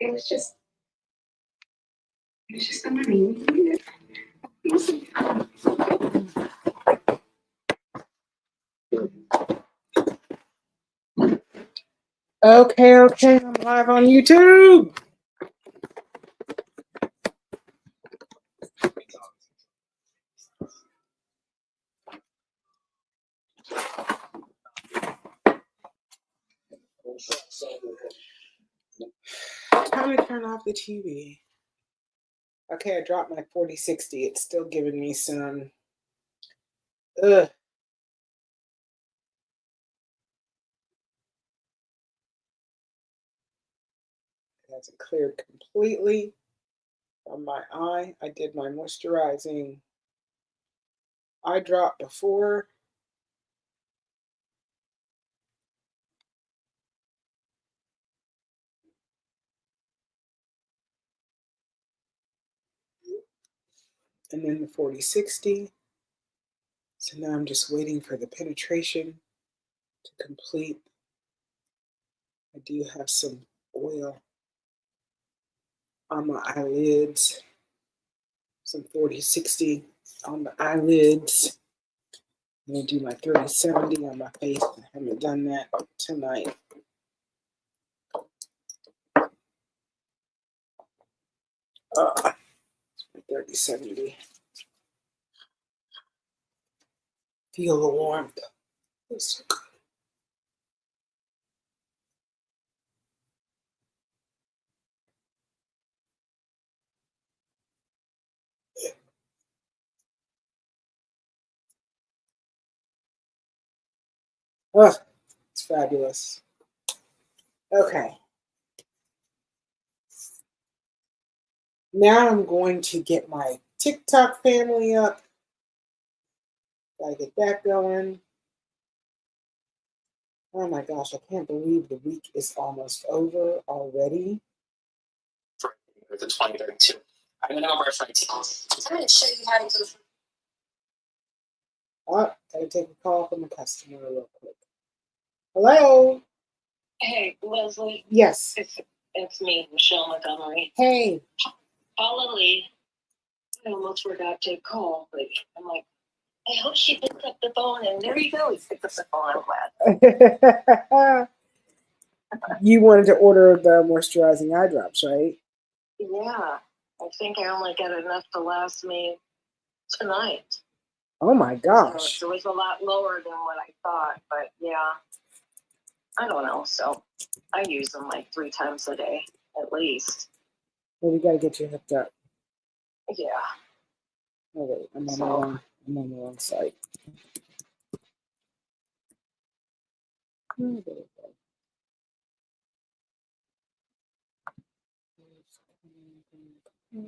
It was just the money. Okay, I'm live on YouTube. Time to turn off the TV. Okay, I dropped my 4060. It's still giving me some. Ugh. It hasn't cleared completely from my eye. I did my moisturizing eye drop before. And then the 4060. So now I'm just waiting for the penetration to complete. I do have some oil on my eyelids, some 4060 on the eyelids. I'm going to do my 3070 on my face. I haven't done that tonight. It's my 3070. Feel the warmth. It's so good. Oh, it's fabulous. Okay. Now I'm going to get my TikTok family up. Gotta get that going. Oh my gosh, I can't believe the week is almost over already. The 2032. I'm going to go brush my teeth. I'm going to show you how to do. Oh, gotta take a call from a customer real quick. Hello? Hey, Leslie. Yes. It's me, Michelle Montgomery. Hey. Holly, I almost forgot to call, but I'm like, I hope she picks up the phone, and there you go. He picked up the phone. I'm glad. You wanted to order the moisturizing eye drops, right? Yeah. I think I only got enough to last me tonight. Oh my gosh. So it was a lot lower than what I thought, but yeah. I don't know. So I use them like 3 times a day, at least. Well, we got to get you hooked up. Yeah. Oh, wait. I'm on the wrong site. Oh, there we go.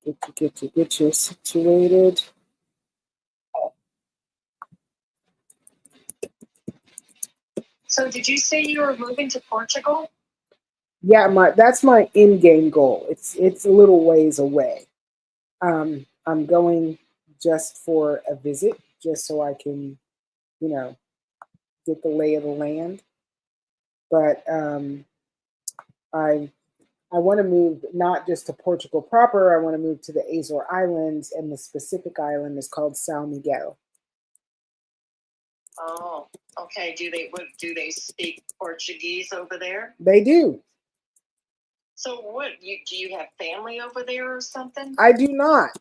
Okay. Get you situated. So did you say you were moving to Portugal? Yeah, that's my in-game goal. It's a little ways away. I'm going just for a visit, just so I can, get the lay of the land. But I want to move not just to Portugal proper. I want to move to the Azore Islands, and the specific island is called São Miguel. Oh, okay. Do they speak Portuguese over there? They do. So what? Do you have family over there or something? I do not.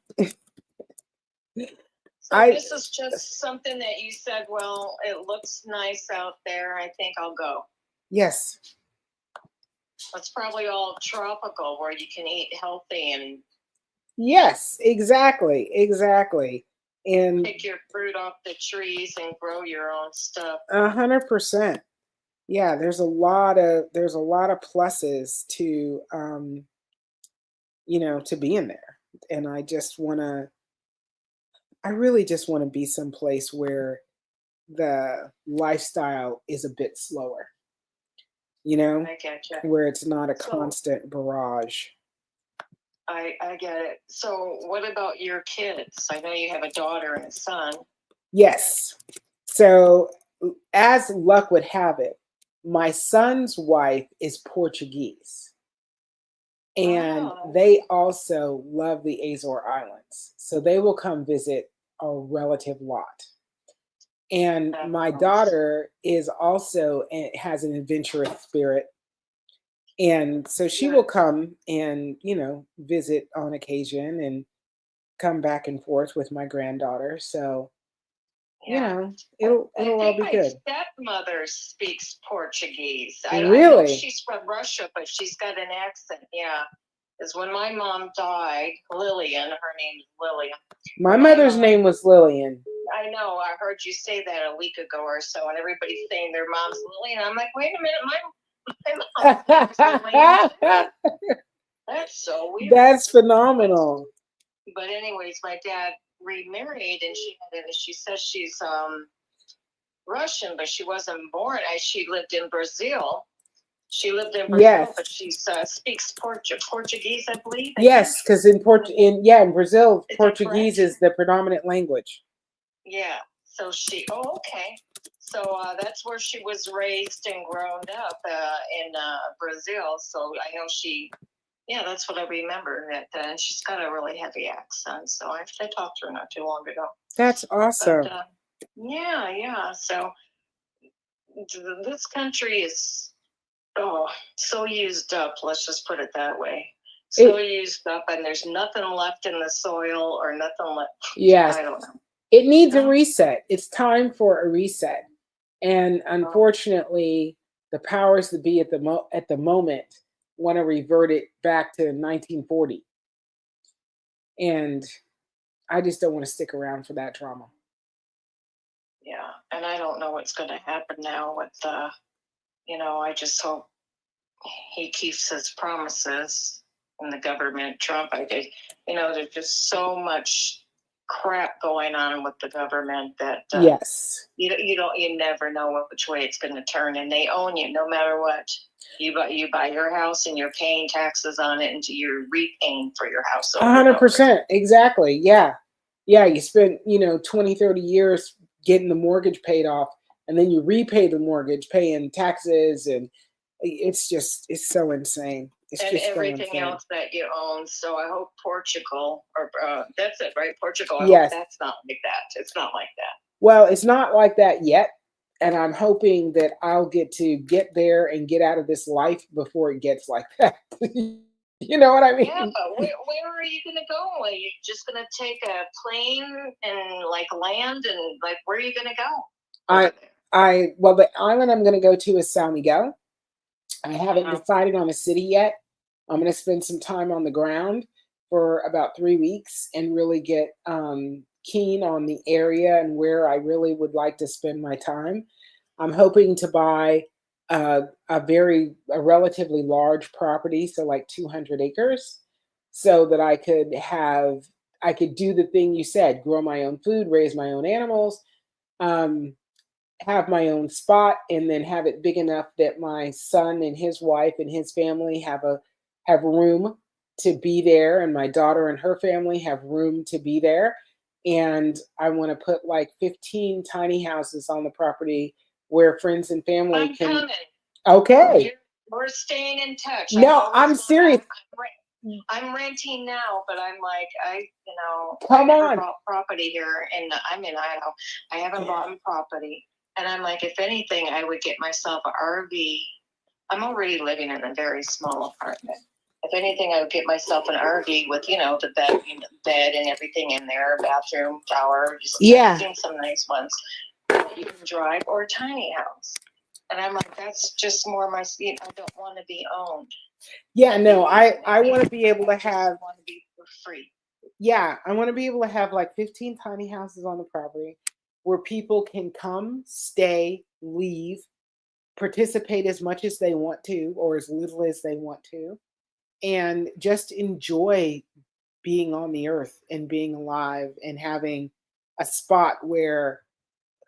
So this is just something that you said, well, it looks nice out there. I think I'll go. Yes. It's probably all tropical where you can eat healthy and. Yes, exactly. And pick your fruit off the trees and grow your own stuff. 100%. Yeah, there's a lot of pluses to to being there. And I really just want to be someplace where the lifestyle is a bit slower. I getcha. Where it's not a constant barrage. I get it. So what about your kids? I know you have a daughter and a son. Yes. So as luck would have it, my son's wife is Portuguese, and Oh, they also love the Azore Islands. So they will come visit a relative lot. And that's my nice. daughter is also has an adventurous spirit, and so she will Good. come and visit on occasion and come back and forth with my granddaughter. So Yeah. I it'll all think be my good. stepmother speaks Portuguese. I know Really, she's from Russia, but she's got an accent. Yeah. Because when my mom died, Lillian, her name's Lillian. my When my mother's mom, name was Lillian. I know, I heard you say that a week ago or so, and everybody's saying their mom's Lillian. I'm like, wait a minute, my mom's name's Lillian too. That's so weird. That's phenomenal. But anyways, my dad remarried, and she says she's Russian, but she wasn't born. She lived in Brazil. She lived in Brazil, Yes, but she speaks Portuguese, I believe. yes, because in Brazil, Is that Portuguese correct? is the predominant language. Yeah. So okay. So that's where she was raised and grown up in Brazil. So I know yeah, that's what I remember. And she's got a really heavy accent. So I talked to her not too long ago. That's But awesome. yeah. So this country is so used up. Let's just put it that way. So used up, and there's nothing left in the soil or nothing left. Yes, I don't know. it needs a reset. It's time for a reset, and unfortunately, the powers that be at the moment want to revert it back to 1940, and I just don't want to stick around for that drama. Yeah, and I don't know what's going to happen now with I just hope he keeps his promises in the government. Trump, there's just so much crap going on with the government that Yes, you never know which way it's going to turn, and they own you no matter what. You buy your house and you're paying taxes on it, and you're repaying for your house over 100%. Exactly. Yeah. You spent 20, 30 years getting the mortgage paid off, and then you repay the mortgage, paying taxes, and it's so insane. It's and just so everything insane. else that you own. So I hope Portugal, or that's it, right? Portugal. I Yes. hope that's not like that. It's not like that. Well, it's not like that yet, and I'm hoping that I'll get there and get out of this life before it gets like that. You know what I mean? Yeah, but where are you going to go? Are you just going to take a plane and land, and where are you going to go? Well, the island I'm going to go to is San Miguel. I haven't decided on a city yet. I'm going to spend some time on the ground for about 3 weeks and really get keen on the area and where I really would like to spend my time. I'm hoping to buy a relatively large property, so like 200 acres, so that I could do the thing you said: grow my own food, raise my own animals, have my own spot, and then have it big enough that my son and his wife and his family have room to be there, and my daughter and her family have room to be there. And I want to put like 15 tiny houses on the property where friends and family I'm can. coming. Okay. We're staying in touch. No, I'm serious. I'm renting now, but I'm like, Come I never on. bought property here, and I'm in Idaho. I haven't bought property, and I'm like, if anything, I would get myself an RV. I'm already living in a very small apartment. If anything, I would get myself an RV with, the bed and everything in there, bathroom, shower. Just seen some nice ones that you can drive, or a tiny house. And I'm like, that's just more my. I don't want to be owned. Yeah, no, I want to be able to have. Want to be for free. Yeah, I want to be able to have like 15 tiny houses on the property where people can come, stay, leave, participate as much as they want to or as little as they want to, and just enjoy being on the earth and being alive and having a spot where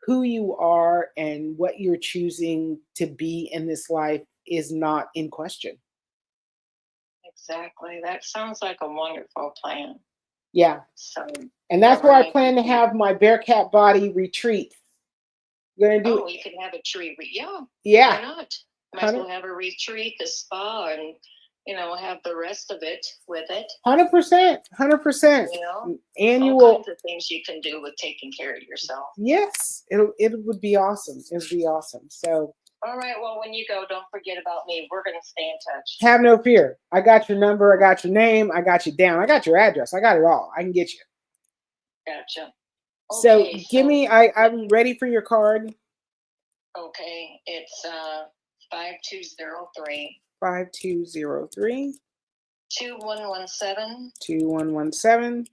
who you are and what you're choosing to be in this life is not in question. Exactly. That sounds like a wonderful plan. Yeah. So, and that's where I plan to have my Bearcat Body retreat. Gonna do Oh, you can have a tree. Yeah. yeah. Why not? Might as well have a retreat, the spa, and have the rest of it with it. 100%. 100%. Annual. All kinds of things you can do with taking care of yourself. Yes, it would be awesome. It would be awesome. So. All right. Well, when you go, don't forget about me. We're gonna stay in touch. Have no fear. I got your number. I got your name. I got you down. I got your address. I got it all. I can get you. Gotcha. So give me. I'm ready for your card. Okay, it's 5203. 5203. 2117. 2117.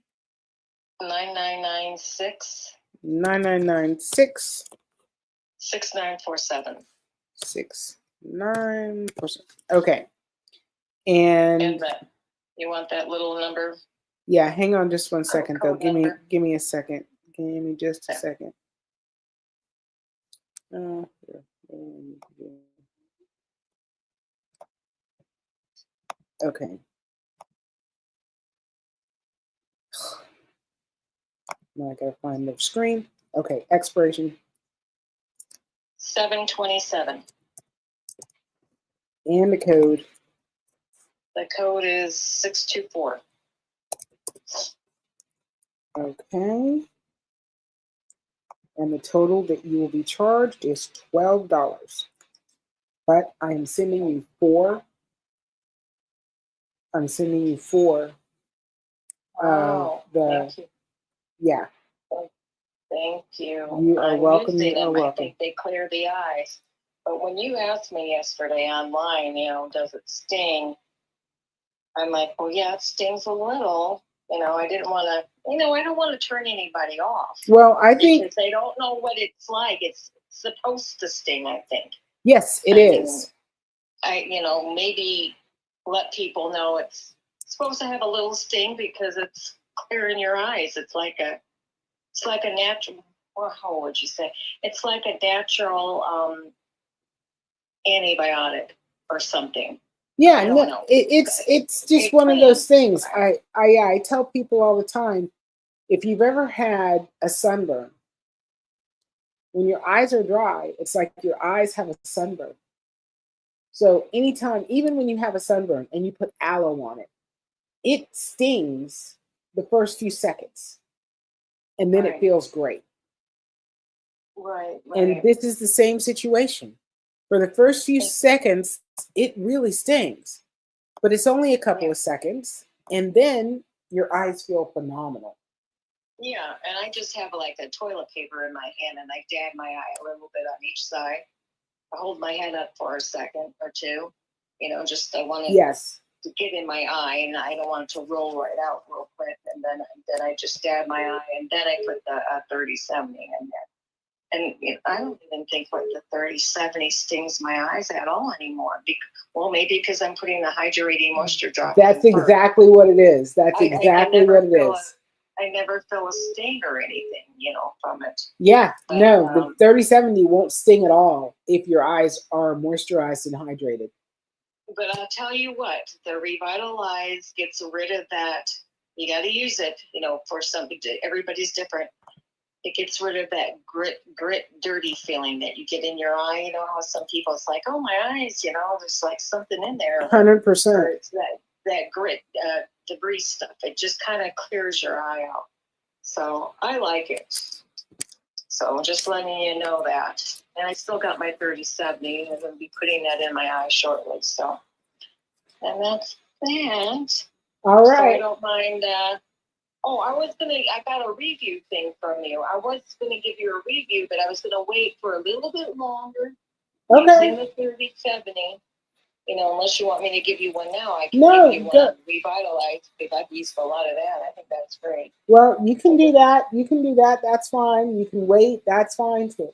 9996. 9996. 6947. 6947. Okay. And you want that little number? Yeah, hang on just 1 second though. Give number. me a second. Give me just a second. Okay. Now I gotta find the screen. Okay, expiration. 727. And the code. The code is 624. Okay. And the total that you will be charged is $12. But I am sending you 4. I'm sending you 4. Wow. Thank you. Yeah. Thank you. You are welcome. You are welcome. I think they clear the eyes. But when you asked me yesterday online, does it sting? I'm like, well, yeah, it stings a little. I didn't want to, I don't want to turn anybody off. Well, I think. Because they don't know what it's like. It's supposed to sting, I think. Yes, it is. Maybe let people know it's supposed to have a little sting because it's clearing your eyes. It's like a natural, or how would you say? It's like a natural antibiotic or something. Yeah, no, it's just one of those things. I tell people all the time, if you've ever had a sunburn, when your eyes are dry, it's like your eyes have a sunburn. So anytime, even when you have a sunburn and you put aloe on it, it stings the first few seconds, and then it feels great. Right. And this is the same situation. For the first few seconds, it really stings, but it's only a couple of seconds, and then your eyes feel phenomenal. Yeah, and I just have like a toilet paper in my hand, and I dab my eye a little bit on each side. I hold my head up for a second or two, I want to get in my eye, and I don't want it to roll right out real quick, and then I just dab my eye, and then I put the 30/70 in there. And I don't even think like the 30/70 stings my eyes at all anymore. Maybe because I'm putting the hydrating moisture drop. That's exactly what it is. That's exactly what it is. I never feel a sting or anything, from it. Yeah, but, no, the 30/70 won't sting at all if your eyes are moisturized and hydrated. But I'll tell you what, the Revitalize gets rid of that. You got to use it, for something. Everybody's different. It gets rid of that grit, dirty feeling that you get in your eye. You know how some people, it's like, oh, my eyes, there's like something in there. 100%. It's that grit, debris stuff. It just kind of clears your eye out. So I like it. So just letting you know that. And I still got my 30/70. I'm going to be putting that in my eye shortly. So, and that's that. All right. So I don't mind. I got a review thing from you. I was going to give you a review, but I was going to wait for a little bit longer. Okay. Using the 30/70. Unless you want me to give you one now, I can give you one Revitalize, because I've used a lot of that. I think that's great. Well, you can do that. That's fine. You can wait. That's fine too.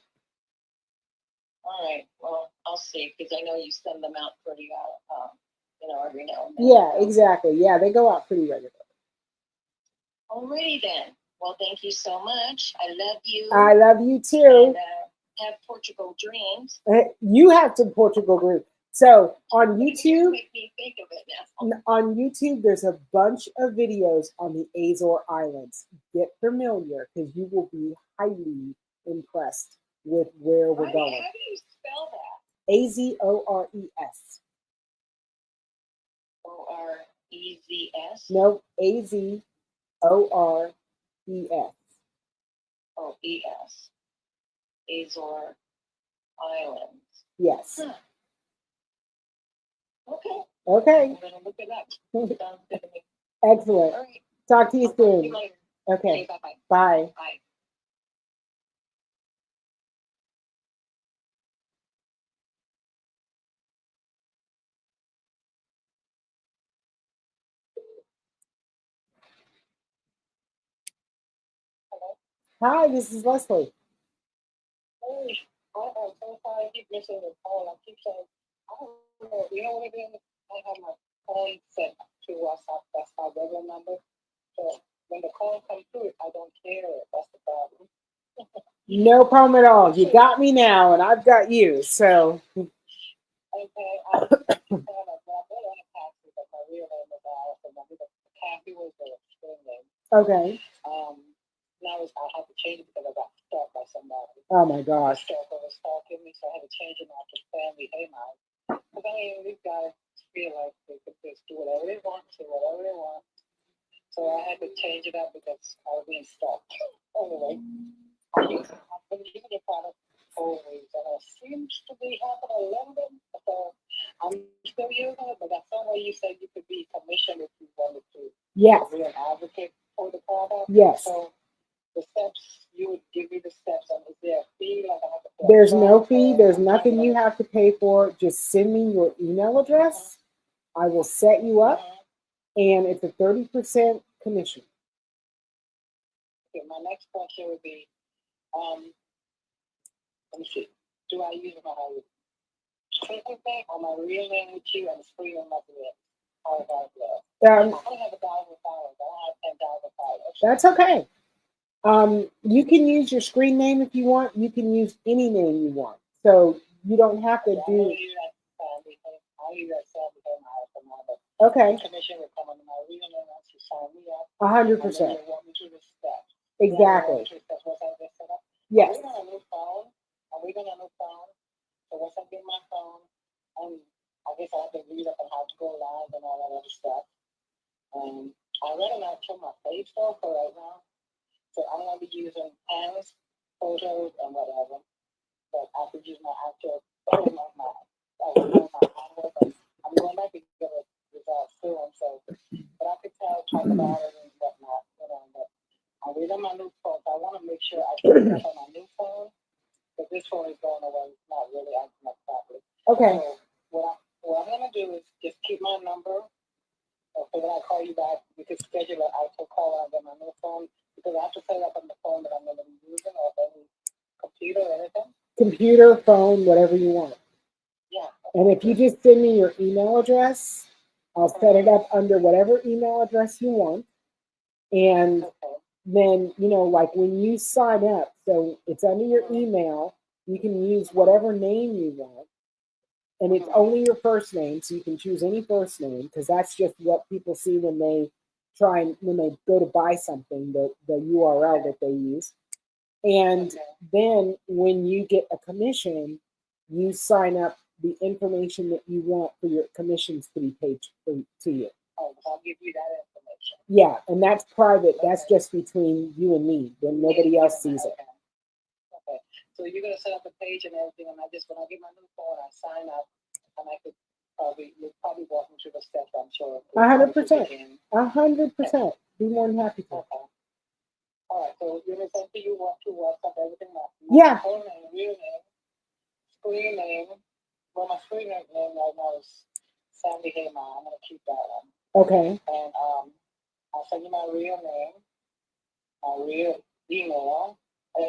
All right. Well, I'll see, because I know you send them out pretty, every now and then. Yeah, exactly. Yeah, they go out pretty regularly. Alrighty then. Well, thank you so much. I love you. I love you too. And have Portugal dreams. You have to Portugal dreams. So on YouTube, make me think of it now. On YouTube, there's a bunch of videos on the Azore Islands. Get familiar, because you will be highly impressed with where we're Right? going. How do you spell that? Azores. OREZS? No, Azores. Oh, ES. Azor Islands. Yes. Huh. Okay. Okay. I'm going to look it up. Sounds good to me. Excellent. All right. Talk to you I'll talk to you soon. later. Okay. Okay, bye-bye. Bye. Bye. Hello? Hi, this is Leslie. Hey, I'm so sorry I keep missing the call. I keep saying, I don't know. You know what it is? I have my phone set to WhatsApp. That's my regular number. So when the call comes through, I don't hear it. That's the problem. No problem at all. You got me now, and I've got you. So, Okay, I just said I better on a Castor, but my real name is Allison. I think Cassie was the screen name. okay. Now I had to change it because I got stalked by somebody. Oh my The gosh. stalker was stalking me, so I had to change it now to Family Haymark. Because I mean, these guys feel like they could just do whatever they want, say whatever they want. So I had to change it up because I was being stalked. Anyway, I've been using the product always, and it seems to be happening a little bit. So I'm still using it, but that's somewhere you said you could be commissioned if you wanted to Yes. be an advocate for the product. Yes. So the steps, you would give me the steps, and is there a fee? Like I have to pay There's no upfront, fee. or There's nothing you have to pay for. Just send me your email address. I will set you up, and it's a 30% commission. Okay, my next question would be, let me see. Do I use my second thing or my real name with you and it's free on my bill? How about that? I only have $1,000. I don't have $10,000. That's okay. You can use your screen name if you want. You can use any name you want. So you don't have to do. I'll use that Sandy for now, but okay. Commission will come under my real name once you sign me up. 100%. You want me to the steps. Exactly. That's what I just set up. Yes. We're on a new phone. We're on a new phone. So once I get my phone, I guess I have to read up on how to go live and all that other stuff. I rather not show my face though for right now. So I'm gonna be using hands, photos, and whatever. But I could use my actual phone on my artwork. I'm going back to get a result soon. So, but I could talk about it and whatnot, But I'm reading my new phone. So I want to make sure I set it up on my new phone. But this phone is going away. It's not really acting up properly. Okay. So what I'm gonna do is just keep my number. So when I call you back, we could schedule an actual call on my new phone because I have to set it up on the phone that I'm going to be using or any computer or anything. Computer, phone, whatever you want. Yeah. And if you just send me your email address, I'll set it up under whatever email address you want. And then, like when you sign up, so it's under your email, you can use whatever name you want. And it's only your first name, so you can choose any first name because that's just what people see when they when they go to buy something, the URL that they use. And then when you get a commission, you sign up the information that you want for your commissions to be paid to you. Oh, I'll give you that information. Yeah, and that's private. That's just between you and me. Then nobody else sees it. Okay. So you're gonna set up a page and everything, and when I get my new phone, I sign up, and I could you'll probably walk me through the steps. I'm sure. 100%. 100%. Be more than happy to. Okay. All right. So you're gonna send to you what to WhatsApp everything now. Yeah. Phone name, real name, screen name. Well, my screen name right now is Sandy Hayman. I'm gonna keep that one. Okay. And I'll send you my real name, my real email.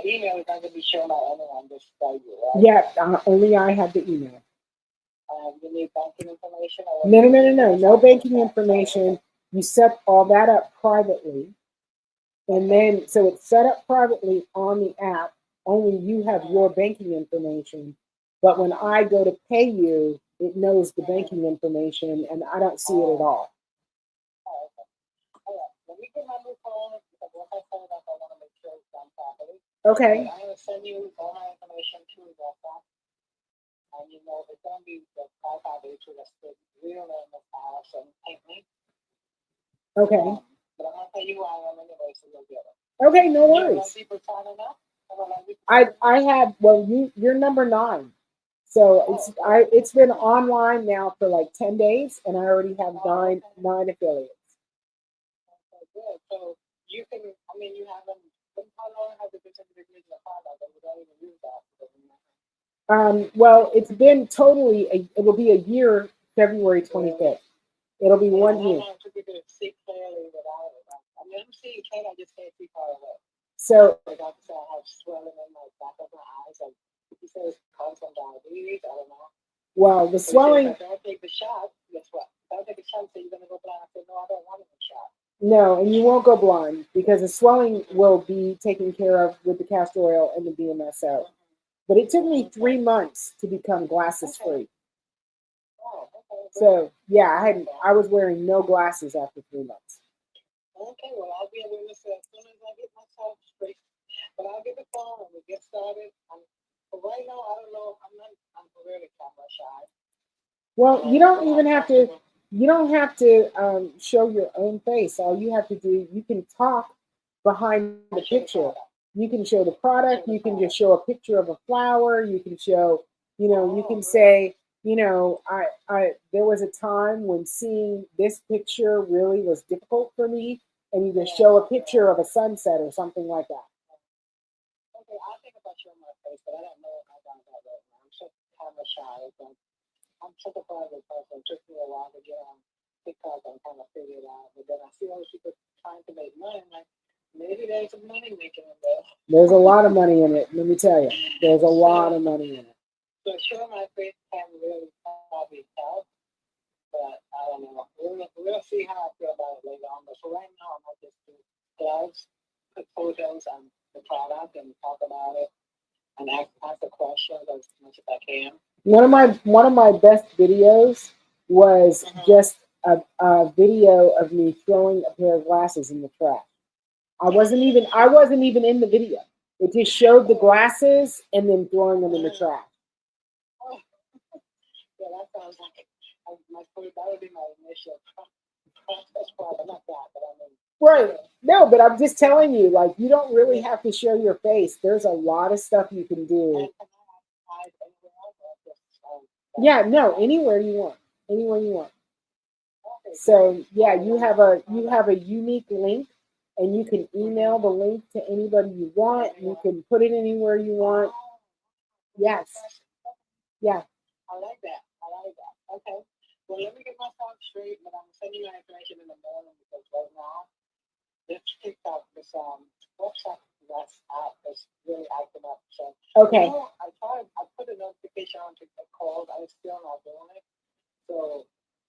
Email is not going to be shown by anyone, just by you, right? Yeah, only I have the email. You need banking information? No banking information. You set all that up privately. And then, so it's set up privately on the app. Only you have your banking information. But when I go to pay you, it knows the banking information, and I don't see it at all. Oh, okay. All right. Let me get my new phone because once I set it up, I want to make sure it's done properly. Okay. I'm going to send you all my information Okay. But I'm gonna tell you who I am anyway, so you'll get it. Okay, no You have worries. no people signing up? I have, well, you're number 9. So it's been online now for like 10 days, and I already have nine affiliates. Okay, good. So you can, I mean, you haven't, how long has it been since you've been using the product that we don't even use that? Well, it's been totally, it will be a year, February 25th. It'll be 1 year. How long took you to see clearly without it? I mean, I'm seeing clearly, I just can't see far away. So, the doctor said I have swelling in my back of my eyes. Like, he says it's caused from diabetes. I don't know. well, the swelling. If I don't take the shot, guess what? If I don't take the shot, so you're going to go blind. I said, no, I don't want the shot. No, and you won't go blind because the swelling will be taken care of with the castor oil and the DMSO. But it took me 3 months to become glasses free. Oh, okay. So yeah, I was wearing no glasses after 3 months. Okay, well, I'll be able to listen as soon as I get myself straight. But I'll get the phone and we'll get started. But right now, I don't know. I'm really camera shy. Well, you don't even have to. You don't have to show your own face. All you have to do, you can talk behind the picture. You can show the product. You can just show a picture of a flower. You can show, you can say, there was a time when seeing this picture really was difficult for me, and you just show a picture of a sunset or something like that. Okay, I'll think about showing my face, but I don't know if I got that right now. I'm so camera shy. I'm such a private person. It took me a while to get on TikTok and kind of figure it out. But then I see all these people trying to make money. I'm like, maybe there's some money making in there. There's a lot of money in it, let me tell you. There's a lot of money in it. So sure, my face can really probably help. But I don't know. We'll see how I feel about it later on. But for right now, I might just do gloves, put photos on the product and talk about it and ask the questions as much as I can. One of my best videos was just a video of me throwing a pair of glasses in the trash. I wasn't even in the video. It just showed the glasses and then throwing them in the trash. Oh. Yeah, that sounds like that would be my initial process problem. Not that, but I mean. Right. No, but I'm just telling you, like, you don't really have to show your face. There's a lot of stuff you can do. Yeah, no, anywhere you want. Anywhere you want. So yeah, you have a unique link, and you can email the link to anybody you want. You can put it anywhere you want. Yes. Yeah. I like that. Okay. Well, let me get my phone straight, but I'm sending you my information in the morning because right now this TikTok, this website that's out is really acting up. So okay. I put a notification on to get calls. I'm still not doing it. So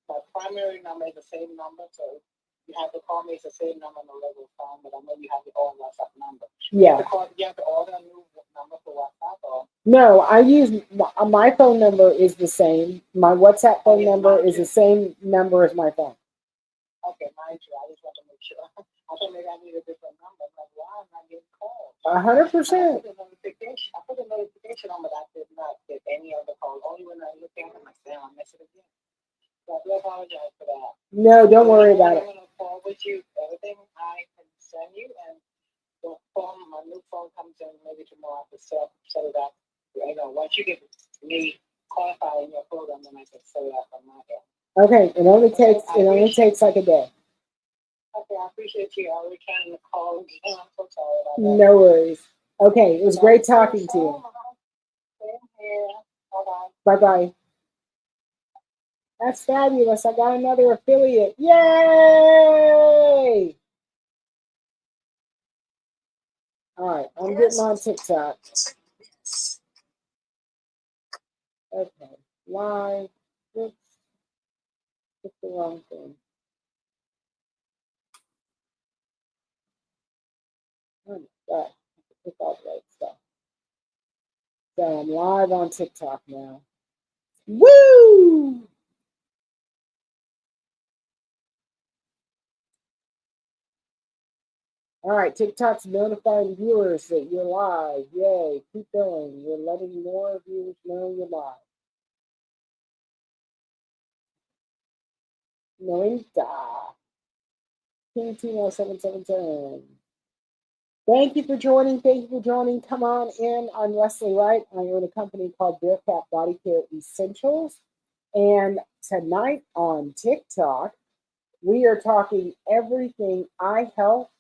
my primary number is the same number. So you have to call me. It's the same number on the regular phone, but I know you have your own WhatsApp number. Yeah. You have to order a new number for WhatsApp or. No, I use my phone number is the same. My WhatsApp phone number is the same number as my phone. Okay, mine too. I just want to make sure. I thought maybe I need a different number. I'm like, why am I getting called? 100%. I put a notification on, but I did not get any other calls. Only when I look at it, I say, I miss it again. So I do apologize for that. No, don't worry about it. I'm going to forward you everything I can send you, and the phone, my new phone comes in maybe tomorrow to set it up. Once you get me qualified in your program, then I can set it up on my end. Okay, it only takes like a day. Okay, I appreciate you. I return the call again. I'm so sorry about that. No worries. Okay, it was great talking to you. Same here. Bye bye. That's fabulous. I got another affiliate. Yay! All right, I'm getting on TikTok. Okay, live. Oops. It's the wrong thing. Oh my God, I have to pick all the right stuff. So I'm live on TikTok now. Woo! All right, TikTok's notifying viewers that you're live. Yay, keep going. You're letting more viewers know you're live. 90. King Timo 777. Thank you for joining. Thank you for joining. Come on in. I'm Leslie Wright. I own a company called Bearcat Body Care Essentials. And tonight on TikTok, we are talking everything eye health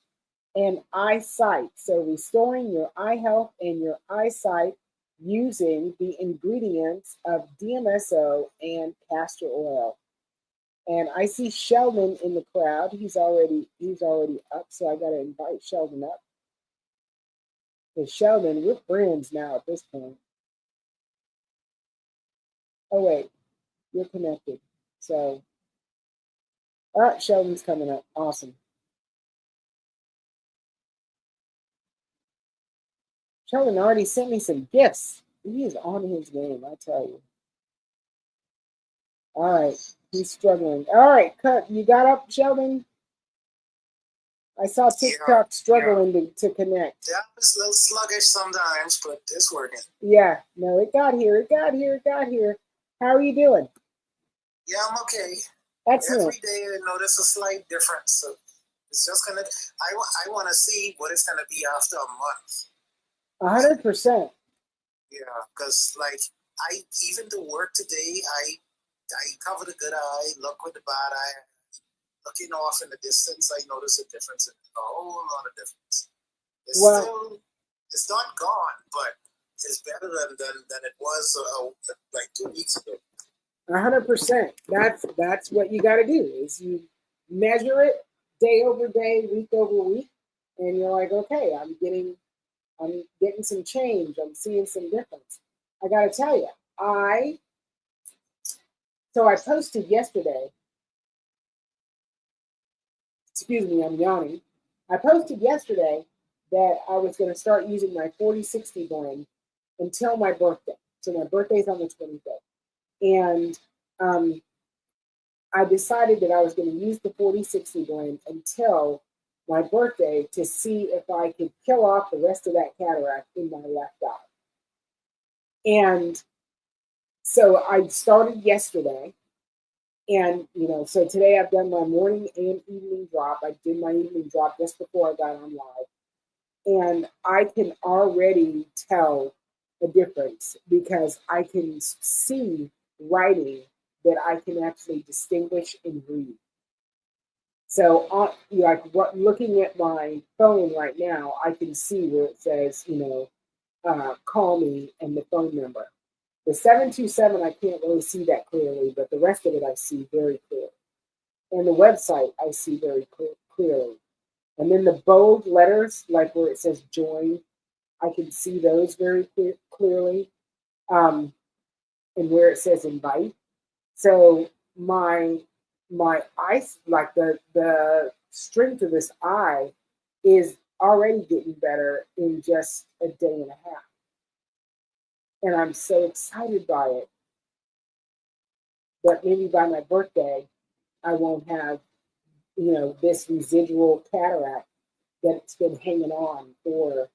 and eyesight. So restoring your eye health and your eyesight using the ingredients of DMSO and castor oil. And I see Sheldon in the crowd. He's already up, so I gotta invite Sheldon up. Because Sheldon, we're friends now at this point. Oh wait, you're connected. So Sheldon's coming up. Awesome. Sheldon already sent me some gifts. He is on his game, I tell you. All right, he's struggling. All right, cut. You got up, Sheldon? I saw TikTok struggling to connect. Yeah, it's a little sluggish sometimes, but it's working. Yeah, no, it got here. How are you doing? Yeah, I'm okay. Excellent. Every day I notice a slight difference. So it's just gonna. I want to see what it's gonna be after a month. 100%. Yeah, because like even to work today, I covered a good eye, look with the bad eye. Looking off in the distance, I notice a difference, a whole lot of difference. It's not gone, but it's better than it was like 2 weeks ago. 100%. That's what you got to do is you measure it day over day, week over week, and you're like, okay, I'm getting some change. I'm seeing some difference. I got to tell you, I posted yesterday. Excuse me, I'm yawning. I posted yesterday that I was going to start using my 40-60 blend until my birthday. So my birthday's on the 25th. And I decided that I was going to use the 40-60 blend until my birthday to see if I could kill off the rest of that cataract in my left eye. And so I started yesterday. And, so today I've done my morning and evening drop. I did my evening drop just before I got on live. And I can already tell a difference because I can see writing that I can actually distinguish and read. So, looking at my phone right now, I can see where it says, call me and the phone number. The 727, I can't really see that clearly, but the rest of it I see very clearly. And the website I see very clearly. And then the bold letters, like where it says join, I can see those very clearly. And where it says invite. So my eyes, like the strength of this eye is already getting better in just a day and a half. And I'm so excited by it that maybe by my birthday, I won't have, this residual cataract that's been hanging on for,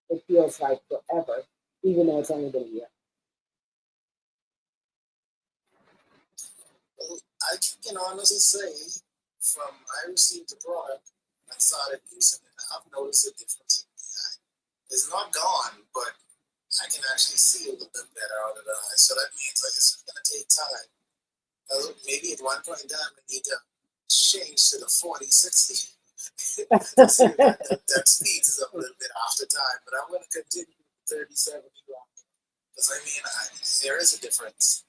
it feels like forever, even though it's only been a year. Well, I can honestly say, from I received the product and started using it, I've noticed a difference in the eye. It's not gone, but I can actually see a little bit better out of the eye. So that means like it's going to take time. Maybe at one point in time, I need to change to the 40-60. that speeds up a little bit after time, but I'm going to continue with 30-70 because there is a difference.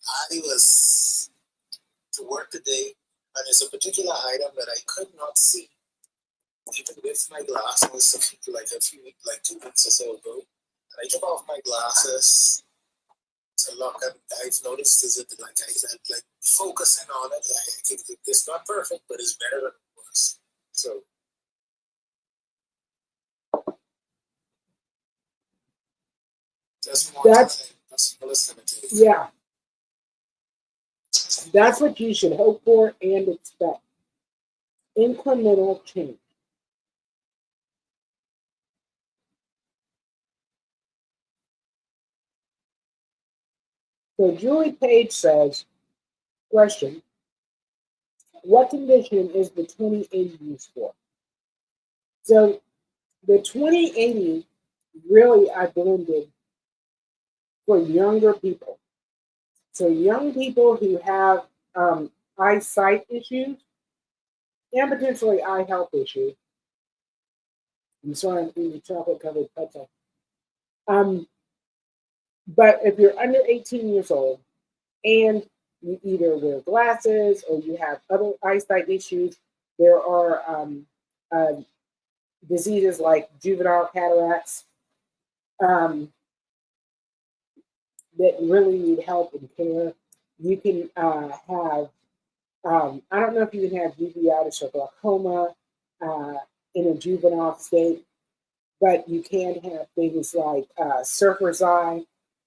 I was to work today, and there's a particular item that I could not see even with my glasses like 2 weeks or so ago. And I took off my glasses to look, and I've noticed is it like focusing on it. It's not perfect, but it's better than it was. So. Yeah. That's what you should hope for and expect. Incremental change. So Julie Page says, question, what condition is the 2080 used for? So the 2080 really I blended for younger people. So young people who have eyesight issues and potentially eye health issues. I'm sorry, I'm eating chocolate covered pretzel. But if you're under 18 years old and you either wear glasses or you have other eyesight issues, there are uh, diseases like juvenile cataracts that really need help and care. You can have, I don't know if you can have uveitis or glaucoma in a juvenile state, but you can have things like surfer's eye,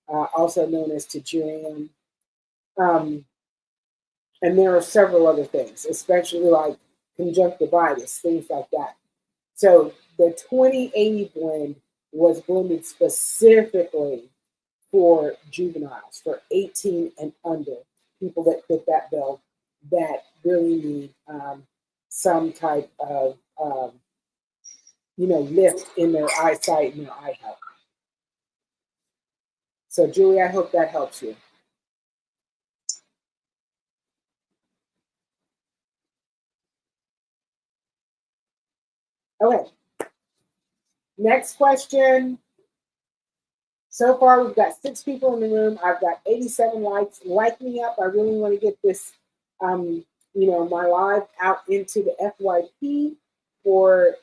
also known as pterygium. And there are several other things, especially like conjunctivitis, things like that. So the 2080 blend was blended specifically for juveniles, for 18 and under, people that fit that bill that really need some type of lift in their eyesight and their eye health. So Julie, I hope that helps you. Okay. Next question. So far, we've got 6 people in the room. I've got 87 likes. Like me up. I really want to get this, my live out into the FYP for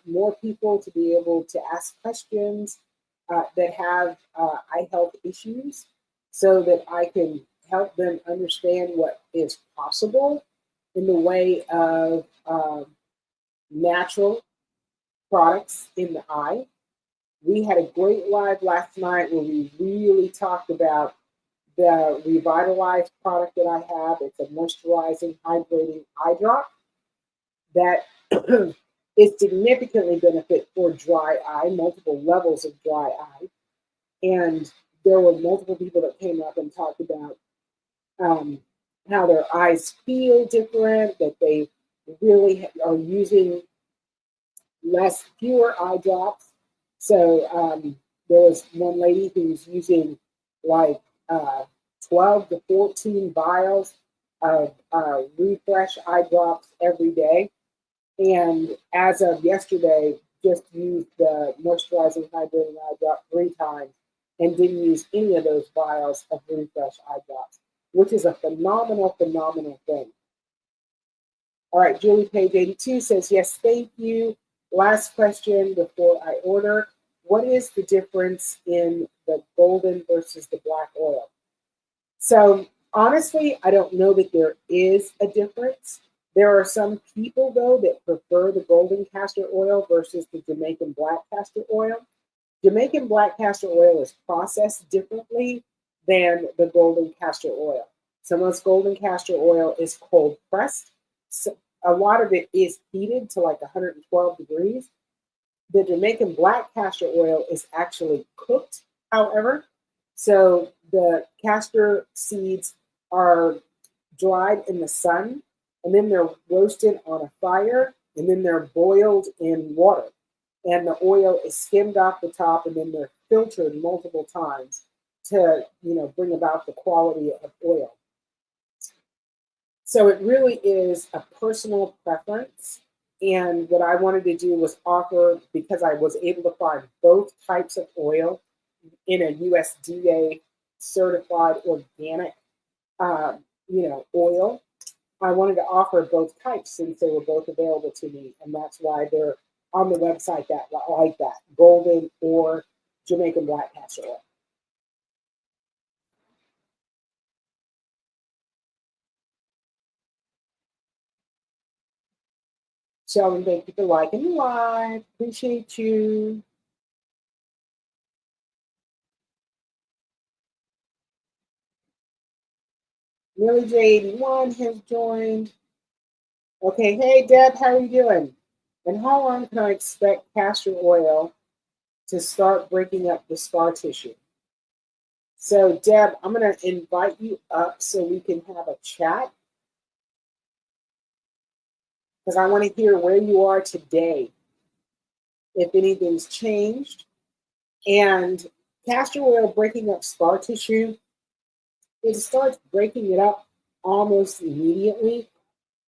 more people to be able to ask questions that have eye health issues so that I can help them understand what is possible in the way of natural products in the eye. We had a great live last night where we really talked about the revitalized product that I have. It's a moisturizing, hydrating eye drop that is significantly benefit for dry eye, multiple levels of dry eye. And there were multiple people that came up and talked about how their eyes feel different, that they really are using fewer eye drops. So there was one lady who's using like 12 to 14 vials of refresh eye drops every day. And as of yesterday, just used the moisturizing hydrating eye drop 3 times and didn't use any of those vials of refresh eye drops, which is a phenomenal thing. All right, Julie, page 82 says, yes, thank you. Last question before I order. What is the difference in the golden versus the black oil? So honestly, I don't know that there is a difference. There are some people, though, that prefer the golden castor oil versus the Jamaican black castor oil. Jamaican black castor oil is processed differently than the golden castor oil. So most golden castor oil is cold pressed. So a lot of it is heated to like 112 degrees. The Jamaican black castor oil is actually cooked, however. So the castor seeds are dried in the sun, and then they're roasted on a fire, and then they're boiled in water. And the oil is skimmed off the top, and then they're filtered multiple times to, bring about the quality of oil. So it really is a personal preference. And what I wanted to do was offer, because I was able to find both types of oil in a USDA certified organic, oil. I wanted to offer both types since they were both available to me. And that's why they're on the website like that, golden or Jamaican black castor oil. Sheldon, thank you for liking the live. Appreciate you. Millie J81 has joined. Okay, hey Deb, how are you doing? And how long can I expect castor oil to start breaking up the scar tissue? So Deb, I'm going to invite you up so we can have a chat. because I want to hear where you are today, if anything's changed. And castor oil breaking up scar tissue, it starts breaking it up almost immediately,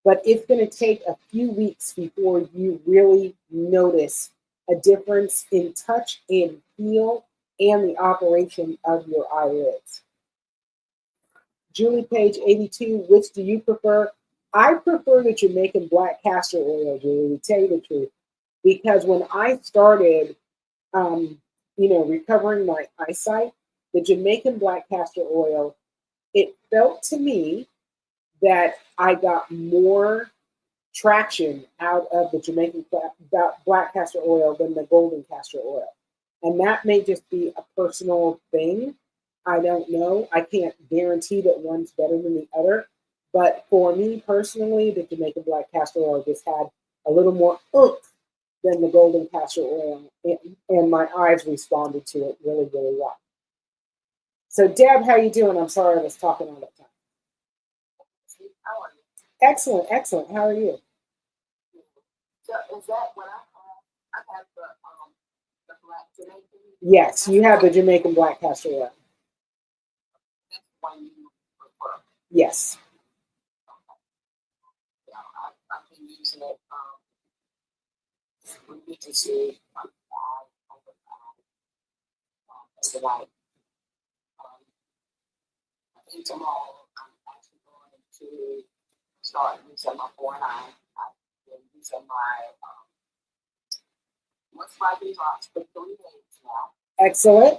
but it's going to take a few weeks before you really notice a difference in touch and feel and the operation of your eyelids. Julie Page 82, which do you prefer? I prefer the Jamaican black castor oil, Julie, to tell you the truth, because when I started, recovering my eyesight, the Jamaican black castor oil, it felt to me that I got more traction out of the Jamaican black castor oil than the golden castor oil. And that may just be a personal thing. I don't know. I can't guarantee that one's better than the other. But for me personally, the Jamaican black castor oil just had a little more oomph than the golden castor oil. And my eyes responded to it really, really well. So Deb, how you doing? I'm sorry I was talking all that time. How are you? Excellent, excellent. How are you? So is that what I have the black Jamaican? Yes, you have the Jamaican black castor oil. That's one you prefer. Yes. Yeah, I've been using it religiously over like I think tomorrow I'm actually going to start using my 4 and I've been using my what's my drops for 3 days now. Excellent.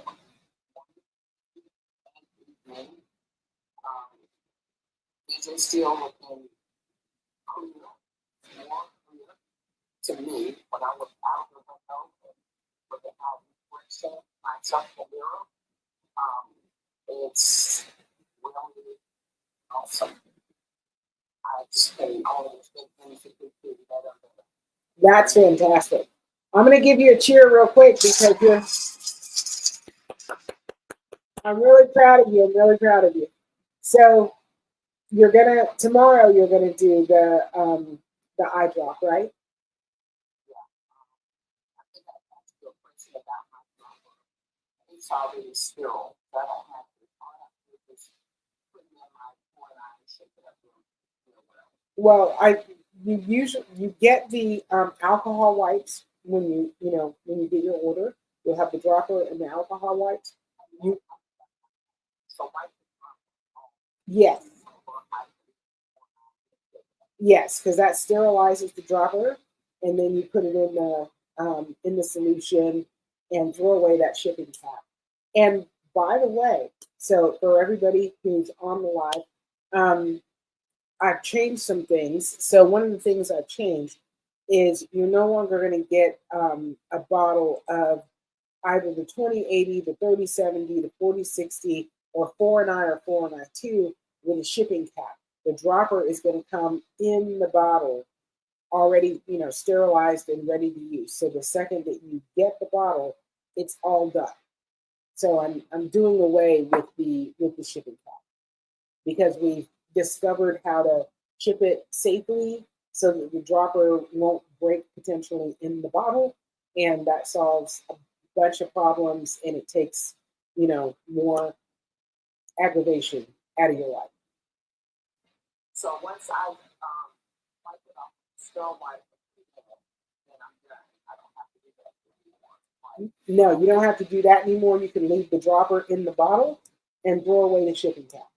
Vision still looking clear, more clear to me when I look out the window and look at how it reflects myself in the mirror. It's really awesome. I just been always been things that could do better. That's fantastic. I'm going to give you a cheer real quick because I'm really proud of you. I'm really proud of you. So tomorrow you're gonna do the eye drop, right? I think I have to feel crazy about my number. It's already still, but I have to just put it in my 4 and shake it up real well. Well, you get the alcohol wipes when you get your order. You'll have the dropper and the alcohol wipes. So Yes. Yes, because that sterilizes the dropper, and then you put it in the solution and throw away that shipping cap. And by the way, so for everybody who's on the live, I've changed some things. So one of the things I've changed is you're no longer going to get a bottle of either the 2080, the 3070, the 4060, or 4 and I or 4 and I 2 with a shipping cap. The dropper is going to come in the bottle already, sterilized and ready to use. So the second that you get the bottle, it's all done. So I'm doing away with the shipping cap because we've discovered how to ship it safely so that the dropper won't break potentially in the bottle, and that solves a bunch of problems, and it takes more aggravation out of your life. So once I wipe it off, still wipe it, then I'm done. I don't have to do that anymore. No, you don't have to do that anymore. You can leave the dropper in the bottle and throw away the shipping cap.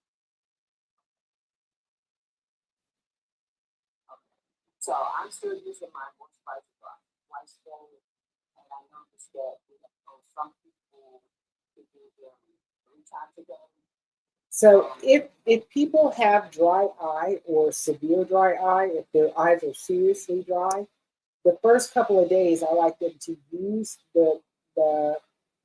So I'm still using my moisturizer twice a day, and I noticed that some people do them 3 times a day. So if people have dry eye or severe dry eye, if their eyes are seriously dry, the first couple of days I like them to use the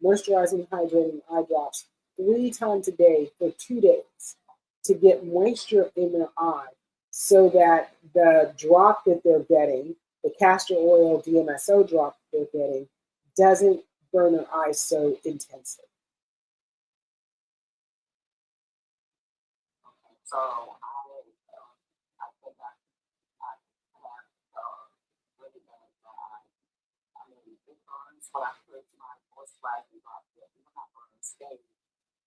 moisturizing hydrating eye drops 3 times a day for 2 days to get moisture in their eye so that the drop that they're getting, the castor oil DMSO drop that they're getting, doesn't burn their eyes so intensely. So I think I have when I put my moisturizing drop in. I'm not going to stay.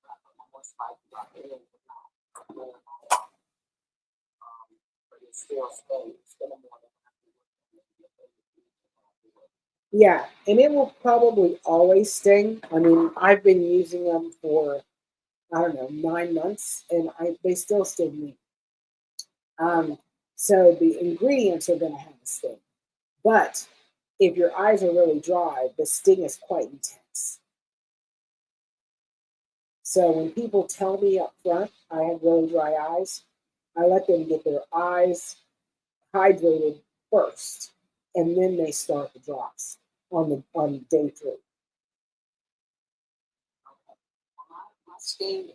I put my moisturizing drop in, but not wearing my but it still stays. It's still more than I do. Yeah, and it will probably always sting. I mean, I've been using them for, I don't know, 9 months, and they still sting me. So the ingredients are going to have a sting. But if your eyes are really dry, the sting is quite intense. So when people tell me up front I have really dry eyes, I let them get their eyes hydrated first, and then they start the drops on day 3. My skin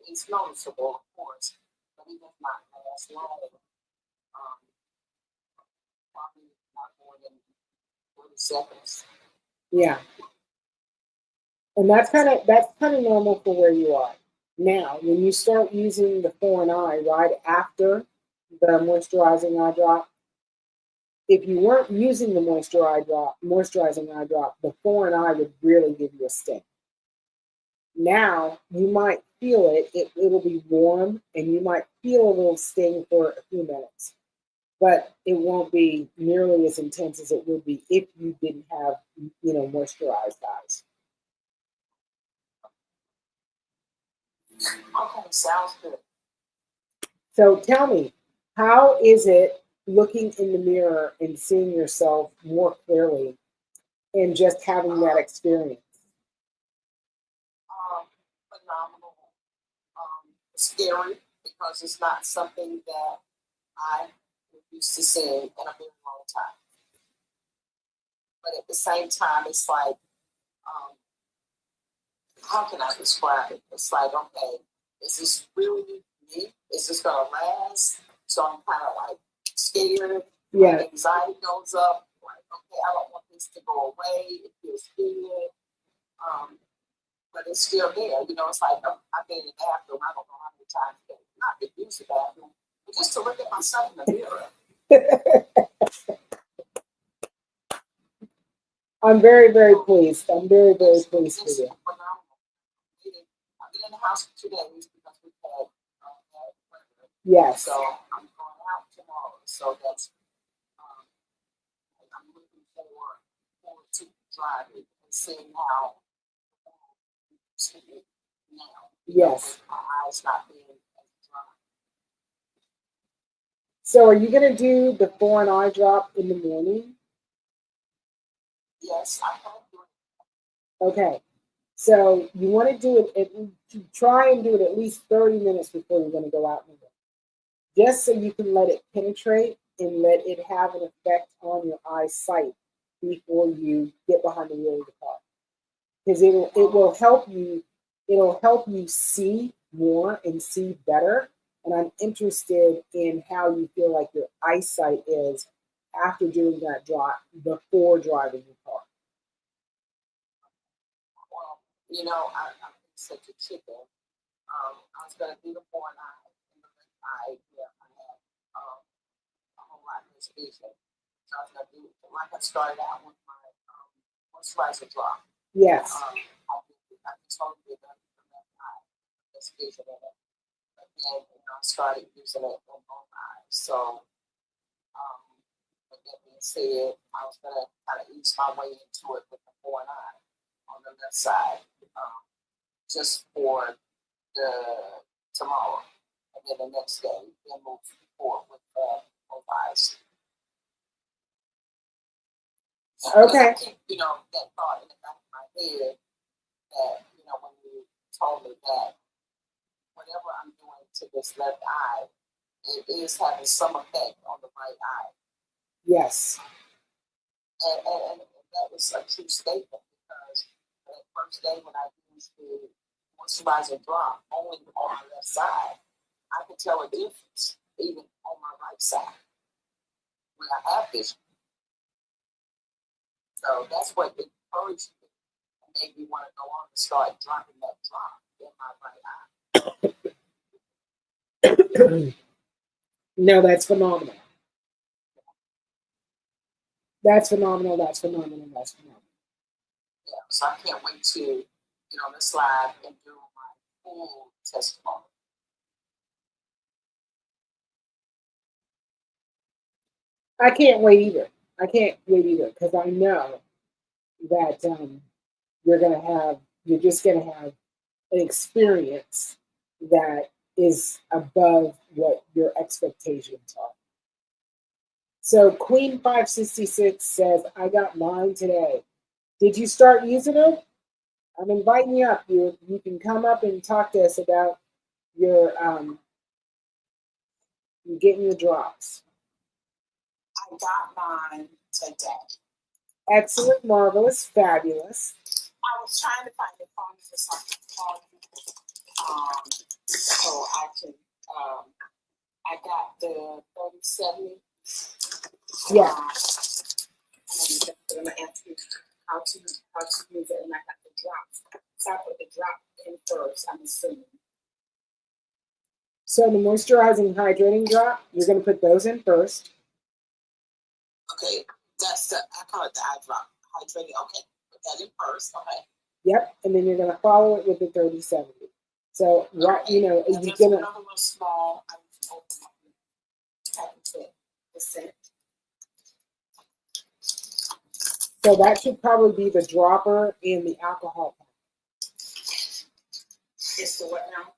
is noticeable, of course, but it does not last long. Probably not more than 30 seconds. Yeah, and that's kind of normal for where you are. Now, when you start using the 4 eye right after the moisturizing eye drop, if you weren't using the moisturizing eye drop, the 4 eye would really give you a sting. Now you might feel it'll be warm, and you might feel a little sting for a few minutes, but it won't be nearly as intense as it would be if you didn't have, moisturized eyes. Okay, sounds good. So tell me, how is it looking in the mirror and seeing yourself more clearly and just having that experience? Phenomenal. Scary because it's not something that I am used to seeing in a very long time. But at the same time, it's like, how can I describe it? It's like, okay, is this really me? Is this going to last? So I'm kind of like scared. Yeah. My anxiety goes up. Like, okay, I don't want this to go away. It feels good. But it's still there. It's like I've been in the bathroom. I don't know how many times not to use the bathroom, but just to look at myself in the mirror. I'm very, very pleased. I'm very, very pleased for you. Phenomenal. I've been in the house for 2 days because we've had weather. Yes. So I'm going out tomorrow. So that's I'm looking forward to driving and seeing how now. Yes. My eyes not being as dry. So are you going to do the 4 eye drop in the morning? Yes, I can do it. Okay. So you want to do it, try and do it at least 30 minutes before you're going to go out in the day. Just so you can let it penetrate and let it have an effect on your eyesight before you get behind the wheel of the car. Because it will help you see more and see better. And I'm interested in how you feel like your eyesight is after doing that drop before driving the car. Well, I'm such a chicken. I was going to do the 4 eye, and the left eye, I had a whole lot of this vision. So I was going to do it like I started out with my moisturizer drop. Yes. I totally did that for the left eye, this vision in it. But then, I started using it in both eyes. So, with that being said, I was going to kind of ease my way into it with the 4 eye on the left side, just for the tomorrow, and then the next day, then move forward with both eyes. Okay. I keep, that thought in the back of my head that, when you told me that whatever I'm doing to this left eye, it is having some effect on the right eye. Yes. And that was a true statement because that first day when I used the moisturizer drop only on my left side, I could tell a difference even on my right side when I have vision. So that's what encouraged me and made me want to go on and start dropping that drop in my right eye. No, that's phenomenal. That's phenomenal. That's phenomenal. That's phenomenal. Yeah, so I can't wait to get on this live and do my full testimony. I can't wait either. I can't wait either because I know that you're just gonna have an experience that is above what your expectations are. So Queen 566 says, I got mine today. Did you start using it? I'm inviting you up. You can come up and talk to us about your you getting your drops. I got mine today. Excellent, marvelous, fabulous. I was trying to find the phone number so I could call you, so I can. I got the 3070. Yeah. I'm gonna ask you how to use it, and I got the drops. So I put the drop in first. I'm assuming. So the moisturizing, hydrating drop, you're going to put those in first. Okay, that's I call it the eye drop hydrating. Okay, put that in first. Okay. Yep, and then you're going to follow it with the 3070. So right, Okay. you're there's gonna. Another little small. I was open the scent. So that should probably be the dropper and the alcohol pack. It's the what now?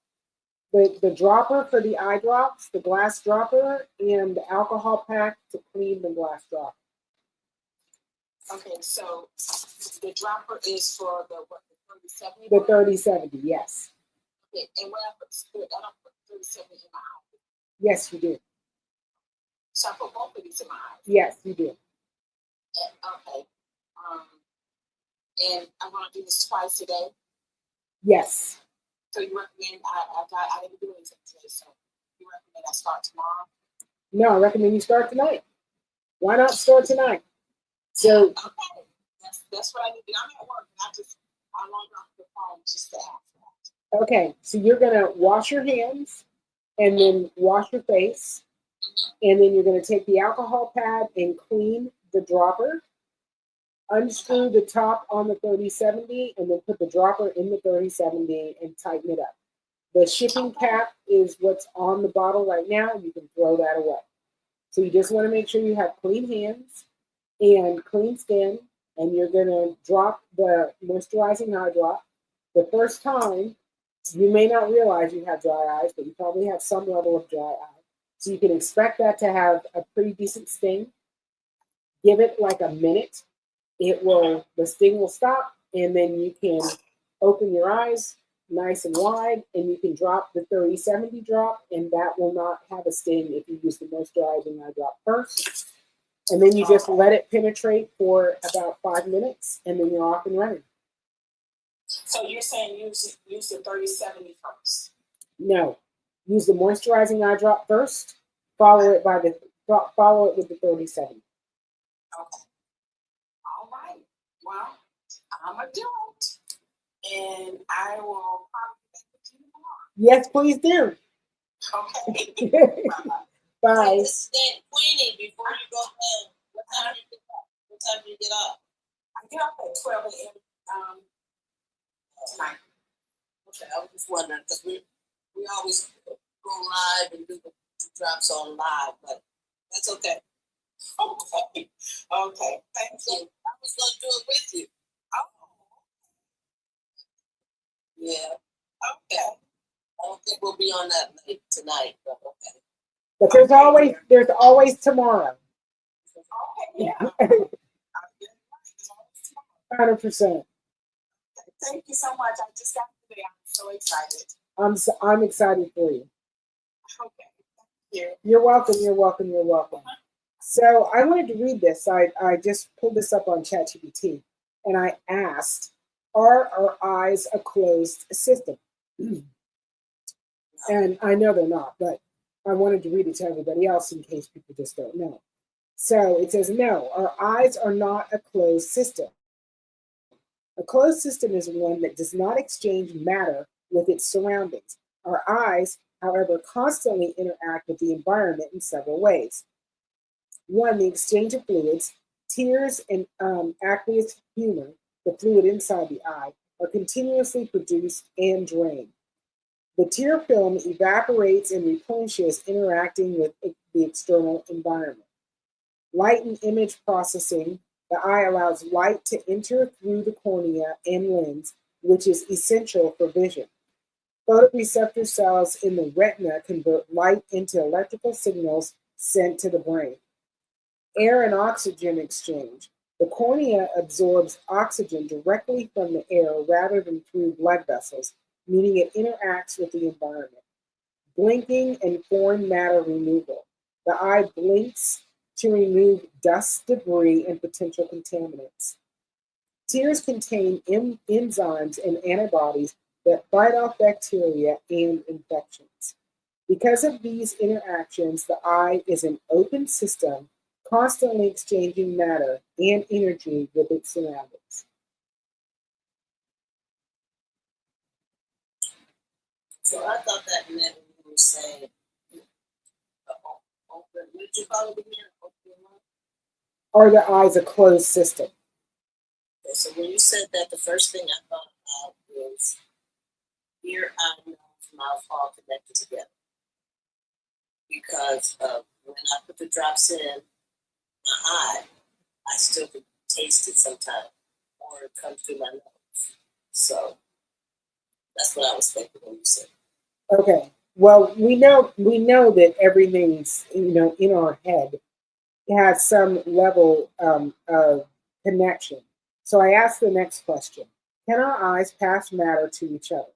The dropper for the eye drops, the glass dropper, and the alcohol pack to clean the glass dropper. Okay, so the dropper is for the what? The 3070. The 3070, yes. Okay, and when I put I don't put 3070 in my eye. Yes, you do. So I put both of these in my eyes. Yes, you do. Okay. And I'm gonna do this twice a day. Yes. So you recommend I didn't do anything today, so you recommend I start tomorrow? No, I recommend you start tonight. Why not start tonight? So okay, that's what I need to do. I'm at work, and I log off the phone just to ask that. okay, so you're gonna wash your hands and then wash your face, and then you're gonna take the alcohol pad and clean the dropper. Unscrew the top on the 3070 and then put the dropper in the 3070 and tighten it up. The shipping cap is what's on the bottle right now. You can throw that away. So you just want to make sure you have clean hands and clean skin, and you're going to drop the moisturizing eye drop. The first time, you may not realize you have dry eyes, but you probably have some level of dry eye. So you can expect that to have a pretty decent sting. Give it like a minute. The sting will stop, and then you can open your eyes nice and wide, and you can drop the 3070 drop, and that will not have a sting if you use the moisturizing eye drop first. And then you just let it penetrate for about 5 minutes, and then you're off and running. So you're saying use the 3070 first? No, use the moisturizing eye drop first. Follow it with the 3070. Okay. All right. Well, I'm gonna do it, and I will probably be back with you tomorrow. Yes, please do. Okay. Bye. Bye. Queenie, before you go home, what time do you get up? What time do you get up? I get up at 12 a.m. Tonight. Okay, I was just wondering because we always go live and do the drops on live, but that's okay. Okay. Okay. Thank you. I was gonna do it with you. Oh. Yeah. Okay. I don't think we'll be on that late tonight, but okay. But there's always tomorrow. Okay, yeah. 100%. Thank you so much. I just got today. I'm so excited. I'm excited for you. Okay. Thank you. You're welcome. You're welcome. You're welcome. So I wanted to read this. I just pulled this up on ChatGPT, and I asked, "Are our eyes a closed system?" And I know they're not, but I wanted to read it to everybody else in case people just don't know. So it says, no, our eyes are not a closed system. A closed system is one that does not exchange matter with its surroundings. Our eyes, however, constantly interact with the environment in several ways. One, the exchange of fluids. Tears and aqueous humor, the fluid inside the eye, are continuously produced and drained. The tear film evaporates and replenishes, interacting with the external environment. Light and image processing, the eye allows light to enter through the cornea and lens, which is essential for vision. Photoreceptor cells in the retina convert light into electrical signals sent to the brain. Air and oxygen exchange. The cornea absorbs oxygen directly from the air rather than through blood vessels, meaning it interacts with the environment. Blinking and foreign matter removal. The eye blinks to remove dust, debris, and potential contaminants. Tears contain enzymes and antibodies that fight off bacteria and infections. Because of these interactions, the eye is an open system, constantly exchanging matter and energy with its surroundings. So I thought that meant when you were saying, open, what did you call it again? Are the eyes a closed system? Okay, so when you said that, the first thing I thought about was ear, eye, nose, mouth all connected together. Because when I put the drops in my eye, I still could taste it sometimes, or it comes through my nose. So that's what I was thinking when you said. Okay. Well, we know that everything's in our head has some level of connection. So I ask the next question: can our eyes pass matter to each other?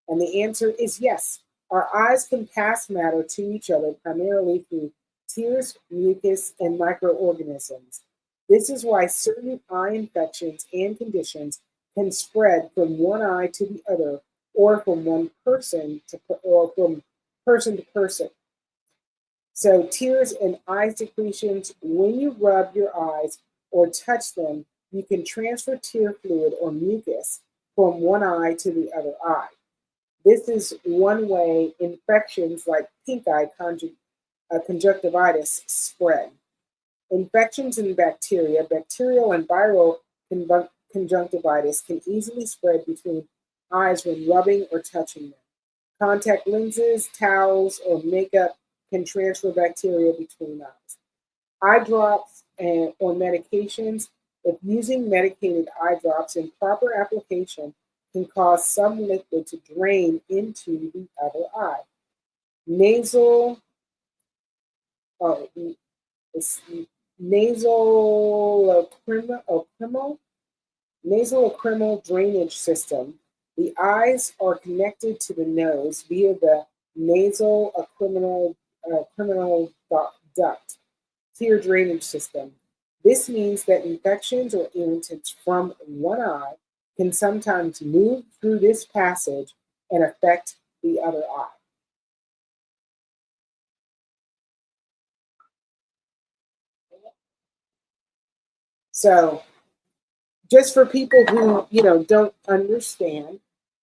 And the answer is yes. Our eyes can pass matter to each other primarily through tears, mucus, and microorganisms. This is why certain eye infections and conditions can spread from one eye to the other, or from one person to or from person to person. So tears and eye secretions, when you rub your eyes or touch them, you can transfer tear fluid or mucus from one eye to the other eye. This is one way infections like pink eye conjunctivitis spread. Infections in bacteria, bacterial and viral conjunctivitis can easily spread between eyes when rubbing or touching them. Contact lenses, towels, or makeup can transfer bacteria between eyes. Eye drops or medications, if using medicated eye drops in proper application, can cause some liquid to drain into the other eye. Nasal, uh, nasolacrimal drainage system. The eyes are connected to the nose via the nasolacriminal duct, tear drainage system. This means that infections or irritants from one eye can sometimes move through this passage and affect the other eye. So, just for people who don't understand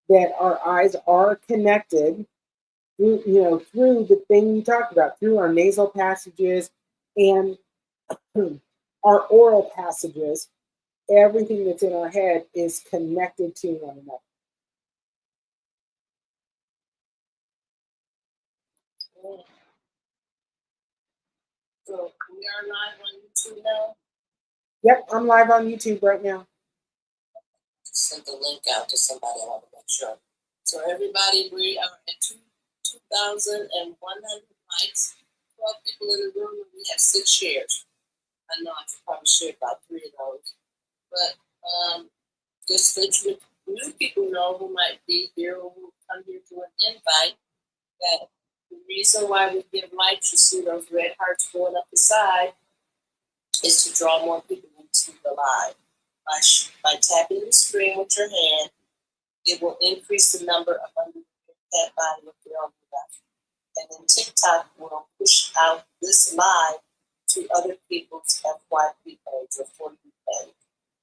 that our eyes are connected through the thing you talked about, through our nasal passages and our oral passages, everything that's in our head is connected to one another. So we are live on YouTube now. Yep, I'm live on YouTube right now. Send the link out to somebody. I want to make sure. So everybody, we are at 2,100 likes. 12 people in the room, and we have 6 shares. I know I could probably share about 3 of those, but just let you new people know who might be here or who come here to an invite that the reason why we give likes, you see those red hearts going up the side, is to draw more people into the live. By tapping the screen with your hand, it will increase the number of under that body with your own left. And then TikTok will push out this live to other people's FYP page or For You page.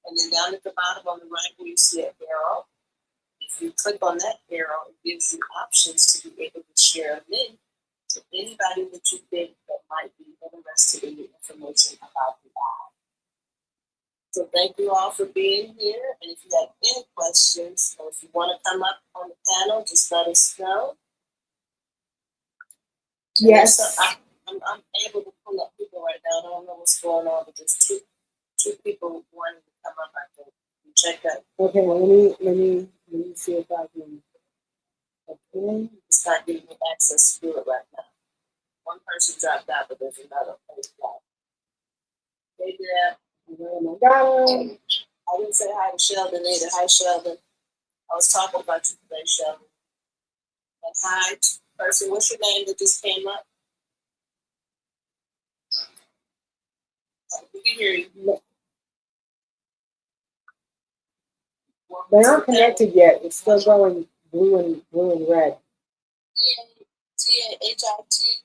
And then down at the bottom on the right where you see an arrow, if you click on that arrow, it gives you options to be able to share a link to anybody that you think that might be interested in the information about the eye. So thank you all for being here. And if you have any questions, or if you want to come up on the panel, just let us know. Yes. I'm able to pull up people right now. I don't know what's going on, but there's two people wanting to come up. I think you check that. Okay, well, let me see if I can. Okay. It's not giving me access to it right now. One person dropped out, but there's another. Hey, Deb. Oh my God. I didn't say hi to Sheldon either. Hi, Sheldon. I was talking about you today, Sheldon. And hi, person. What's your name that just came up? We can hear you. They aren't connected yet. It's still going blue and red. T-A-H-I-T.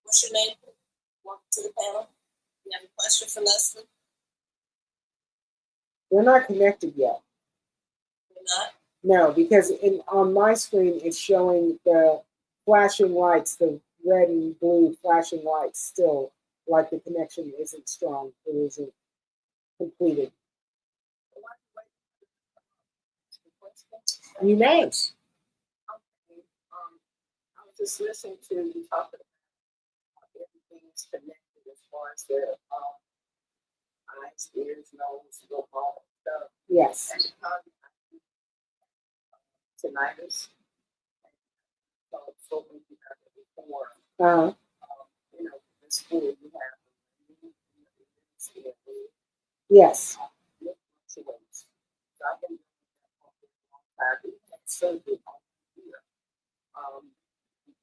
What's your name? Welcome to the panel. You have a question for Leslie? They're not connected yet. You're not? No, because on my screen it's showing the flashing lights, the red and blue flashing lights still, like the connection isn't strong. It isn't completed. You may. Okay. I was just listening to you talk about how everything is connected as far as the eyes, ears, nose, all that stuff. Yes. And tinnitus. So we have it before. You know, in school you have Yes. I've been surgery here.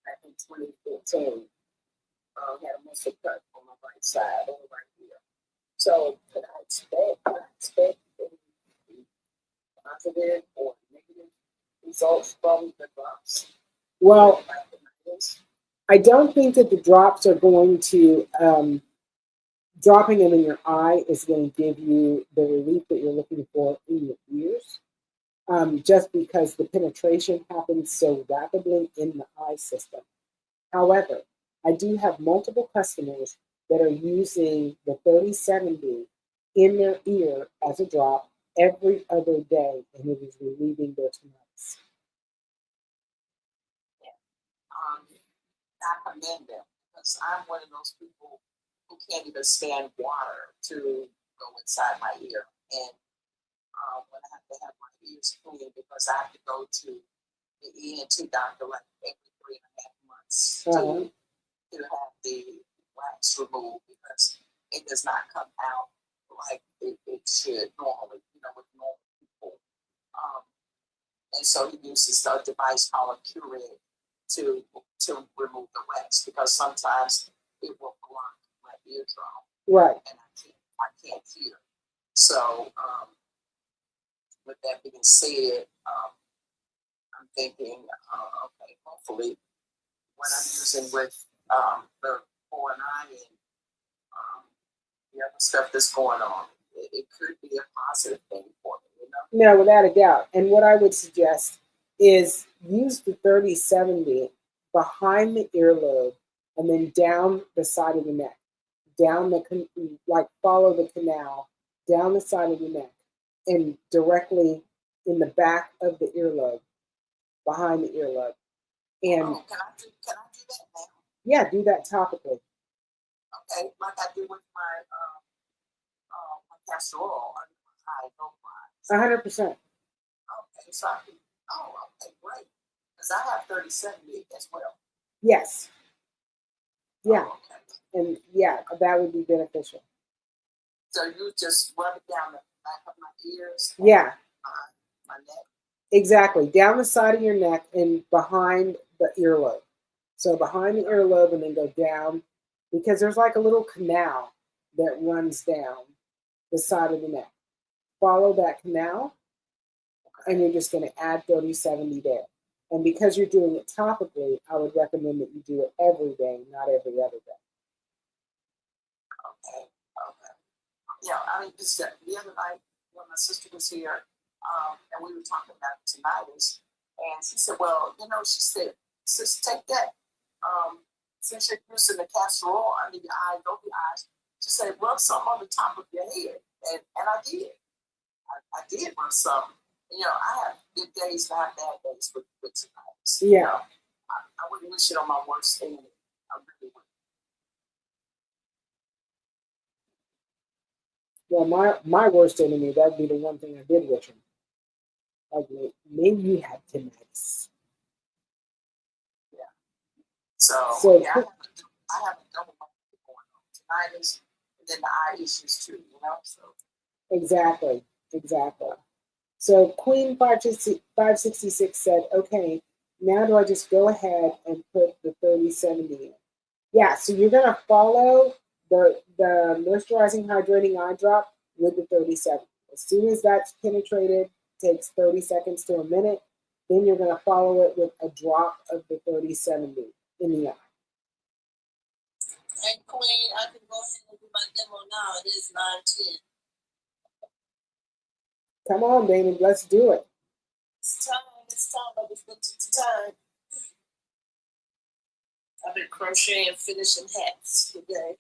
Back in 2014, had a muscle cut on my right side, over right here. So could I expect any positive or negative results from the drops? Well, I don't think that the drops are going to, dropping them in your eye is going to give you the relief that you're looking for in your ears, just because the penetration happens so rapidly in the eye system. However, I do have multiple customers that are using the 3070 in their ear as a drop every other day, and it is relieving their tinnitus. I commend them because I'm one of those people who can't even stand water to go inside my ear. And when I have to have my ears cleaned because I have to go to the ENT doctor like every 3.5 months to have the wax removed because it does not come out like it should normally, with normal people. And so he uses a device called a Keurig to remove the wax because sometimes it will block my eardrum. Right. And I can't hear. So with that being said, I'm thinking, okay, hopefully what I'm using with the 4-9 and the other stuff that's going on, it could be a positive thing for me, No, without a doubt. And what I would suggest is use the 3070 behind the earlobe and then down the side of the neck, follow the canal down the side of the neck and directly in the back of the earlobe, behind the earlobe. And can I do that now? Yeah, do that topically. Okay, like I do with my Castor oil. I don't mind. 100%. Okay, so I can. Oh, okay, great. Because I have 3070 as well. Yes. Yeah. Oh, okay. And yeah, that would be beneficial. So you just rub it down the back of my ears? Yeah. My neck? Exactly. Down the side of your neck and behind the earlobe. So behind the earlobe and then go down, because there's like a little canal that runs down the side of the neck. Follow that canal, and you're just going to add 3070 there. And because you're doing it topically, I would recommend that you do it every day, not every other day. Okay. Yeah, I mean, just the other night when my sister was here, and we were talking about tinnitus, and she said, well, she said, sis, take that, since you're using the castor oil under your eyes, over your eyes, She said, rub something on the top of your head. And I did. I did rub something. You know, I have good days and I have bad days with tonight. Yeah. You know, I wouldn't wish it on my worst enemy. I really wouldn't. Well, my worst enemy, that'd be the one thing I did wish him. Like, maybe you had tinnitus. Yeah. So yeah, I have a double going on. Tinnitus and then the eye issues too, you know? So Exactly. So Queen 566 said, okay, now do I just go ahead and put the 3070 in? Yeah, so you're going to follow the moisturizing hydrating eye drop with the 3070. As soon as that's penetrated, takes 30 seconds to a minute, then you're going to follow it with a drop of the 3070 in the eye. hey Queen, I can go ahead and do my demo now. It is 9:10. Come on, baby, let's do it. It's time. I just looked at the time. I've been crocheting, finishing hats today.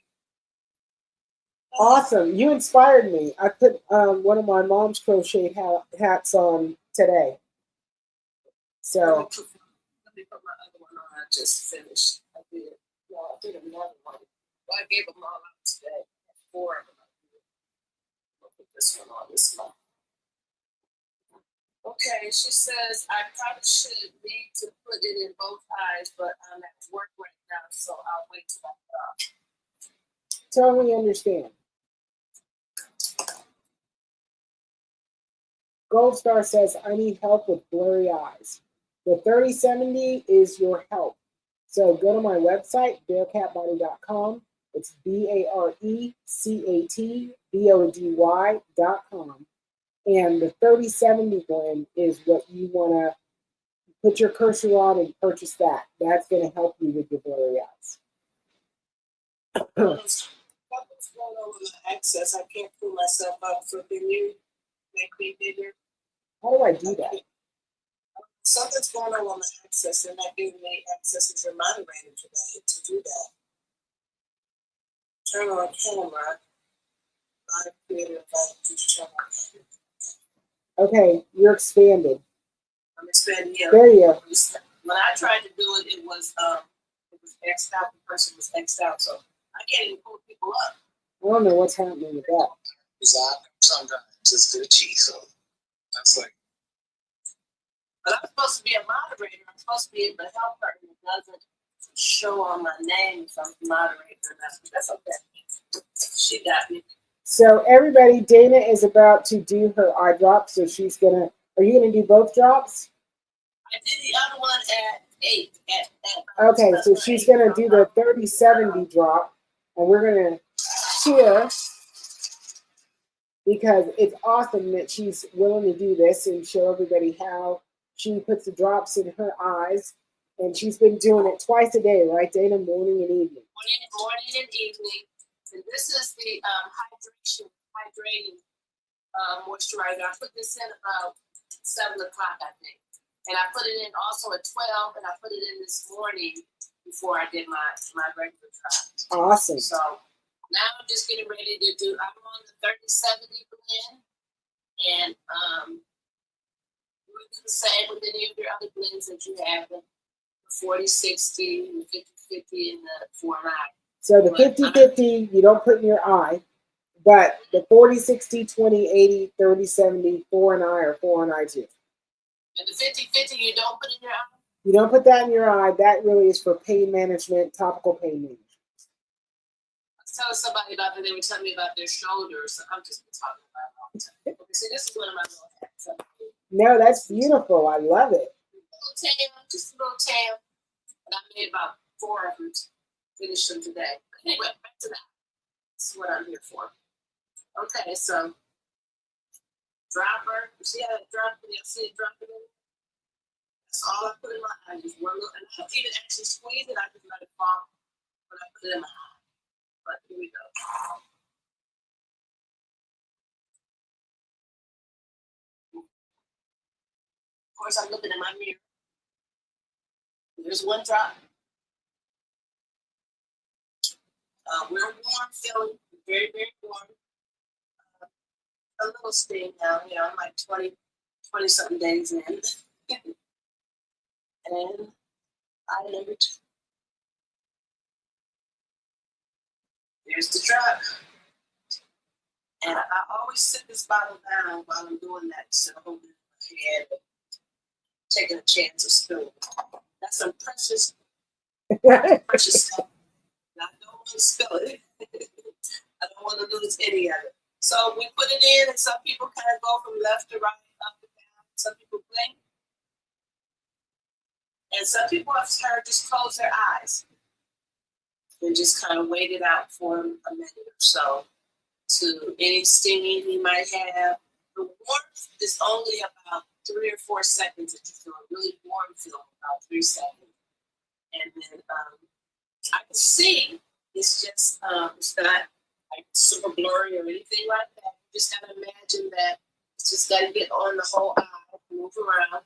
Awesome. You inspired me. I put one of my mom's crochet hats on today. So Let me put my other one on. I just finished. I did. No, I did another one. Well, I gave them all out today. 4 of them. I'll put this one on this month. Okay, she says I probably should need to put it in both eyes, but I'm at work right now, so I'll wait till I'm done. totally understand. Gold Star says, I need help with blurry eyes. The 3070 is your help. So go to my website, bearcatbody.com. It's BARECATBODY.com. And the 3070 blend is what you want to put your cursor on and purchase that. That's going to help you with your blurry eyes. Something's going on with my access. I can't pull myself up. So can you make me bigger? How do I do that? Something's going on with my access, and that gave me access as your moderator today to do that. Turn on camera. I'm creative. To turn on camera. Okay, you're expanded. I'm expanding here. There you go. When I tried to do it, it was X'd out. The person was X'd out, so I can't even pull people up. I don't know what's happening with that. Sometimes just glitchy, so that's like. But I'm supposed to be a moderator. I'm supposed to be able to help her, and it doesn't show on my name if I'm a moderator. That's okay. She got me. So everybody, Dana is about to do her eye drop. So she's gonna. Are you gonna do both drops? I did the other one at 8. Okay, so she's gonna do the 3070 drop, and we're gonna cheer because it's awesome that she's willing to do this and show everybody how she puts the drops in her eyes. And she's been doing it twice a day, right, Dana? Morning and evening. Morning and evening. And this is the hydrating moisturizer. I put this in about 7 o'clock, I think. And I put it in also at 12, and I put it in this morning before I did my regular drops. Awesome. So now I'm just getting ready to do, I'm on the 3070 blend, and we'll do the same with any of your other blends that you have, the 40-60, the 50-50, and the 4-9. So the 50-50 you don't put in your eye, but the 40-60, 20-80, 30-70, 4 and I are 4 and I too. And the 50-50 you don't put in your eye? You don't put that in your eye. That really is for pain management, topical pain management. I was telling somebody about that. They were telling me about their shoulders. I'm just talking about it all the time. Okay, see, this is one of my little hats. No, that's beautiful. I love it. Just a little tam. And I made about 4 of them to finish them today. Anyway, back to that. This is what I'm here for. Okay, so dropper. You see how it dropped? You see it dropping in? That's all I put in my eye. Just one little, and I don't even actually squeeze it. I just let it fall when I put it in my eye. But here we go. Of course, I'm looking in my mirror. There's one drop. We're warm feeling. very, very warm. A little steam now, you know, I'm like 20 something days in. And I number 2. There's the drop. And I always sit this bottle down while I'm doing that, so I'm holding it in my hand and taking a chance of spilling. That's some precious stuff. And I don't want to spill it. I don't want to lose any of it. So we put it in, and some people kind of go from left to right, up and down. Some people blink. And some people I've heard just close their eyes and just kind of wait it out for a minute or so to any stinging you might have. The warmth is only about 3 or 4 seconds that you feel a really warm feeling, about 3 seconds. And then I can see it's just, it's not like super blurry or anything like that. You just gotta imagine that it's just gotta get on the whole eye, move around.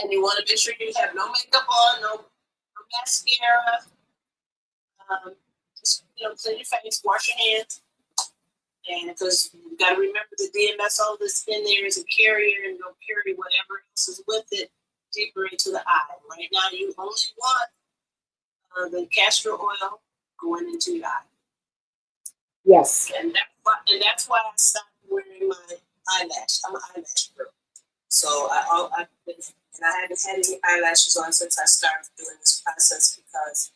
And you want to make sure you have no makeup on, no mascara. Just, you know, clean your face, wash your hands. And because you got to remember the DMSO that's in there is a carrier and you'll carry whatever else is with it deeper into the eye. Right now, you only want the castor oil going into your eye. Yes. And that's why I stopped wearing my eyelash. I'm an eyelash girl. So I haven't had any eyelashes on since I started doing this process because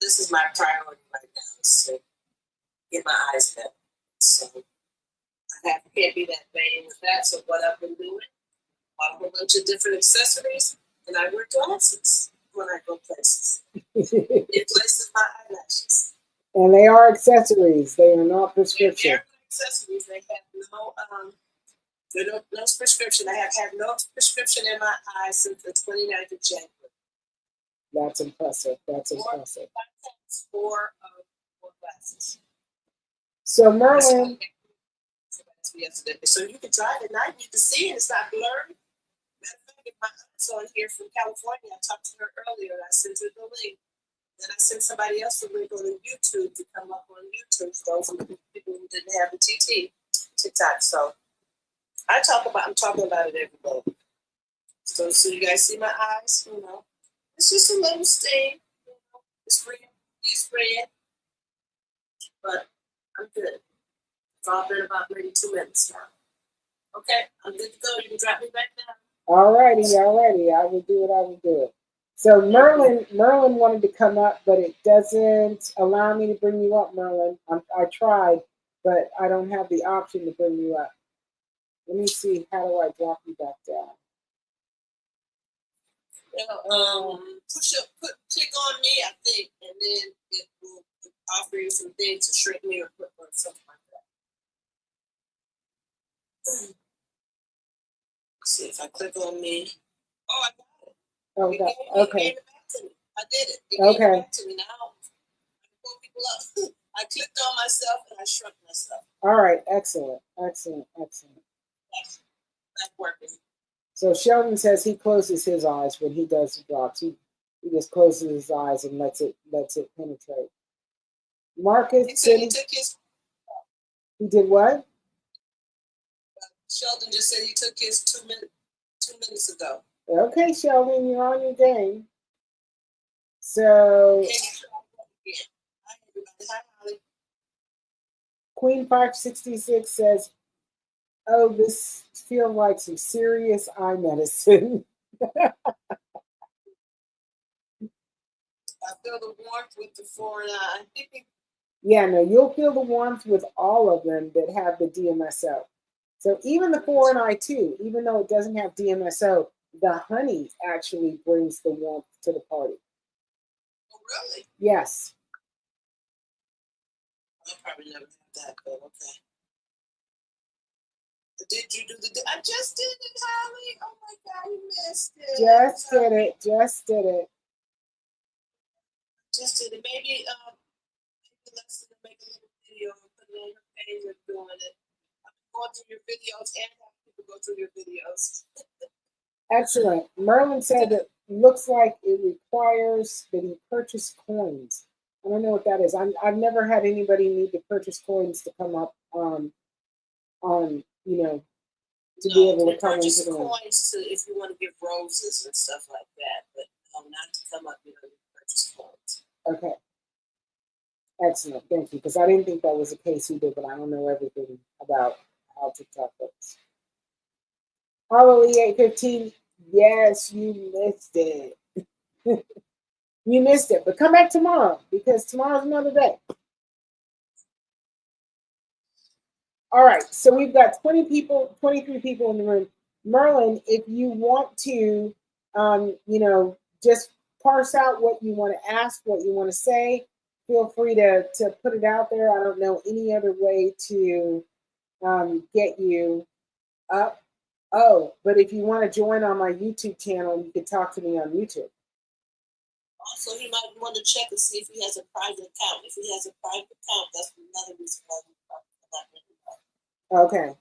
this is my priority right now, is to get my eyes better. So can't be that vain with that. So what I've been doing, bought a whole bunch of different accessories, and I wear glasses when I go places. It places my eyelashes. And they are accessories. They are not prescription. They're accessories. They have no prescription. I have had no prescription in my eyes since the 29th of January. That's impressive. That's impressive. Four glasses. So Merlin. So you can drive at night. You can see it. It's not blurry. Matter of fact, if my aunt's on here from California, I talked to her earlier. I sent her the link. Then I sent somebody else the link on YouTube to come up on YouTube for those people who didn't have the TikTok. So I'm talking about it every day. So you guys see my eyes, you know. It's just a little stain, you know. It's red. But I'm good. It's all been about maybe 2 minutes now. Okay, I'm good to go. You can drop me back down. Alrighty. I will do it. So Merlin wanted to come up, but it doesn't allow me to bring you up, Merlin. I tried, but I don't have the option to bring you up. Let me see. How do I drop you back down? Click on me, I think, and then it will offer you some things to shrink me or put or something like that. Let's see if I click on me. Oh, I got it. Oh, okay. It gave it back to me. I did it. It gave it back to me. Now I can pull people up. I clicked on myself and I shrunk myself. All right. Excellent. That's working. So Sheldon says he closes his eyes when he does the drops. He just closes his eyes and lets it penetrate. Marcus said he took his. He did what? Sheldon just said he took his 2 minutes ago. Okay, Sheldon, you're on your game. So Queen 566 says, "Oh, this feels like some serious eye medicine." I feel the warmth with the 4 and I think. Yeah, no, you'll feel the warmth with all of them that have the DMSO. So even the 4 and I too, even though it doesn't have DMSO, the honey actually brings the warmth to the party. Oh, really? Yes. I'll probably never have that, but okay. Did you do I just did it, Holly. Oh my God, you missed it. Just did it. Maybe let's make a little video and put it on your page of doing it. I'm going through your videos and have people go through your videos. Excellent. Merlin said that looks like it requires that he purchase coins. I don't know what that is. I've never had anybody need to purchase coins to come up on to be able You to come purchase into the room. coins to if you want to give roses and stuff like that, but not to come up. You purchase coins. Okay. Excellent. Thank you. Because I didn't think that was the case either, but I don't know everything about how TikTok works. Hallelujah 8:15. Yes, you missed it. You missed it. But come back tomorrow because tomorrow's another day. All right. So we've got 23 people in the room. Merlin, if you want to, just parse out what you want to ask, what you want to say, feel free to put it out there. I don't know any other way to get you up. Oh, but if you want to join on my YouTube channel, you can talk to me on YouTube. Also, he might want to check and see if he has a private account. If he has a private account, that's another reason why we're not really. Okay.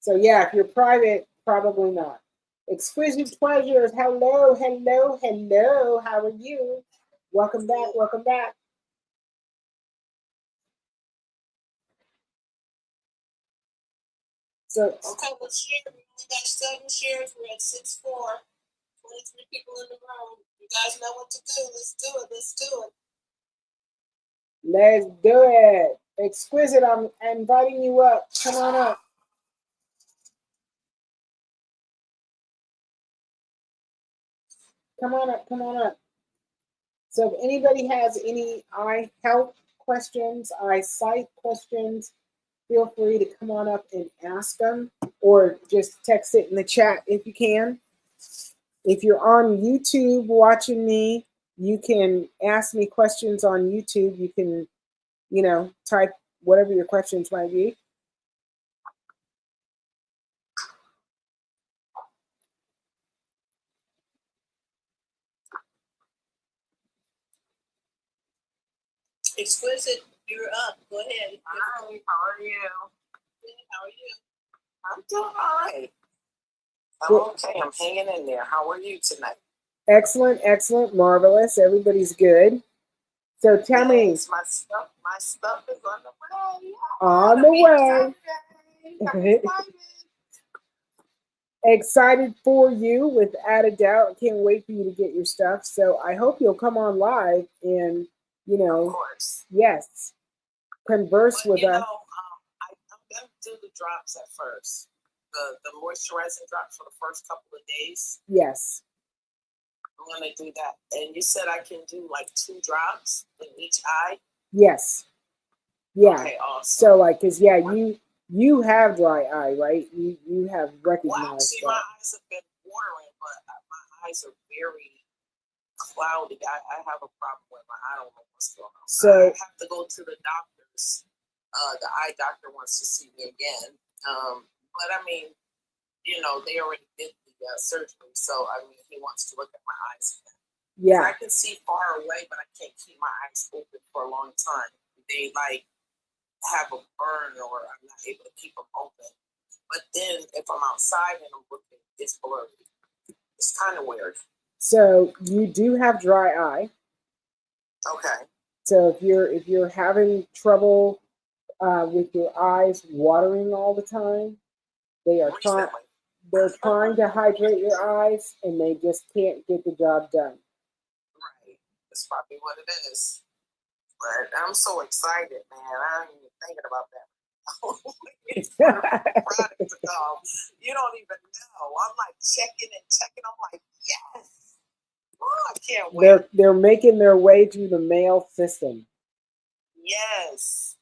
So yeah, if you're private, probably not. Exquisite Pleasures. Hello, hello, hello. How are you? Welcome back. Welcome back. So okay, well, share. We only got 7 shares. We're at 6-4. 23 people in the room. You guys know what to do. Let's do it. Let's do it. Let's do it. Exquisite, I'm inviting you up. Come on up. Come on up. Come on up. So if anybody has any eye health questions, eyesight questions, feel free to come on up and ask them or just text it in the chat if you can. If you're on YouTube watching me, you can ask me questions on YouTube. You can, type whatever your questions might be. Exquisite, you're up. Go ahead. Hi, how are you? How are you? I'm doing all right. I'm okay. I'm hanging in there. How are you tonight? Excellent, excellent, marvelous. Everybody's good. So tell me. My stuff is on the way. On the way. Excited for you, without a doubt. Can't wait for you to get your stuff. So I hope you'll come on live and, Of course. yes, converse with us. I'm going to do the drops at first. The moisturizing drops for the first couple of days. Yes. I'm going to do that. And you said I can do like 2 drops in each eye? Yes. Yeah. Okay, awesome. So because you have dry eye, right? You have recognized well, actually, that. My eyes have been watering, but my eyes are very cloudy. I have a problem with my eye. I don't know what's going on. So I have to go to the doctor's. The eye doctor wants to see me again. But I mean, they already did the surgery, so I mean, he wants to look at my eyes again. Yeah. I can see far away, but I can't keep my eyes open for a long time. They have a burn, or I'm not able to keep them open. But then if I'm outside and I'm looking, it's blurry. It's kind of weird. So you do have dry eye. Okay. So if you're having trouble with your eyes watering all the time, they're trying to hydrate your eyes, and they just can't get the job done. Right. That's probably what it is. But I'm so excited, man. I ain't even thinking about that. Product to come. You don't even know. I'm like checking. I'm like, yes. Oh, I can't wait. They're making their way through the mail system. Yes,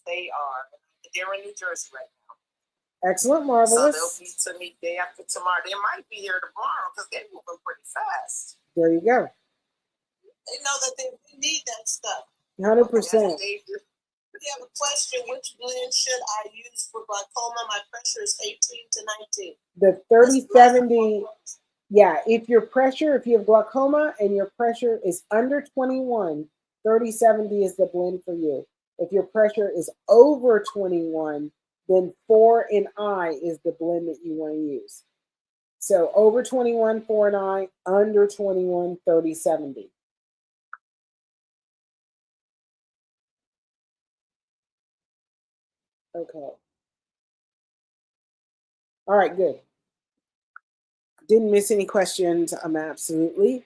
they are. They're in New Jersey right now. Excellent, marvelous. So they'll be to me day after tomorrow. They might be here tomorrow because they're moving pretty fast. There you go. They know that they need that stuff. 100%. We have a question. Which blend should I use for glaucoma? My pressure is 18 to 19. The 3070. Yeah, if you have glaucoma and your pressure is under 21, 3070 is the blend for you. If your pressure is over 21, then 4 and I is the blend that you want to use. So over 21, 4 and I, under 21, 3070. Okay. All right, good. Didn't miss any questions. I'm absolutely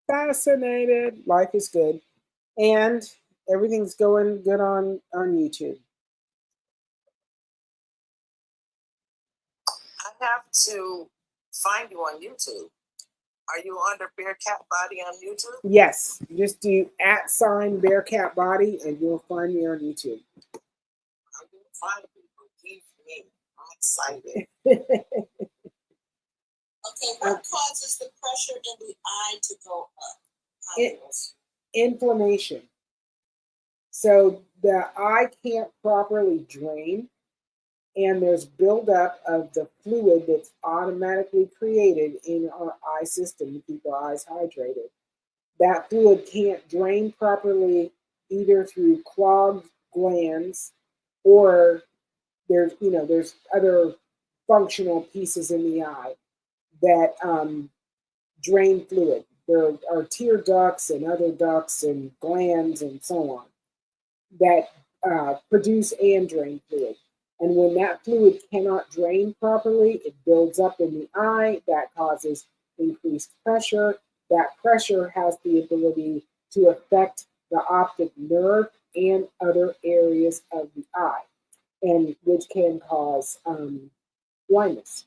fascinated. Life is good. And everything's going good on YouTube. I have to find you on YouTube. Are you under Bearcat Body on YouTube? Yes, just do @Bearcat Body and you'll find me on YouTube. I will find you. Believe me. I'm excited. Okay, what causes the pressure in the eye to go up? Inflammation. So the eye can't properly drain, and there's buildup of the fluid that's automatically created in our eye system to keep our eyes hydrated. That fluid can't drain properly either through clogged glands or there's other functional pieces in the eye that drain fluid. There are tear ducts and other ducts and glands and so on that produce and drain fluid. And when that fluid cannot drain properly, it builds up in the eye. That causes increased pressure. That pressure has the ability to affect the optic nerve and other areas of the eye, and which can cause blindness.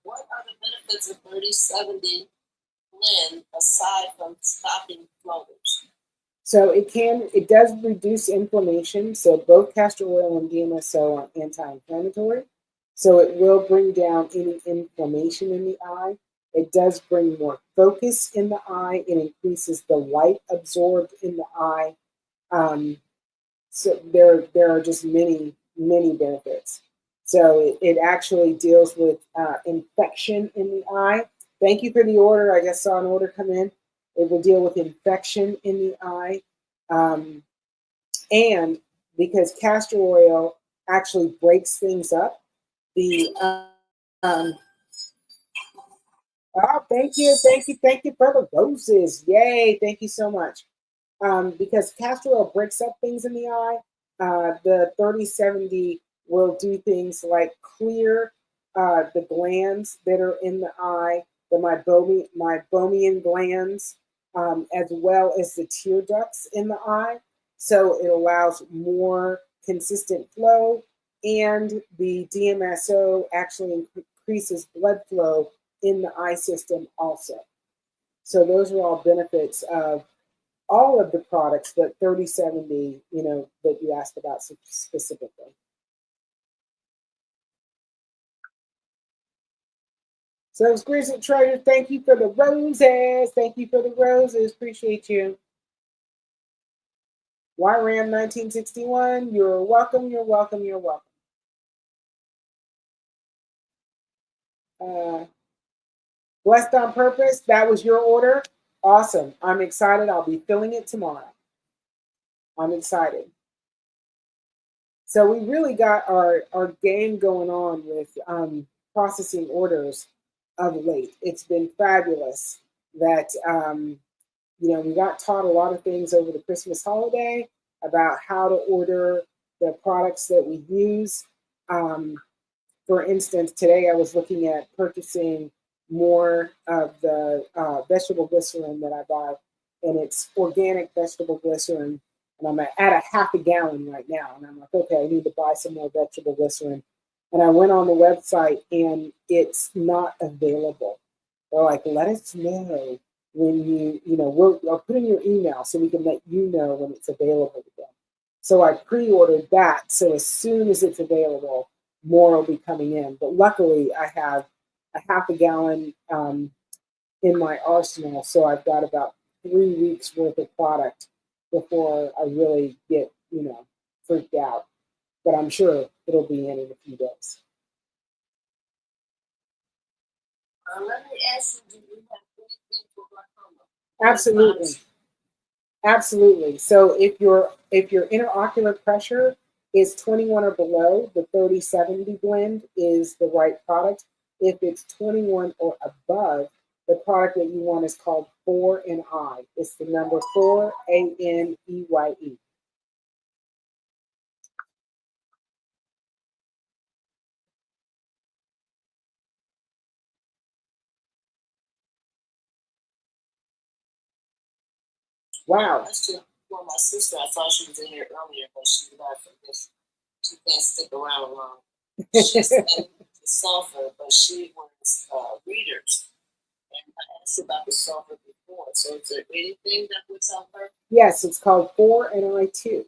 What are the benefits of 3070 blend aside from stopping floaters? So it does reduce inflammation. So both castor oil and DMSO are anti-inflammatory. So it will bring down any inflammation in the eye. It does bring more focus in the eye. It increases the light absorbed in the eye. So there are just many benefits. So it actually deals with infection in the eye. Thank you for the order. I just saw an order come in. It will deal with infection in the eye. And because castor oil actually breaks things up, the oh, thank you for the roses. Yay, thank you so much. Because castor oil breaks up things in the eye, the 3070 will do things like clear the glands that are in the eye, the meibomian glands, as well as the tear ducts in the eye. So it allows more consistent flow, and the DMSO actually increases blood flow in the eye system also. So those are all benefits of all of the products, but 3070, that you asked about specifically. So, Exquisite Treasure, thank you for the roses. Thank you for the roses. Appreciate you. YRAM 1961, you're welcome, you're welcome, you're welcome. Blessed on Purpose, that was your order. Awesome. I'm excited. I'll be filling it tomorrow. I'm excited. So we really got our game going on with processing orders of late. It's been fabulous that, we got taught a lot of things over the Christmas holiday about how to order the products that we use. For instance, today I was looking at purchasing more of the vegetable glycerin that I buy, and it's organic vegetable glycerin, and I'm at a half a gallon right now. And I'm like, okay, I need to buy some more vegetable glycerin. And I went on the website, and it's not available. They're like, let us know when I'll put in your email so we can let you know when it's available again. So I pre-ordered that. So as soon as it's available, more will be coming in. But luckily, I have a half a gallon in my arsenal. So I've got about 3 weeks worth of product before I really get, freaked out. But I'm sure it'll be in a few days. Let me ask you, do you have anything for glaucoma? Absolutely. Absolutely. So if your interocular pressure is 21 or below, the 3070 blend is the right product. If it's 21 or above, the product that you want is called 4NI. It's the number 4, ANEYE. Wow. That's just well, my sister. I thought she was in here earlier, but she left. I guess she can't stick around long. She's in the sulfur, but she was readers. And I asked about the sulfur before. So is there anything that would help her? Yes, it's called 4NI2.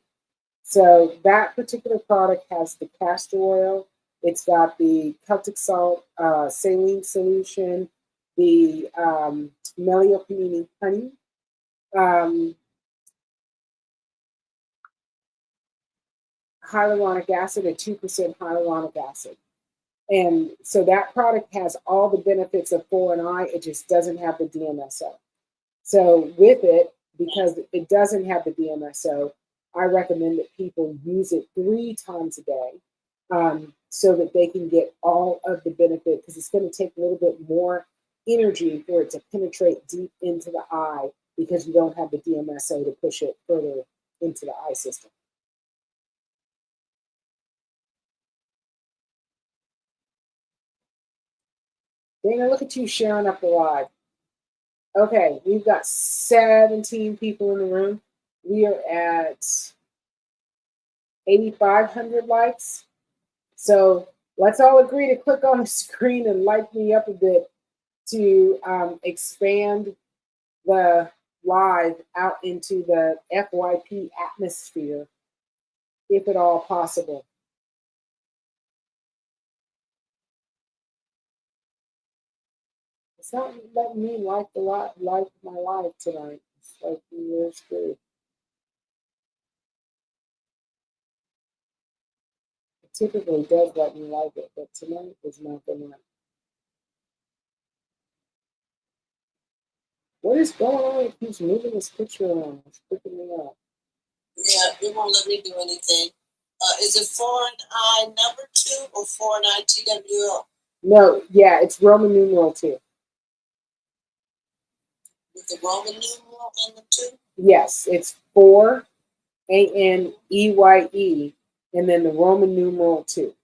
So that particular product has the castor oil. It's got the Celtic salt saline solution, the Meliopinini honey, hyaluronic acid, a 2% hyaluronic acid. And so that product has all the benefits of 4NI. It just doesn't have the DMSO. So with it, because it doesn't have the DMSO, I recommend that people use it 3 times a day so that they can get all of the benefit, because it's going to take a little bit more energy for it to penetrate deep into the eye because you don't have the DMSO to push it further into the eye system. Dana, look at you sharing up the live. Okay, we've got 17 people in the room. We are at 8,500 likes. So let's all agree to click on the screen and like me up a bit to expand the live out into the FYP atmosphere, if at all possible. It's not letting me like my live tonight. It's like you're screwed. It typically does let me like it, but tonight is not the night. What is going on? It keeps moving this picture around. It's freaking me out. Yeah, it won't let me do anything. Is it 4NI number 2 or 4NI TWO? No, yeah, it's Roman numeral 2. With the Roman numeral and the 2? Yes, it's 4 ANEYE and then the Roman numeral 2. You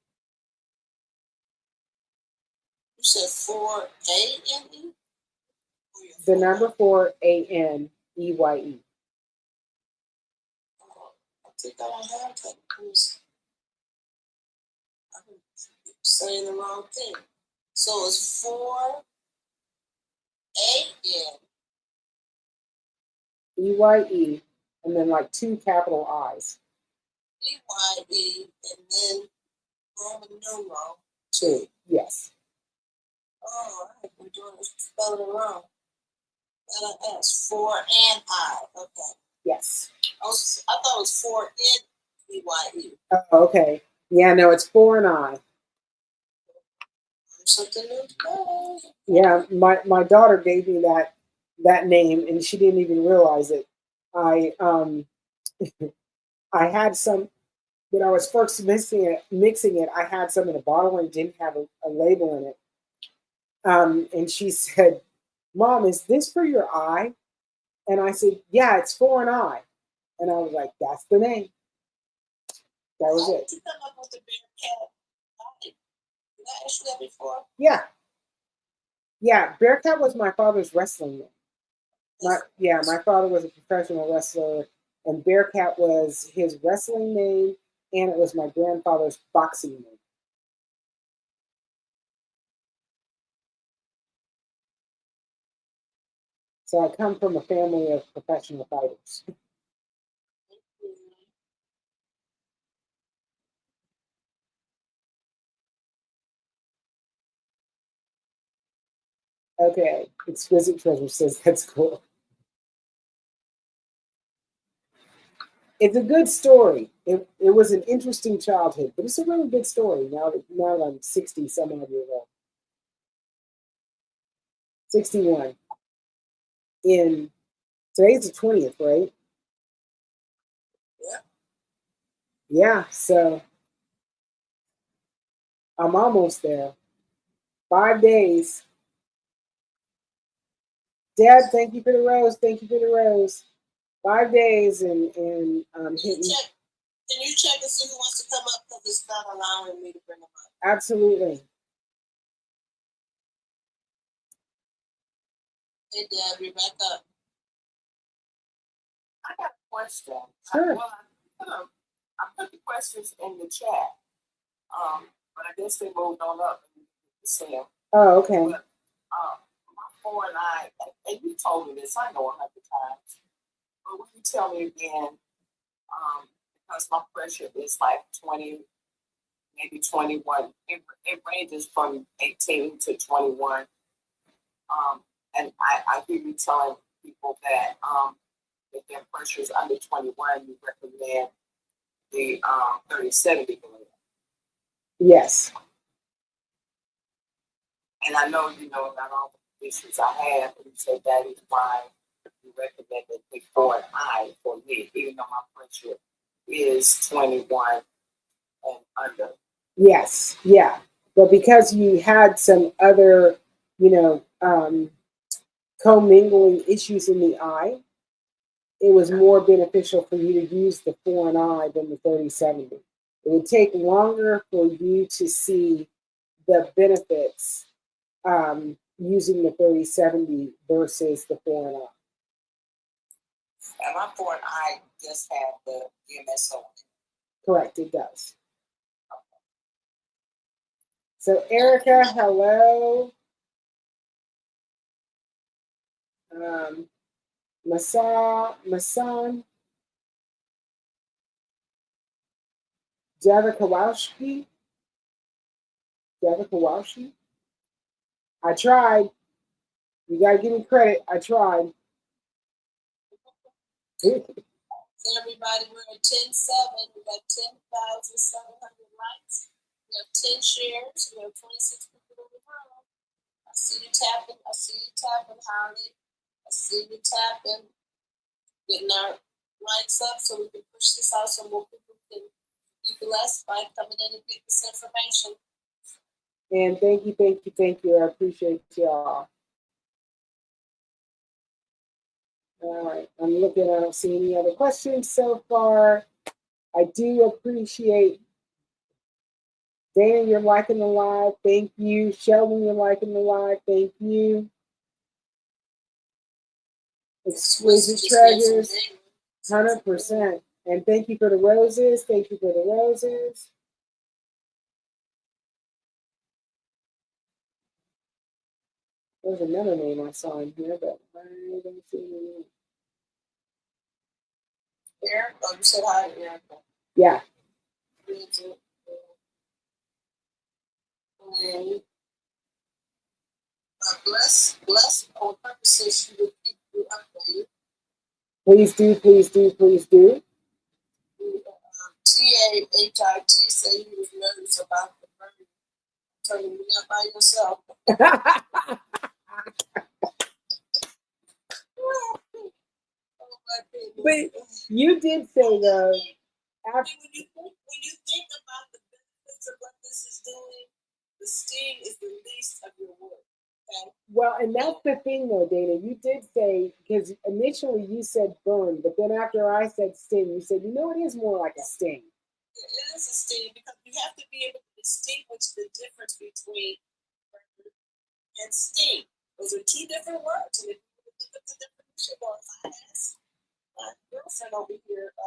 said 4ANE? The number 4 ANEYE. Oh, I think I don't have that because I've been saying the wrong thing. So it's 4AN. EYE and then like 2 capital I's. EYE and then Roman numeral 2. Yes. Oh, all right. We're doing this spelling it wrong. And I asked 4 and I. Okay. Yes. I thought it was 4 in EYE. Oh, okay. Yeah, no, it's 4 and I. Something new today. Yeah, my daughter gave me that name and she didn't even realize it. I I had some when I was first mixing it, I had some in a bottle and didn't have a label in it. And she said, "Mom, is this for your eye?" And I said, "Yeah, it's for an eye." And I was like, "That's the name." That was How it. did you come up with the bear cat? Did I ask you that before? Yeah. Yeah, Bearcat was my father's wrestling name. My father was a professional wrestler, and Bearcat was his wrestling name, and it was my grandfather's boxing name. So I come from a family of professional fighters. Okay, Exquisite Treasure says that's cool. It's a good story. It was an interesting childhood, but it's a really good story now that I'm 60 some odd years old. 61. In today's the 20th, right? Yeah. Yeah, so I'm almost there. 5 days. Deb, thank you for the rose. Thank you for the rose. 5 days and hitting. Can you check and see who wants to come up because it's not allowing me to bring them up? Absolutely. Hey, Deb, you're back up. I got a question. Sure. I put the questions in the chat, but I guess they moved on up and see them. Oh, okay. But, my phone and you told me this, I know 100 times, but will you tell me again, because my pressure is like 20, maybe 21, it ranges from 18 to 21, and I hear you telling people that if their pressure is under 21, you recommend the 30/70 balloon. Yes. And I know you know not all the issues I have, and you said that is why you recommend it before an eye for me, even though my pressure is 21 and under. Yes. Yeah. But because you had some other, commingling issues in the eye, it was more beneficial for you to use the 4 and eye than the 30/70. It would take longer for you to see the benefits using the 30/70 versus the 4 and eye. And my 4 and eye just have the DMSO. Correct, it does. So Erica, hello. Masan, Kowalski. I tried. You gotta give me credit. I tried. Everybody, we're at 10-7. We got 10,700 likes. We have 10 shares. We have 26 people in the room. I see you tapping, Holly. I see you tapping. Getting our likes up so we can push this out so more people can be blessed by coming in and get this information. And thank you. I appreciate y'all. All right, I'm looking. I don't see any other questions so far. I do appreciate Dana, you're liking the live. Thank you. Sheldon, you're liking the live. Thank you. Exquisite treasures, 100%. And thank you for the roses. Thank you for the roses. There's another name I saw in here, but I don't see any name. Erica, you said hi, Erica. Yeah. Bless on purposes she would keep you updated. Please do. TAHIT said he was nervous about the burning. Turning me up by yourself. But you did say though. When you think about the benefits of what this is doing, the sting is the least of your work. Okay? Well, and that's the thing though, Dana. You did say, because initially you said burn, but then after I said sting, you said, it is more like a sting. It is a sting because you have to be able to distinguish the difference between burn and sting. Those are two different words. And if you look at the definition, my girlfriend over here, I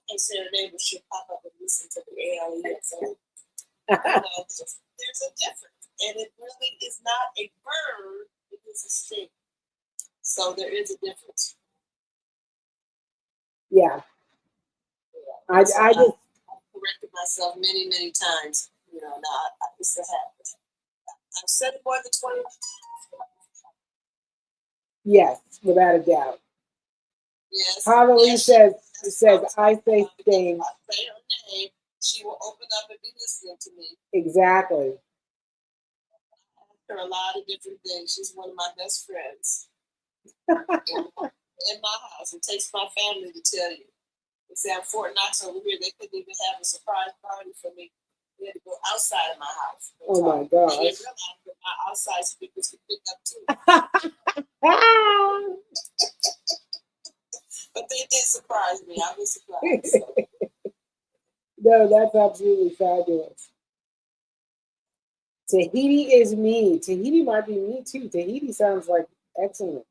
can't say her name, but she'll pop up and listen to the ALE. So, there's a difference. And it really is not a burn, it is a sting. So there is a difference. Yeah. I just corrected myself many, many times. Now I used to have it. I've said it more than 20 times. Yes, without a doubt. Yes. Hallelujah says, I say sting. I say her name, she will open up and be listening to me. Exactly. I ask her a lot of different things. She's one of my best friends. in my house. It takes my family to tell you. They say I'm Fort Knox over here. They couldn't even have a surprise party for me. We had to go outside of my house. Oh my God. They didn't realize that our outside speakers can pick up too. But they did surprise me. I was surprised. So. No, that's absolutely fabulous. Tahiti is me. Tahiti might be me too. Tahiti sounds like excellent.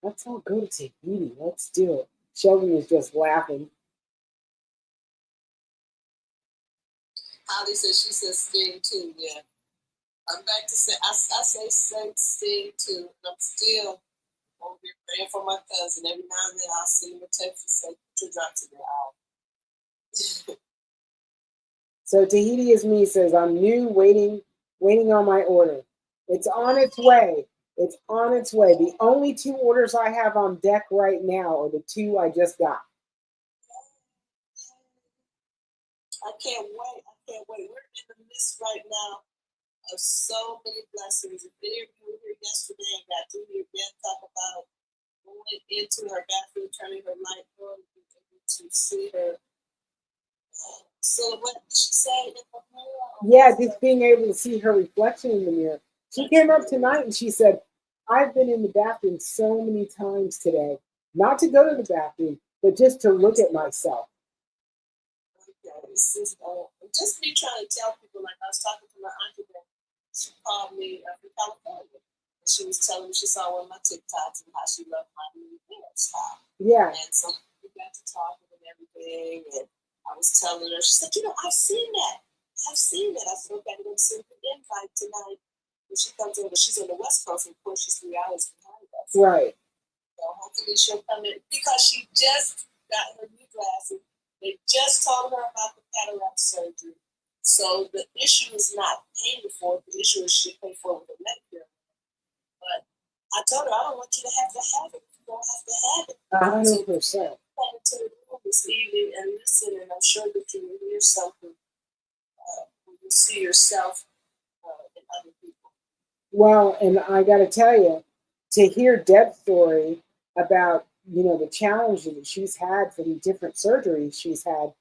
Let's all go to Tahiti. Let's do it. Sheldon is just laughing. Holly says she says Sting too. Yeah, I'm back to say I say Sting too. I'm still over here praying for my cousin. Every now and then I'll send him a text and say, "Put your drops in your eye." So Tahiti is me says I'm new, waiting on my order. It's on its way. It's on its way. The only 2 orders I have on deck right now are the 2 I just got. I can't wait. I can't wait. We're in the midst right now of so many blessings. If any of you were here yesterday and got to hear Ben talk about going into her bathroom, turning her light on, being able to see her silhouette, did she say in the mirror? Yeah, just being able to see her reflection in the mirror. She came up tonight and she said, I've been in the bathroom so many times today, not to go to the bathroom, but just to look at myself. Okay, just me trying to tell people, like I was talking to my auntie today. She called me from California. And she was telling me she saw one of my TikToks and how she loved my new hairstyle. Yeah. And so we got to talking and everything. And I was telling her, she said, I've seen that. I said, okay, I'm going to send an invite tonight. When she comes over, she's on the West Coast, and of course, she's 3 hours behind us. Right. So hopefully she'll come in because she just got her new glasses. They just told her about the cataract surgery. So the issue is not paying for it. The issue is she paid for it with a Medicare. But I told her, I don't want you to have it. You don't have to have it. 100%. So come into the room this evening and listen, and I'm sure that you will hear something when you see yourself in other people. Well, and I got to tell you, to hear Deb's story about, the challenges that she's had from different surgeries she's had,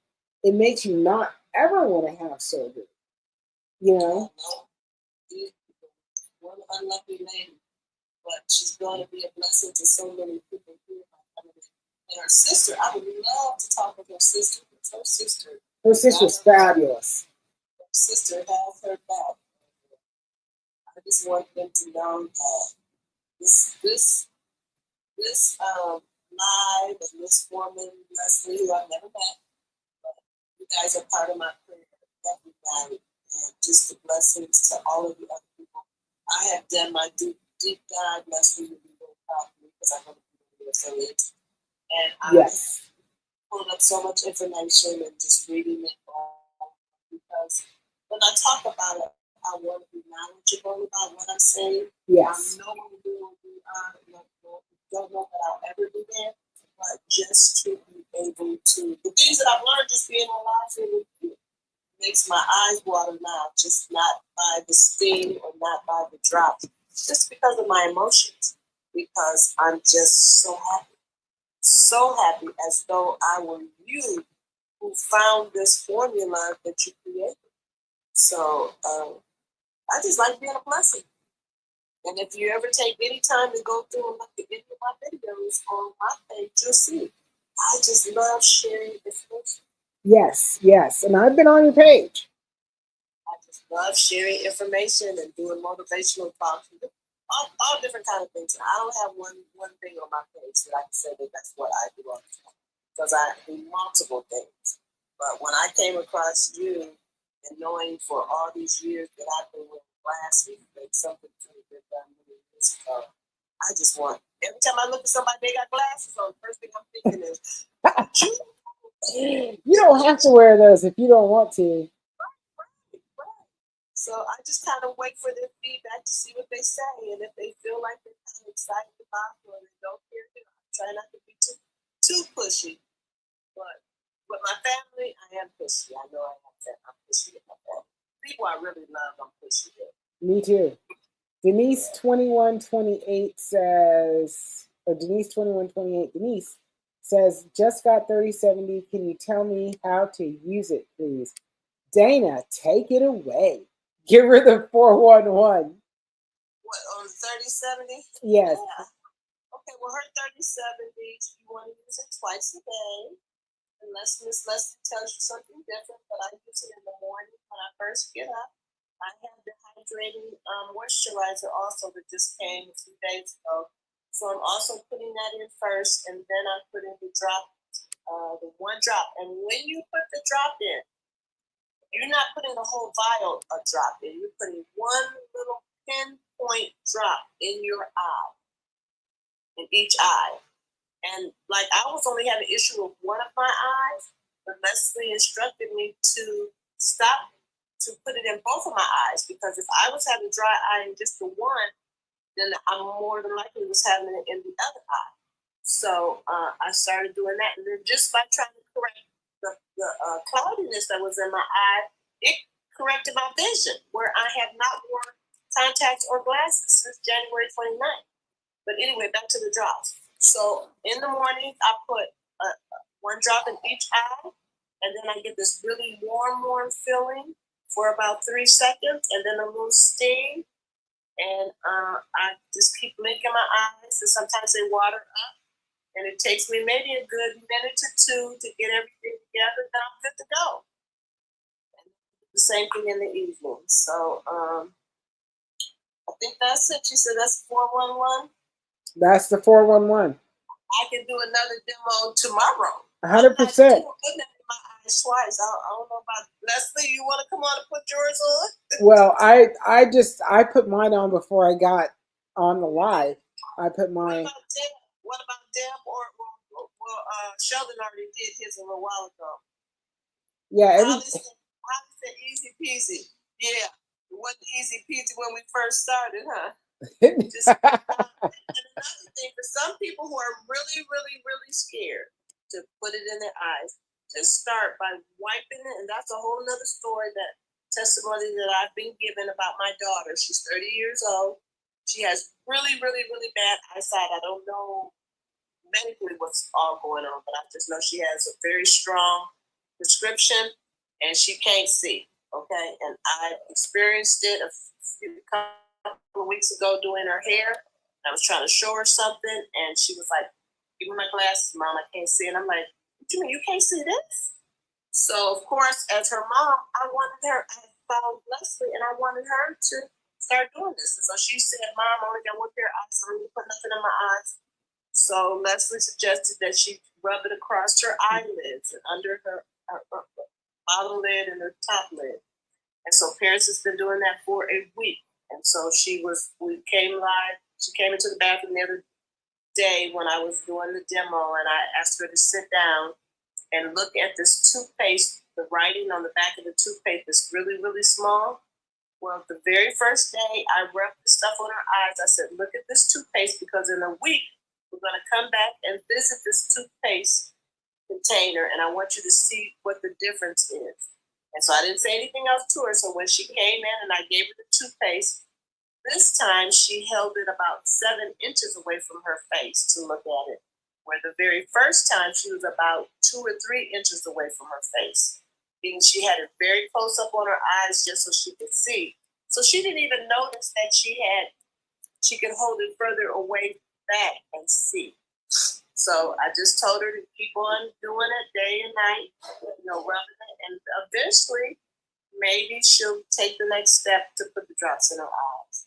it makes you not ever want to have surgery, No. One unlucky lady, but she's going to be a blessing to so many people here. And her sister, I would love to talk with her sister. Because her sister's fabulous. Her sister has her back. I just want them to know that this live and this woman, Leslie, who I've never met, but you guys are part of my prayer every night, and just the blessings to all of the other people. I have done my deep dive. Leslie will be very proud of me because I know the affiliate, and I pulled up so much information and just reading it all because when I talk about it, I want to be knowledgeable about what I'm saying. Yes. I know who we are. Don't know that I'll ever be there, but just to be able to, the things that I've learned just being alive here with you makes my eyes water now, just not by the sting or not by the drop, just because of my emotions, because I'm just so happy as though I were you who found this formula that you created. So I just like being a blessing. And if you ever take any time to go through and look at any of my videos on my page, you'll see. I just love sharing information. Yes. And I've been on your page. I just love sharing information and doing motivational talks. All different kind of things. I don't have one thing on my page that I can say that that's what I do all the time. Because I do multiple things. But when I came across you and knowing for all these years that I've been wearing glasses, that something could have been done many years ago, I just want, every time I look at somebody, they got glasses on, the first thing I'm thinking is, you don't have to wear those if you don't want to. Right. So I just kind of wait for their feedback to see what they say, and if they feel like they're kind of excited about it or they don't care, I try not to be too pushy. But with my family, I am pushy. I know I have that. I'm pushy with my family. People I really love, I'm pushy with. Me too. Denise 2128 says, Denise 2128, Denise says, just got 3070. Can you tell me how to use it, please? Dana, take it away. Give her the 411. What, on 3070? Yes. Yeah. Okay, well, her 3070, you want to use it twice a day. Unless Miss Leslie tells you something different, but I use it in the morning when I first get up. I have the hydrating moisturizer also that just came a few days ago. So I'm also putting that in first, and then I put in the drop, the one drop. And when you put the drop in, you're not putting a whole vial of drop in. You're putting one little pinpoint drop in your eye, in each eye. And like I was only having an issue with one of my eyes, but Leslie instructed me to stop to put it in both of my eyes, because if I was having dry eye in just the one, then I more than likely was having it in the other eye. So I started doing that, and then just by trying to correct the cloudiness that was in my eye, it corrected my vision, where I have not worn contacts or glasses since January 29th. But anyway, back to the drops. So in the morning, I put one drop in each eye, and then I get this really warm feeling for about 3 seconds, and then a little sting. And I just keep blinking my eyes, and sometimes they water up. And it takes me maybe a good minute or two to get everything together, then I'm good to go. And the same thing in the evening. So I think that's it. You said that's 411? That's the 411. I can do another demo tomorrow. 100%. I'm putting it in my eyes twice. I don't know about Leslie. You want to come on and put yours on? Well, I put mine on before I got on the live. I put my. What about Deb or Sheldon already did his a little while ago? Yeah, Holly said easy peasy. Yeah, it wasn't easy peasy when we first started, huh? Just, and another thing, for some people who are really, really, really scared to put it in their eyes, just start by wiping it. And that's a whole nother story, that testimony that I've been given about my daughter. She's 30 years old. She has really, really, really bad eyesight. I don't know medically what's all going on, but I just know she has a very strong prescription and she can't see. Okay, and I experienced it a couple of weeks ago doing her hair. I was trying to show her something, and she was like, "Give me my glasses, Mom. I can't see." And I'm like, "What do you mean you can't see this?" So of course, as her mom, I found Leslie, and I wanted her to start doing this. And so she said, "Mom, I only got one pair of eyes. I don't need to put nothing in my eyes." So Leslie suggested that she rub it across her eyelids and under her bottom lid and her top lid. And so Paris has been doing that for a week. And so we came live. She came into the bathroom the other day when I was doing the demo, and I asked her to sit down and look at this toothpaste. The writing on the back of the toothpaste is really, really small. Well, the very first day I rubbed the stuff on her eyes, I said, "Look at this toothpaste, because in a week, we're going to come back and visit this toothpaste container, and I want you to see what the difference is." And so I didn't say anything else to her. So when she came in and I gave her the toothpaste, this time she held it about 7 inches away from her face to look at it, where the very first time she was about 2 or 3 inches away from her face, meaning she had it very close up on her eyes just so she could see. So she didn't even notice that she could hold it further away back and see. So I just told her to keep on doing it day and night, rubbing it, and eventually maybe she'll take the next step to put the drops in her eyes.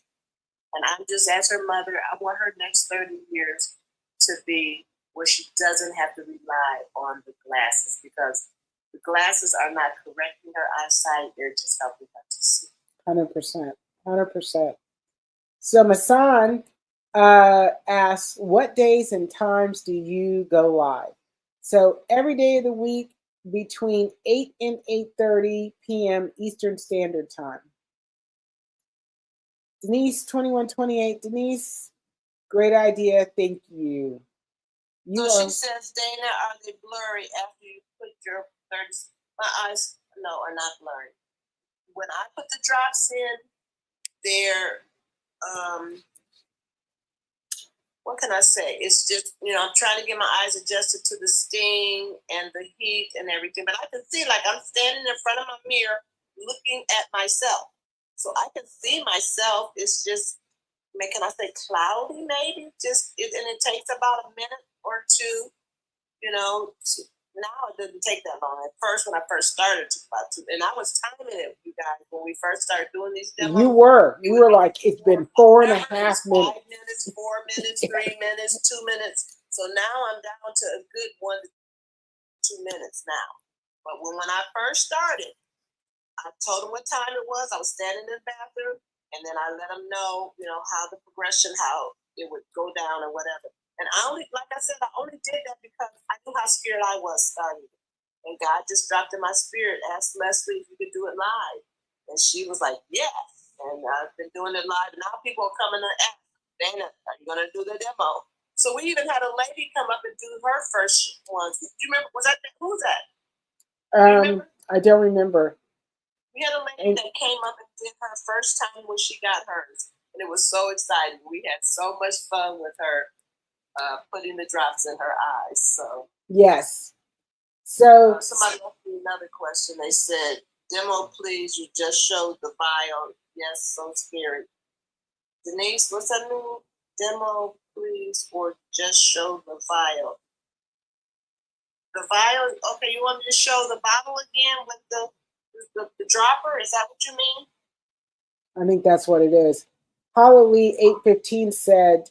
And I'm just, as her mother, I want her next 30 years to be where she doesn't have to rely on the glasses, because the glasses are not correcting her eyesight, they're just helping her to see. 100%. 100%. So Masan asks, what days and times do you go live? So every day of the week between 8 and 8:30 p.m. Eastern Standard Time. Denise 2128. Denise, great idea. Thank you. She says, Dana, are they blurry after you put your 30? My eyes, no, are not blurry. When I put the drops in, they're what can I say? It's just, I'm trying to get my eyes adjusted to the sting and the heat and everything. But I can see, like, I'm standing in front of my mirror looking at myself. So I can see myself. It's just, can I say cloudy maybe? And it takes about a minute or two, now it doesn't take that long. At first, when I first started, it took about 2, and I was timing it, you guys, when we first started doing these demos. You were like, it's been 4.5 minutes. 5 minutes, 4 minutes, 3 minutes, 2 minutes. So now I'm down to a good 1 to 2 minutes now. But when I first started, I told them what time it was. I was standing in the bathroom, and then I let them know, how the progression, how it would go down or whatever. And I only did that because I knew how scared I was starting. And God just dropped in my spirit, asked Leslie if you could do it live. And she was like, yes. And I've been doing it live. And now people are coming to ask, Dana, are you going to do the demo? So we even had a lady come up and do her first one. Do you remember? Who was that? I don't remember. We had a lady that came up and did her first time when she got hers. And it was so exciting. We had so much fun with her. Putting the drops in her eyes. So yes. So somebody asked me another question. They said, "Demo, please. You just showed the vial. Yes, so scary." Denise, what's that mean? Demo, please, or just show the vial. The vial. Okay, you want me to show the bottle again with the dropper? Is that what you mean? I think that's what it is. Holly 815 said,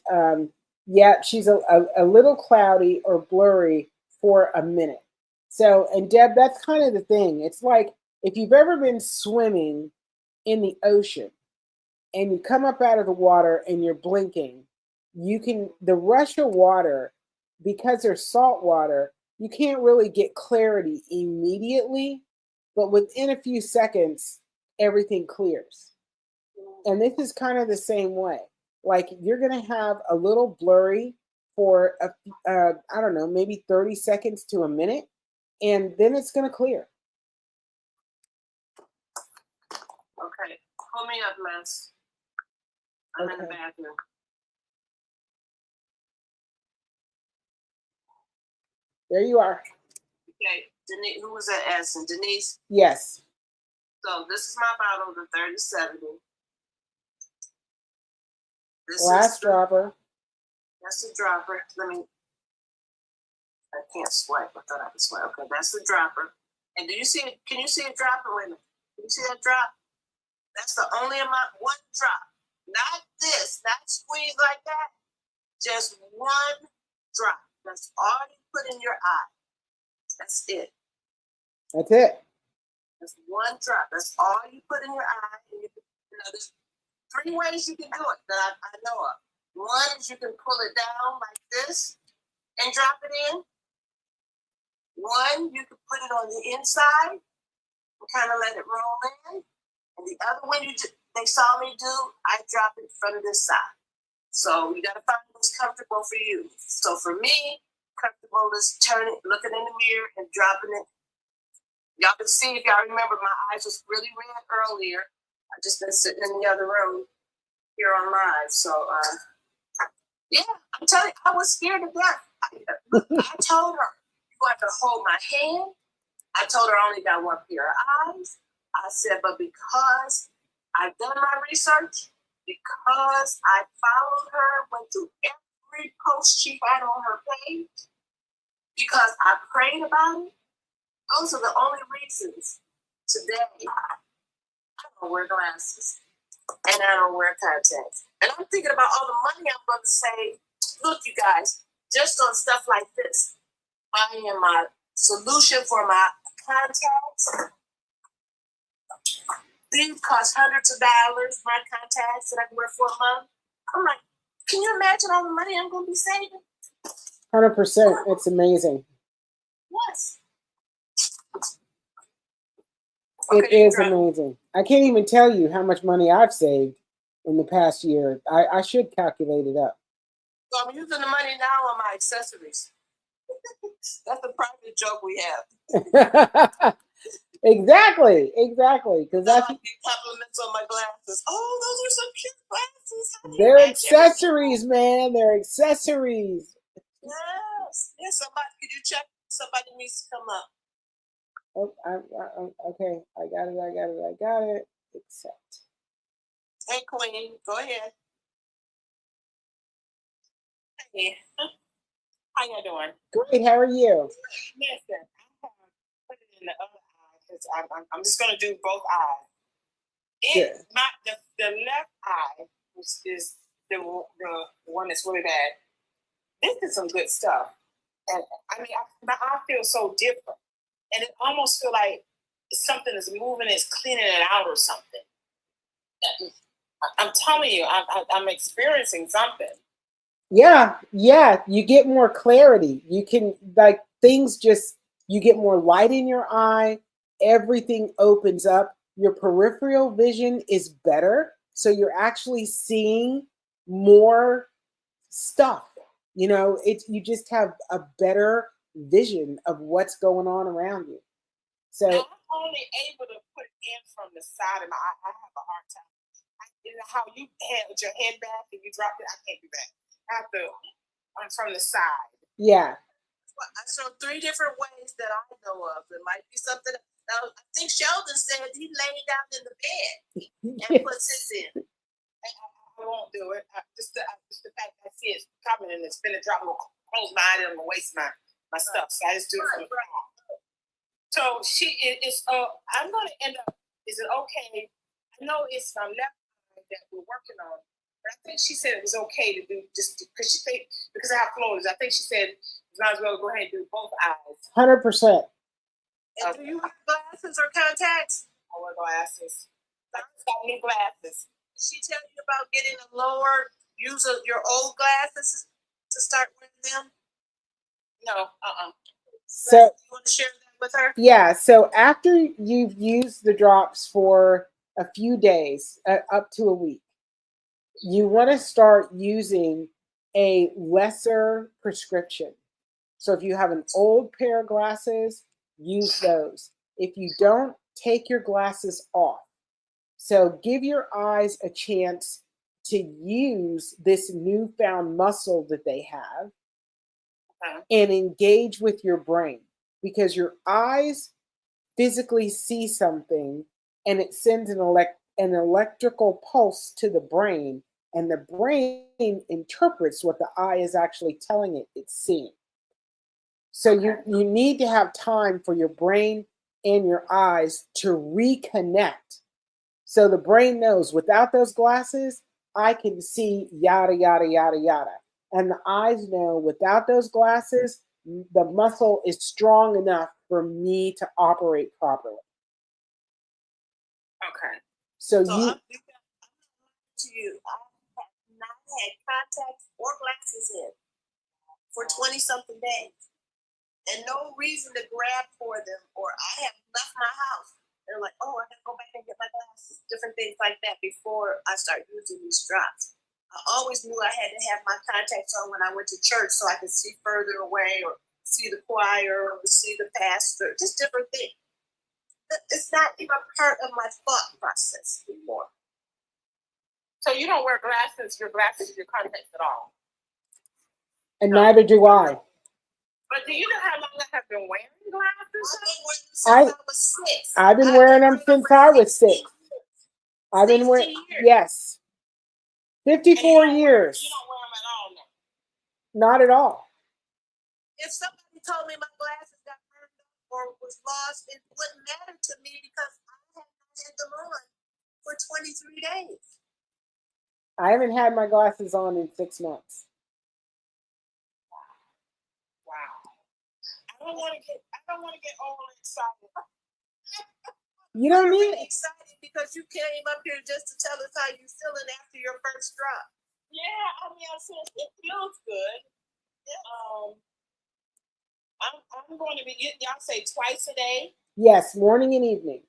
yeah, she's a little cloudy or blurry for a minute. So, and Deb, that's kind of the thing. It's like if you've ever been swimming in the ocean and you come up out of the water and you're blinking, the rush of water, because there's salt water, you can't really get clarity immediately, but within a few seconds, everything clears. And this is kind of the same way. Like you're going to have a little blurry for, I don't know, maybe 30 seconds to a minute, and then it's going to clear. Okay. Pull me up, Les. I'm in the bathroom. There you are. Okay. Denise, who was that asking? Denise? Yes. So this is my bottle, the 3070. Glass dropper. That's the dropper. I can't swipe. I thought I could swipe. Okay, that's the dropper. And do you see it? Can you see a dropper? Wait a minute. Can you see that drop? That's the only amount, one drop. Not this, not squeeze like that. Just one drop. That's all you put in your eye. That's it. That's it. That's one drop. That's all you put in your eye. There's 3 ways you can do it that I know of. One is you can pull it down like this and drop it in. One, you can put it on the inside and kind of let it roll in. And the other one they saw me do, I drop it from this side. So you got to find what's comfortable for you. So for me, comfortable is looking in the mirror and dropping it. Y'all can see, if y'all remember, my eyes was really red earlier. I just been sitting in the other room here on live. So, yeah, I'm telling you, I was scared to death. I told her, you have to hold my hand. I told her I only got one pair of eyes. I said, but because I've done my research, because I followed her, went through every post she had on her page, because I prayed about it, those are the only reasons today I don't wear glasses and I don't wear contacts. And I'm thinking about all the money I'm going to save. Look, you guys, just on stuff like this, buying my solution for my contacts. These cost hundreds of dollars, my contacts that I can wear for a month. I'm like, can you imagine all the money I'm going to be saving? 100%. It's amazing. Yes. It is amazing. I can't even tell you how much money I've saved in the past year. I should calculate it up. So I'm using the money now on my accessories. That's the private joke we have. Exactly. Because that's I get compliments on my glasses. Oh, those are some cute glasses. How They're Match everything. accessories, man. They're accessories. Yes. Yes, somebody, could you check? Somebody needs to come up. Oh, okay. I got it. Accept. Hey, Queen, go ahead. Hey, how you doing? Great. How are you? Listen, I have put it in the other eye because I'm just gonna do both eyes. Sure. The left eye, which is the one that's really bad. This is some good stuff, and I mean, my eye feels so different, and it almost feel like something is moving, it's cleaning it out or something. I'm telling you, I'm experiencing something. Yeah. You get more clarity. You can you get more light in your eye. Everything opens up. Your peripheral vision is better. So you're actually seeing more stuff. You just have a better vision of what's going on around you. So now, I'm only able to put it in from the side of my eye. I have a hard time. How you held your head back and you dropped it, I can't do that. I have to from the side. Yeah. So 3 different ways that I know of. It might be something. I think Sheldon said he laid down in the bed and puts his in. I won't do it. Just the fact that I see it's coming and it's finna drop. I'm gonna close my eye and I'm gonna waste my stuff. So I just do it from the front. So I'm gonna end up. Is it okay? I know it's my left eye that we're working on, but I think she said it was okay to do just because because I have floaters. I think she said might as well go ahead and do both eyes. 100%. And do you have glasses or contacts? I wear glasses. I got new glasses. Did she tell you about getting a lower use of your old glasses to start wearing them? No. So you want to share that with her? Yeah. So after you've used the drops for a few days, up to a week, you want to start using a lesser prescription. So if you have an old pair of glasses, use those. If you don't, take your glasses off. So give your eyes a chance to use this newfound muscle that they have and engage with your brain, because your eyes physically see something and it sends an electrical pulse to the brain, and the brain interprets what the eye is actually telling it it's seeing. So you need to have time for your brain and your eyes to reconnect. So the brain knows without those glasses, I can see yada, yada, yada, yada. And the eyes know without those glasses, the muscle is strong enough for me to operate properly. Okay. So I'm not to you. I have not had contacts or glasses in for 20-something days. And no reason to grab for them, or I have left my house. They're like, oh, I gotta go back and get my glasses, different things like that before I start using these drops. I always knew I had to have my contacts on when I went to church so I could see further away, or see the choir, or see the pastor, just different things. It's not even part of my thought process anymore. So you don't wear glasses, your contacts at all? And no. Neither do I. But do you know how long I have been wearing glasses? I've been wearing them since I was 6. I've been wearing, yes. 54 years. You don't wear them at all now? Not at all. If somebody told me my glasses got burned up or was lost, it wouldn't matter to me because I haven't had them on for 23 days. I haven't had my glasses on in 6 months. I don't want to get all excited. You don't need really excited because you came up here just to tell us how you feeling after your first drop. Yeah, I mean, it feels good. Yeah. I'm going to be getting, y'all say twice a day? Yes, morning and evening.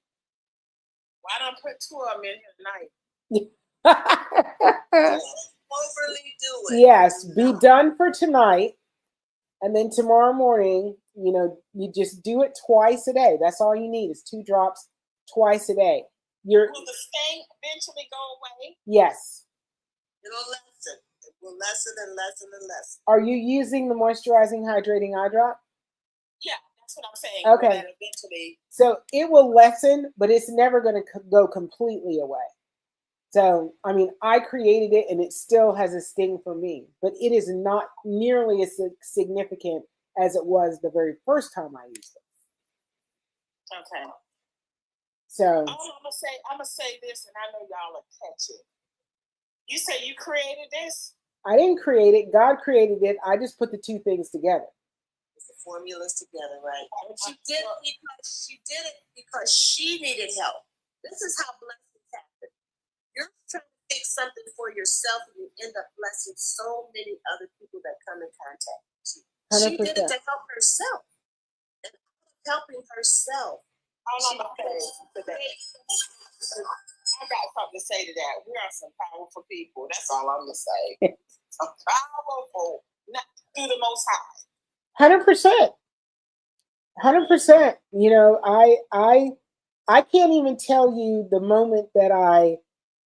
Why don't I put 2 of them in here tonight? Overly do it. Yes, be done for tonight. And then tomorrow morning, you just do it twice a day. That's all you need is 2 drops twice a day. Will the stain eventually go away? Yes. It'll lessen. It will lessen and lessen and lessen. Are you using the moisturizing, hydrating eye drop? Yeah, that's what I'm saying. Okay. That eventually, So it will lessen, but it's never going to go completely away. So, I mean, I created it and it still has a sting for me, but it is not nearly as significant as it was the very first time I used it. okay. So, I'm gonna say this, and I know y'all will catch it. You say you created this? I didn't create it. God created it. I just put the two things together. The formulas together, right? And she did it because she needed help. This is how blessings happen. You're trying to fix something for yourself, and you end up blessing so many other people that come in contact with you. 100%. She did it to help herself, and helping herself. I got something to say to that. We are some powerful people. That's all I'm gonna say. Some powerful, not through the Most High. 100%. 100%. You know, I can't even tell you the moment that I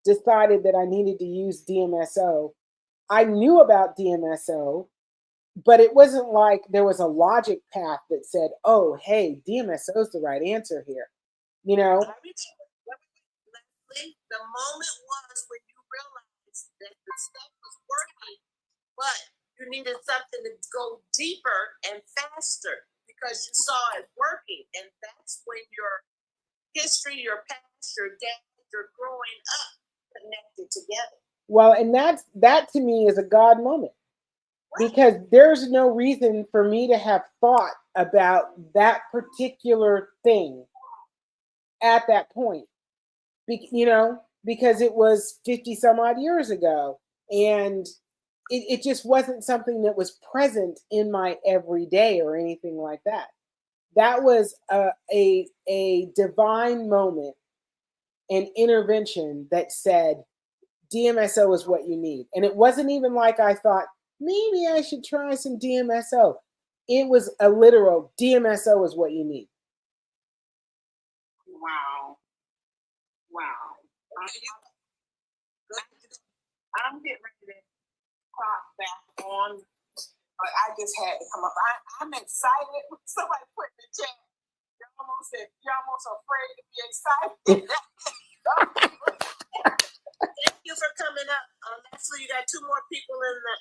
decided that I needed to use DMSO. I knew about DMSO, but it wasn't like there was a logic path that said, oh, hey, DMSO is the right answer here. You know? The moment was when you realized that the stuff was working, but you needed something to go deeper and faster because you saw it working. And that's when your history, your past, your dad, your growing up connected together. Well, and that to me is a God moment. Because there's no reason for me to have thought about that particular thing at that point. You know, because it was 50 some odd years ago. And it just wasn't something that was present in my everyday or anything like that. That was a divine moment, an intervention that said, DMSO is what you need. And it wasn't even like I thought, maybe I should try some DMSO. It was a literal DMSO is what you need. Wow. I'm getting ready to pop back on. But I just had to come up. I'm excited. Somebody put in the chat. You're almost afraid to be excited. Thank you for coming up. Leslie, you got two more people in the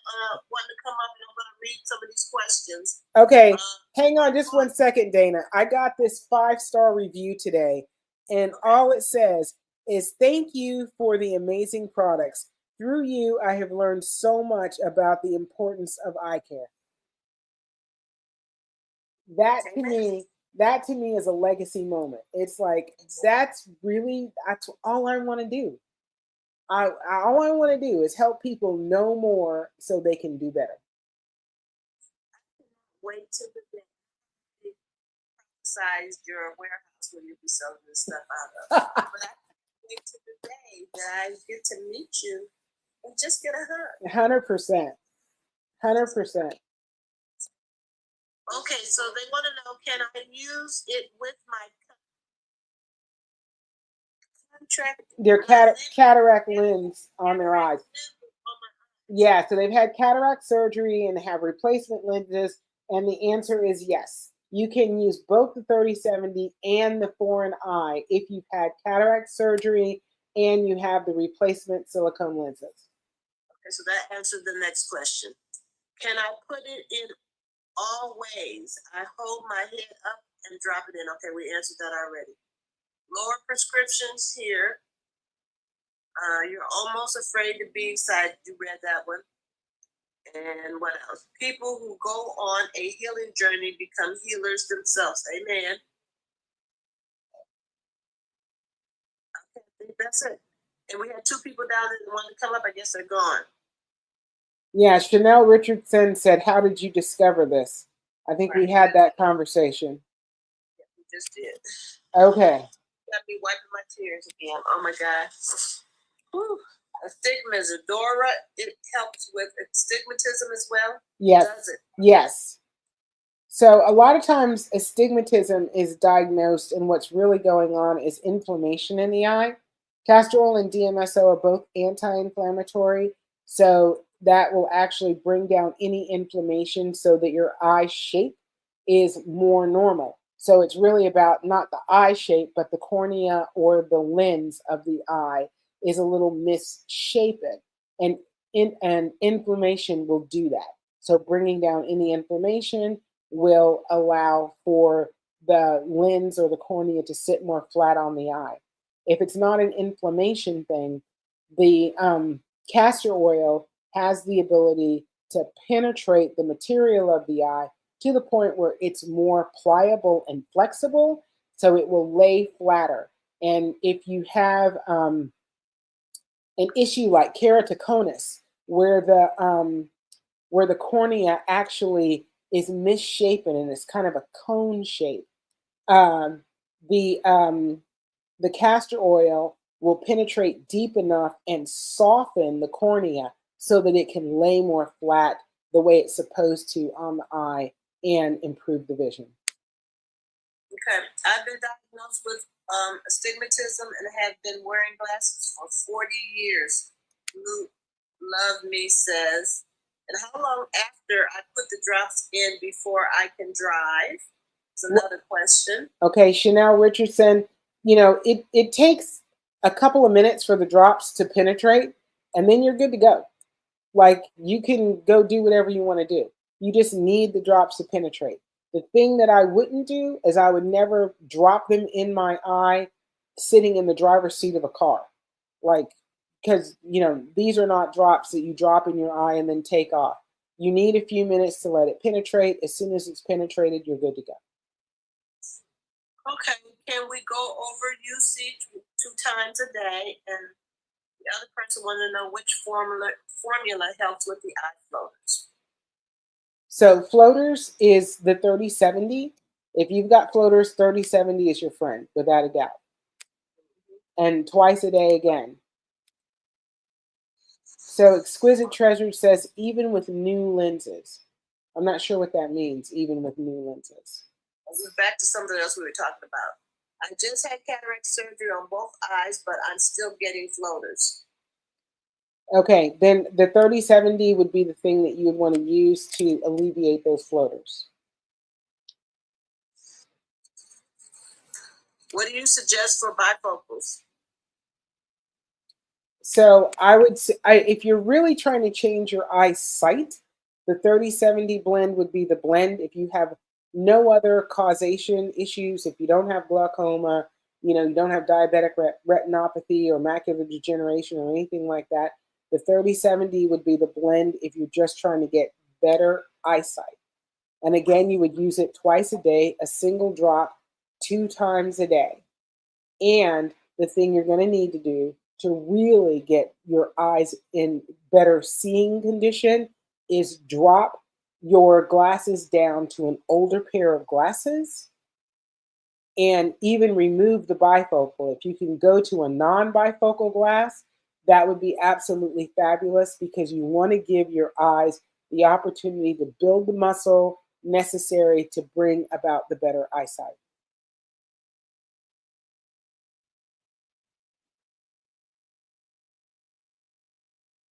wanting to come up, and I'm going to read some of these questions. Okay, hang on just 1 second, Dana. I got this 5-star review today, and all it says is, thank you for the amazing products. Through you, I have learned so much about the importance of eye care. That to me is a legacy moment. It's like, that's all I want to do. All I want to do is help people know more so they can do better. Wait till the day you size your warehouse where you'll be selling this stuff out of. But I wait till the day that I get to meet you and just get a hug. 100%. 100%. Okay, so they want to know, can I use it with my Their cataract lens on their eyes? Yeah, so they've had cataract surgery and have replacement lenses, and the answer is yes. You can use both the 30/70 and the foreign eye if you've had cataract surgery and you have the replacement silicone lenses. Okay, so that answers the next question. Can I put it in all ways? I hold my head up and drop it in. Okay, we answered that already. Lower prescriptions here. You're almost afraid to be excited. You read that one. And what else? People who go on a healing journey become healers themselves. Amen. Okay, I think that's it. And we had two people down there that wanted to come up. I guess they're gone. Yeah, Chanel Richardson said, how did you discover this? I think we had that conversation. Yeah, we just did. Okay. Got me wiping my tears again. Oh my God. Whew. Astigmatism. Dora, it helps with astigmatism as well? Yes. Does it? Yes. So a lot of times astigmatism is diagnosed, and what's really going on is inflammation in the eye. Castor oil and DMSO are both anti-inflammatory, So that will actually bring down any inflammation so that your eye shape is more normal. So it's really about not the eye shape, but the cornea or the lens of the eye is a little misshapen. And inflammation will do that. So bringing down any inflammation will allow for the lens or the cornea to sit more flat on the eye. If it's not an inflammation thing, the castor oil has the ability to penetrate the material of the eye to the point where it's more pliable and flexible, so it will lay flatter. And if you have an issue like keratoconus, where the cornea actually is misshapen and it's kind of a cone shape, um, the the castor oil will penetrate deep enough and soften the cornea so that it can lay more flat the way it's supposed to on the eye and improve the vision. Okay, I've been diagnosed with astigmatism and have been wearing glasses for 40 years. Love Me says, and how long after I put the drops in before I can drive? Is another question. Okay, Chanel Richardson, it takes a couple of minutes for the drops to penetrate, and then you're good to go. Like, you can go do whatever you want to do. You just need the drops to penetrate. The thing that I wouldn't do is I would never drop them in my eye sitting in the driver's seat of a car. Like, because, these are not drops that you drop in your eye and then take off. You need a few minutes to let it penetrate. As soon as it's penetrated, you're good to go. Okay, can we go over usage 2 times a day? And the other person wanted to know which formula helps with the eye floaters. So floaters is the 30/70. If you've got floaters, 30/70 is your friend, without a doubt. And twice a day again. So Exquisite Treasure says, even with new lenses. I'm not sure what that means, even with new lenses. This is back to something else we were talking about. I just had cataract surgery on both eyes, but I'm still getting floaters. Okay, then the 30/70 would be the thing that you would want to use to alleviate those floaters. What do you suggest for bifocals? So I would say, if you're really trying to change your eyesight, the 30/70 blend would be the blend. If you have no other causation issues, if you don't have glaucoma, you don't have diabetic retinopathy or macular degeneration or anything like that, the 30/70 would be the blend if you're just trying to get better eyesight. And again, you would use it twice a day, a single drop 2 times a day. And the thing you're going to need to do to really get your eyes in better seeing condition is drop your glasses down to an older pair of glasses and even remove the bifocal. If you can go to a non-bifocal glass, that would be absolutely fabulous, because you want to give your eyes the opportunity to build the muscle necessary to bring about the better eyesight.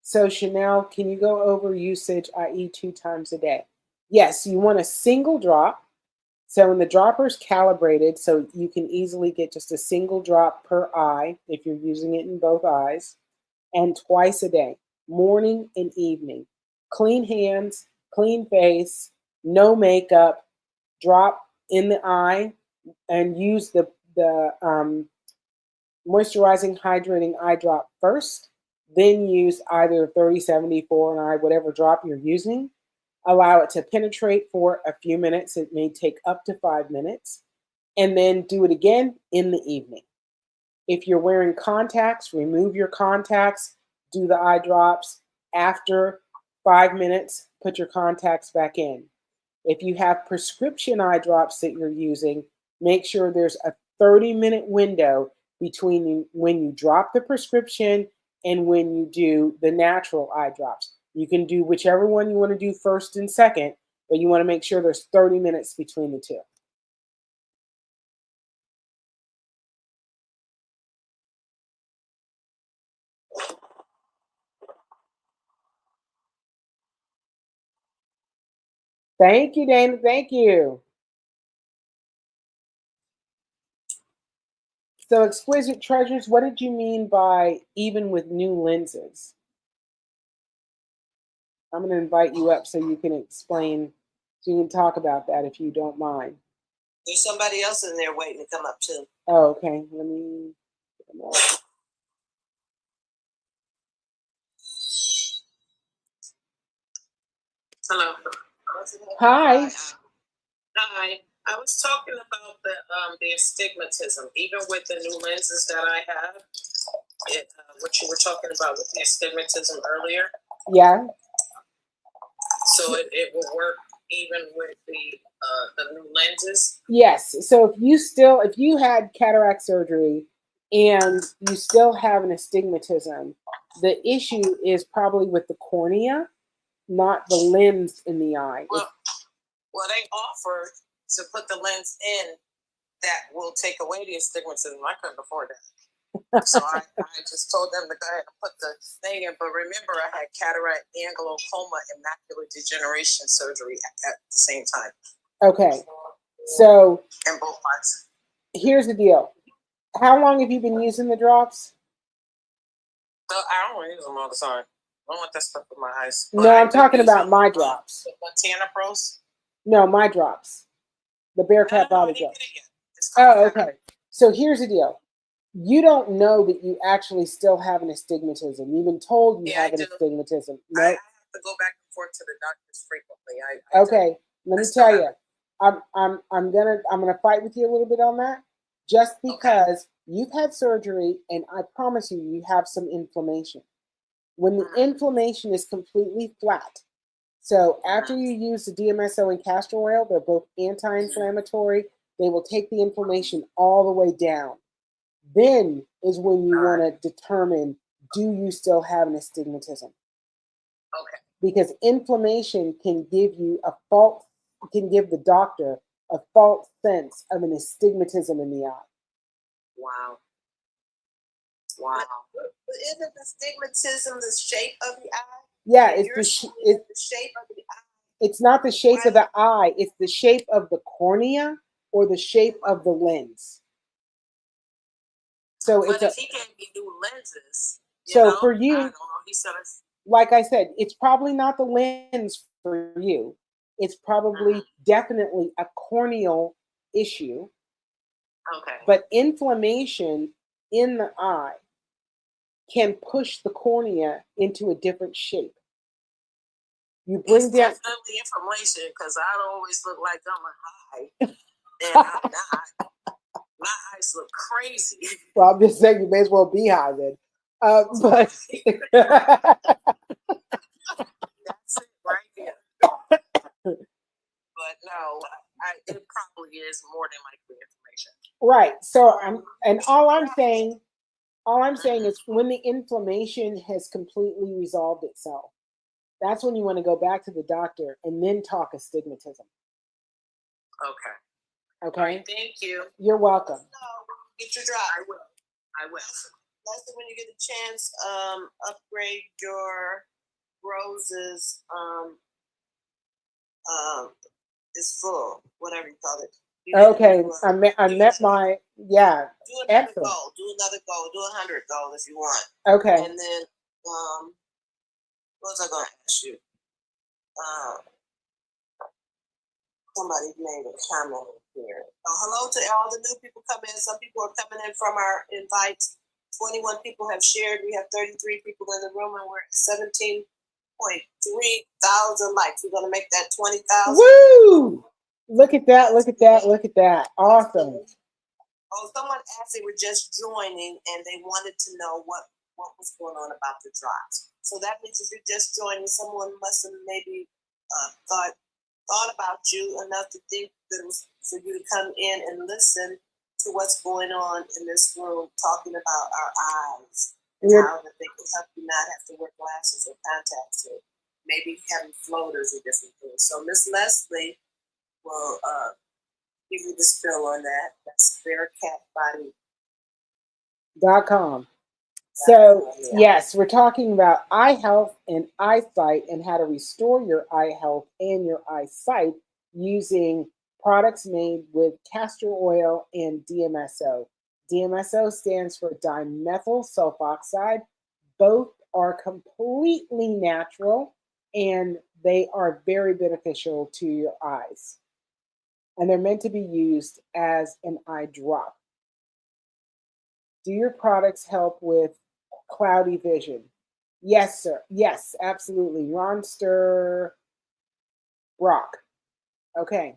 So Chanel, can you go over usage, i.e. 2 times a day? Yes, you want a single drop. So when the dropper is calibrated, so you can easily get just a single drop per eye if you're using it in both eyes, and twice a day, morning and evening. Clean hands, clean face, no makeup, drop in the eye, and use the moisturizing, hydrating eye drop first. Then use either 30/70, 4 an eye, whatever drop you're using. Allow it to penetrate for a few minutes. It may take up to 5 minutes. And then do it again in the evening. If you're wearing contacts, remove your contacts, do the eye drops. After 5 minutes, put your contacts back in. If you have prescription eye drops that you're using, make sure there's a 30-minute window between when you drop the prescription and when you do the natural eye drops. You can do whichever one you want to do first and second, but you want to make sure there's 30 minutes between the two. Thank you, Dana. Thank you. So, exquisite treasures, what did you mean by even with new lenses? I'm going to invite you up so you can explain, so you can talk about that if you don't mind. There's somebody else in there waiting to come up too. Oh, okay. Let me. Hello. Hi. Hi. I was talking about the astigmatism, even with the new lenses that I have. What you were talking about with the astigmatism earlier. Yeah. So it will work even with the new lenses. Yes. So if you had cataract surgery and you still have an astigmatism, the issue is probably with the cornea, not the lens in the eye. Well, they offered to put the lens in that will take away the astigmatism. I couldn't afford that. So I just told them to go ahead and put the thing in. But remember, I had cataract and glaucoma and macular degeneration surgery at the same time. Okay. So And both parts. here's the deal. How long have you been using the drops? So I don't use them all the time. I don't want that stuff in my eyes. No, I'm talking about my drops. The Montana Pros? No, my drops. The Bearcat body drops. It's Oh, okay. So here's the deal. You don't know that you actually still have an astigmatism. You've been told you have an astigmatism. No. I have to go back and forth to the doctors frequently. Okay. Let me tell you. I'm gonna fight with you a little bit on that. Just because you've had surgery, and I promise you have some inflammation. When the inflammation is completely flat, so after you use the DMSO and castor oil, they're both anti-inflammatory. They will take the inflammation all the way down. Then is when you want to determine, do you still have an astigmatism? Okay. Because inflammation can give the doctor a false sense of an astigmatism in the eye. Wow. But isn't the astigmatism the shape of the eye? Yeah, it's the shape of the eye. It's not the shape of the eye. It's the shape of the cornea or the shape of the lens. So but if he gave me new lenses, for you, I don't know. He said, like I said, it's probably not the lens for you. It's probably definitely a corneal issue. okay. But inflammation in the eye can push the cornea into a different shape. You bring it's down definitely inflammation because I always look like I'm a high, and I'm not. My eyes look crazy. Well, I'm just saying you may as well be high then. But that's it right there. But no, it probably is more than likely inflammation. Right. So all I'm saying is when the inflammation has completely resolved itself, that's when you want to go back to the doctor and then talk astigmatism. Okay. Okay. Right, thank you. You're welcome. Get your drop. I will. Leslie, when you get a chance, upgrade your roses. Is full, whatever you call it. Okay, I met my Do another excellent. goal. Do another goal. Do 100 goal if you want. Okay. And then, what was I going to ask you? Somebody made a comment here. Hello to all the new people coming in. Some people are coming in from our invites. 21 people have shared. We have 33 people in the room, and we're at 17.3 thousand likes. We're going to make that 20,000. Woo! Look at that! Look at that! Look at that! Awesome. Oh, someone asked, they were just joining, and they wanted to know what was going on about the drops. So that means if you're just joining, someone must have maybe thought about you enough to think that it was for you to come in and listen to what's going on in this room, talking about our eyes and how that they can help you not have to wear glasses or contacts, or maybe having floaters or different things. So Miss Leslie will give you the spill on that. That's bearcatbody.com. So, yes, we're talking about eye health and eyesight and how to restore your eye health and your eyesight using products made with castor oil and DMSO. DMSO stands for dimethyl sulfoxide. Both are completely natural and they are very beneficial to your eyes. And they're meant to be used as an eye drop. Do your products help with cloudy vision? Yes, sir. Yes, absolutely. Ronster Brock. Okay.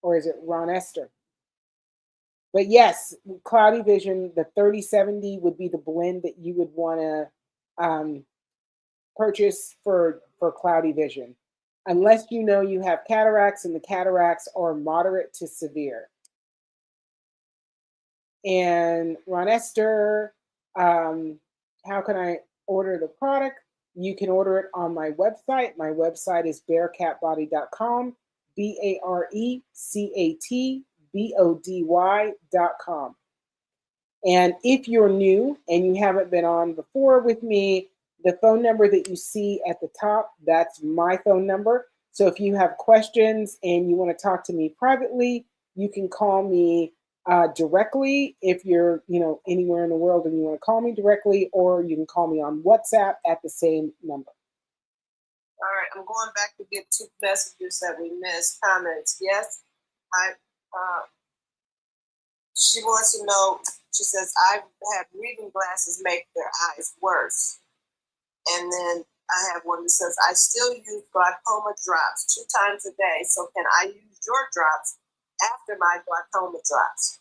Or is it Ron Esther? But yes, cloudy vision, the 3070 would be the blend that you would want to purchase for cloudy vision. Unless you know you have cataracts and the cataracts are moderate to severe. And Ron Esther, how can I order the product? You can order it on my website. My website is bearcatbody.com, BARECATBODY.com. And if you're new and you haven't been on before with me, the phone number that you see at the top, that's my phone number. So if you have questions and you want to talk to me privately, you can call me directly if you're, anywhere in the world and you want to call me directly, or you can call me on WhatsApp at the same number. All right, I'm going back to get 2 messages that we missed. Comments. Yes, she wants to know. She says, I've had reading glasses make their eyes worse. And then I have one that says, I still use glaucoma drops 2 times a day. So can I use your drops after my glaucoma drops?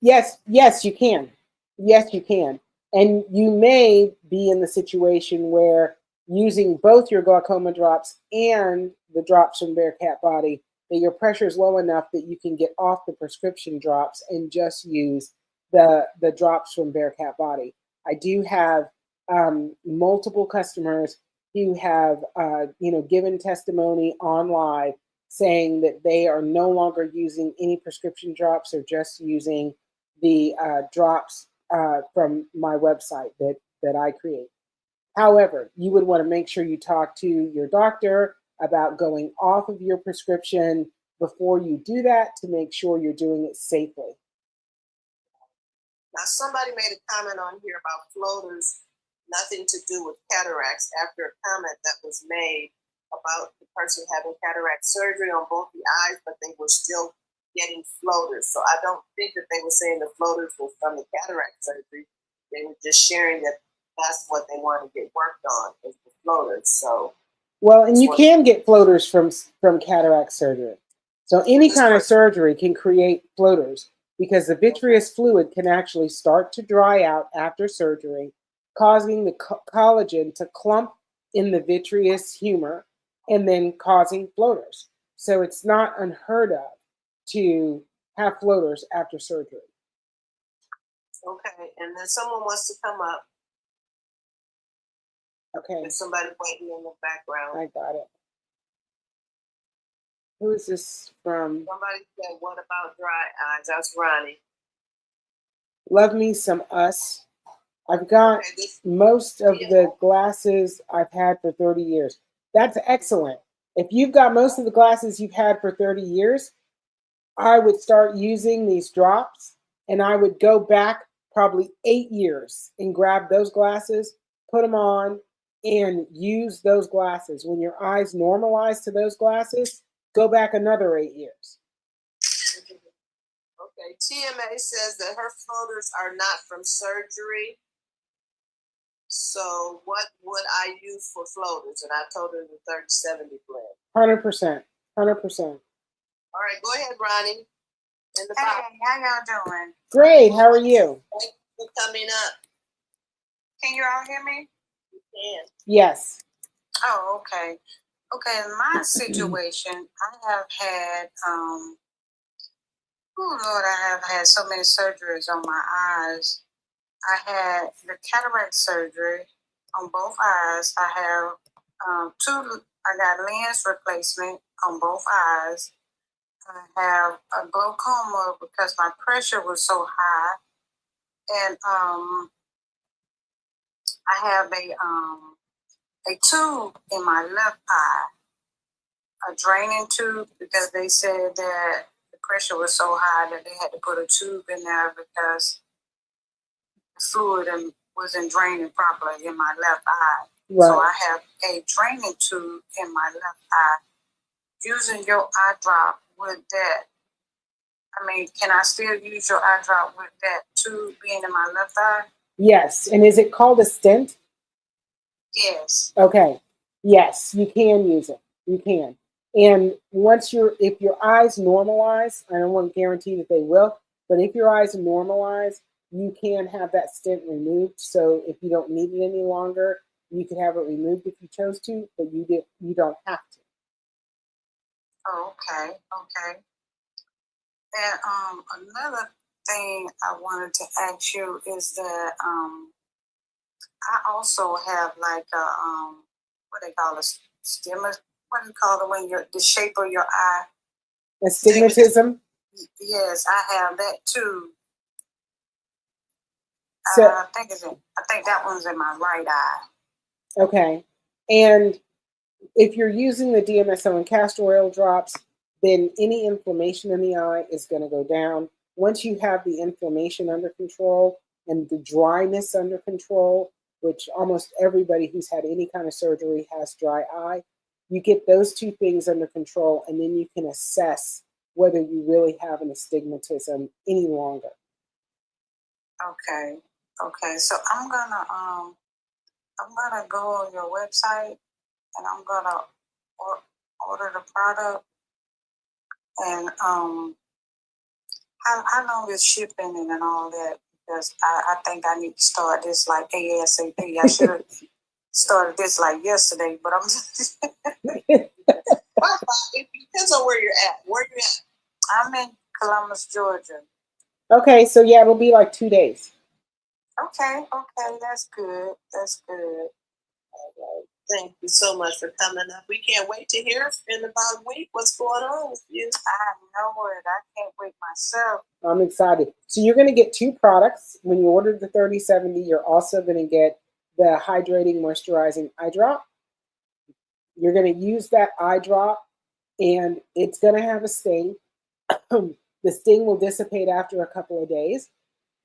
Yes, you can. Yes, you can. And you may be in the situation where using both your glaucoma drops and the drops from Bearcat Body, that your pressure is low enough that you can get off the prescription drops and just use the drops from Bearcat Body. I do have multiple customers who have given testimony on live saying that they are no longer using any prescription drops, or just using the drops from my website that I create. However, you would want to make sure you talk to your doctor about going off of your prescription before you do that, to make sure you're doing it safely. Now, somebody made a comment on here about floaters, nothing to do with cataracts, after a comment that was made about the person having cataract surgery on both the eyes, but they were still getting floaters. So I don't think that they were saying the floaters were from the cataract surgery. They were just sharing that that's what they want to get worked on, is the floaters. So, well, and you can get floaters from cataract surgery. So any kind of surgery can create floaters, because the vitreous fluid can actually start to dry out after surgery, causing the collagen to clump in the vitreous humor and then causing floaters. So it's not unheard of to have floaters after surgery. Okay, and then someone wants to come up. Okay. There's somebody waiting in the background. I got it. Who is this from? Somebody said, what about dry eyes? That's Ronnie. Love me some Us. I've got most of the glasses I've had for 30 years. That's excellent. If you've got most of the glasses you've had for 30 years, I would start using these drops, and I would go back probably 8 years and grab those glasses, put them on, and use those glasses. When your eyes normalize to those glasses, go back another 8 years. Okay, TMA says that her floaters are not from surgery. So what would I use for floaters? And I told her the 3070 blend. 100%. 100%. All right, go ahead, Ronnie. Hey, how y'all doing? Great. How are you? Thank you for coming up. Can you all hear me? You can. Yes. Oh, okay. Okay, in my situation, I have had, oh Lord, I have had so many surgeries on my eyes. I had the cataract surgery on both eyes. I have I got lens replacement on both eyes. I have a glaucoma because my pressure was so high. And I have a tube in my left eye, a draining tube, because they said that the pressure was so high that they had to put a tube in there because the fluid wasn't draining properly in my left eye. Right. So I have a draining tube in my left eye. Using your eye drop with that, I mean, can I still use your eye drop with that tube being in my left eye? Yes. And is it called a stent? Yes. Okay. Yes, you can use it. You can. And if your eyes normalize, I don't want to guarantee that they will, but if your eyes normalize, you can have that stent removed. So if you don't need it any longer, you could have it removed if you chose to, but you don't have to. Oh, okay. Okay. And another thing I wanted to ask you is that I also have like a what they call a stimulus. What do you call it when the shape of your eye? Astigmatism. Yes, I have that too. So I think that one's in my right eye. okay, and if you're using the DMSO and castor oil drops, then any inflammation in the eye is going to go down. Once you have the inflammation under control and the dryness under control, which almost everybody who's had any kind of surgery has dry eye, you get those two things under control, and then you can assess whether you really have an astigmatism any longer. Okay. Okay. So I'm gonna go on your website and I'm gonna order the product. And how long is shipping and all that? Because I think I need to start this like ASAP. I should have started this like yesterday, but I'm just It depends on where you're at. Where you at? I'm in Columbus, Georgia. Okay, so yeah, it'll be like 2 days. Okay, that's good. That's good. All right. Thank you so much for coming up. We can't wait to hear in about a week what's going on with you. I know it. I can't wait myself. I'm excited. So you're going to get 2 products. When you order the 3070, you're also going to get the hydrating moisturizing eye drop. You're going to use that eye drop, and it's going to have a sting. The sting will dissipate after a couple of days,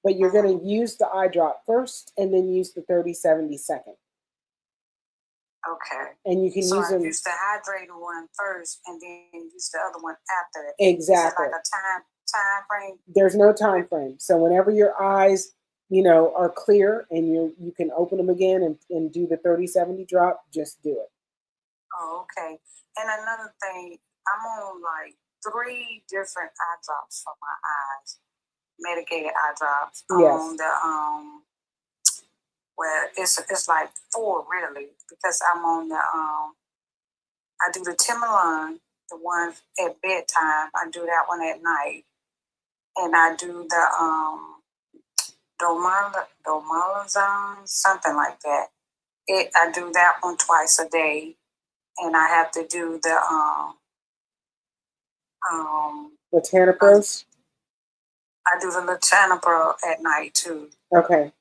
but you're going to use the eye drop first and then use the 3070 second. Okay. And you can so use I them. use the hydrated one first and then use the other one after it. Exactly. Is it like a time frame? There's no time frame. So whenever your eyes, are clear and you can open them again and do the 3070 drop, just do it. Oh, okay. And another thing, I'm on like 3 different eye drops for my eyes, medicated eye drops. Yes. On the well, it's like 4 really, because I'm on the I do the Timberland, the one at bedtime. I do that one at night, and I do the Domalizone, something like that. I do that one twice a day, and I have to do the Botanipros? I do the Latanipro at night too. Okay.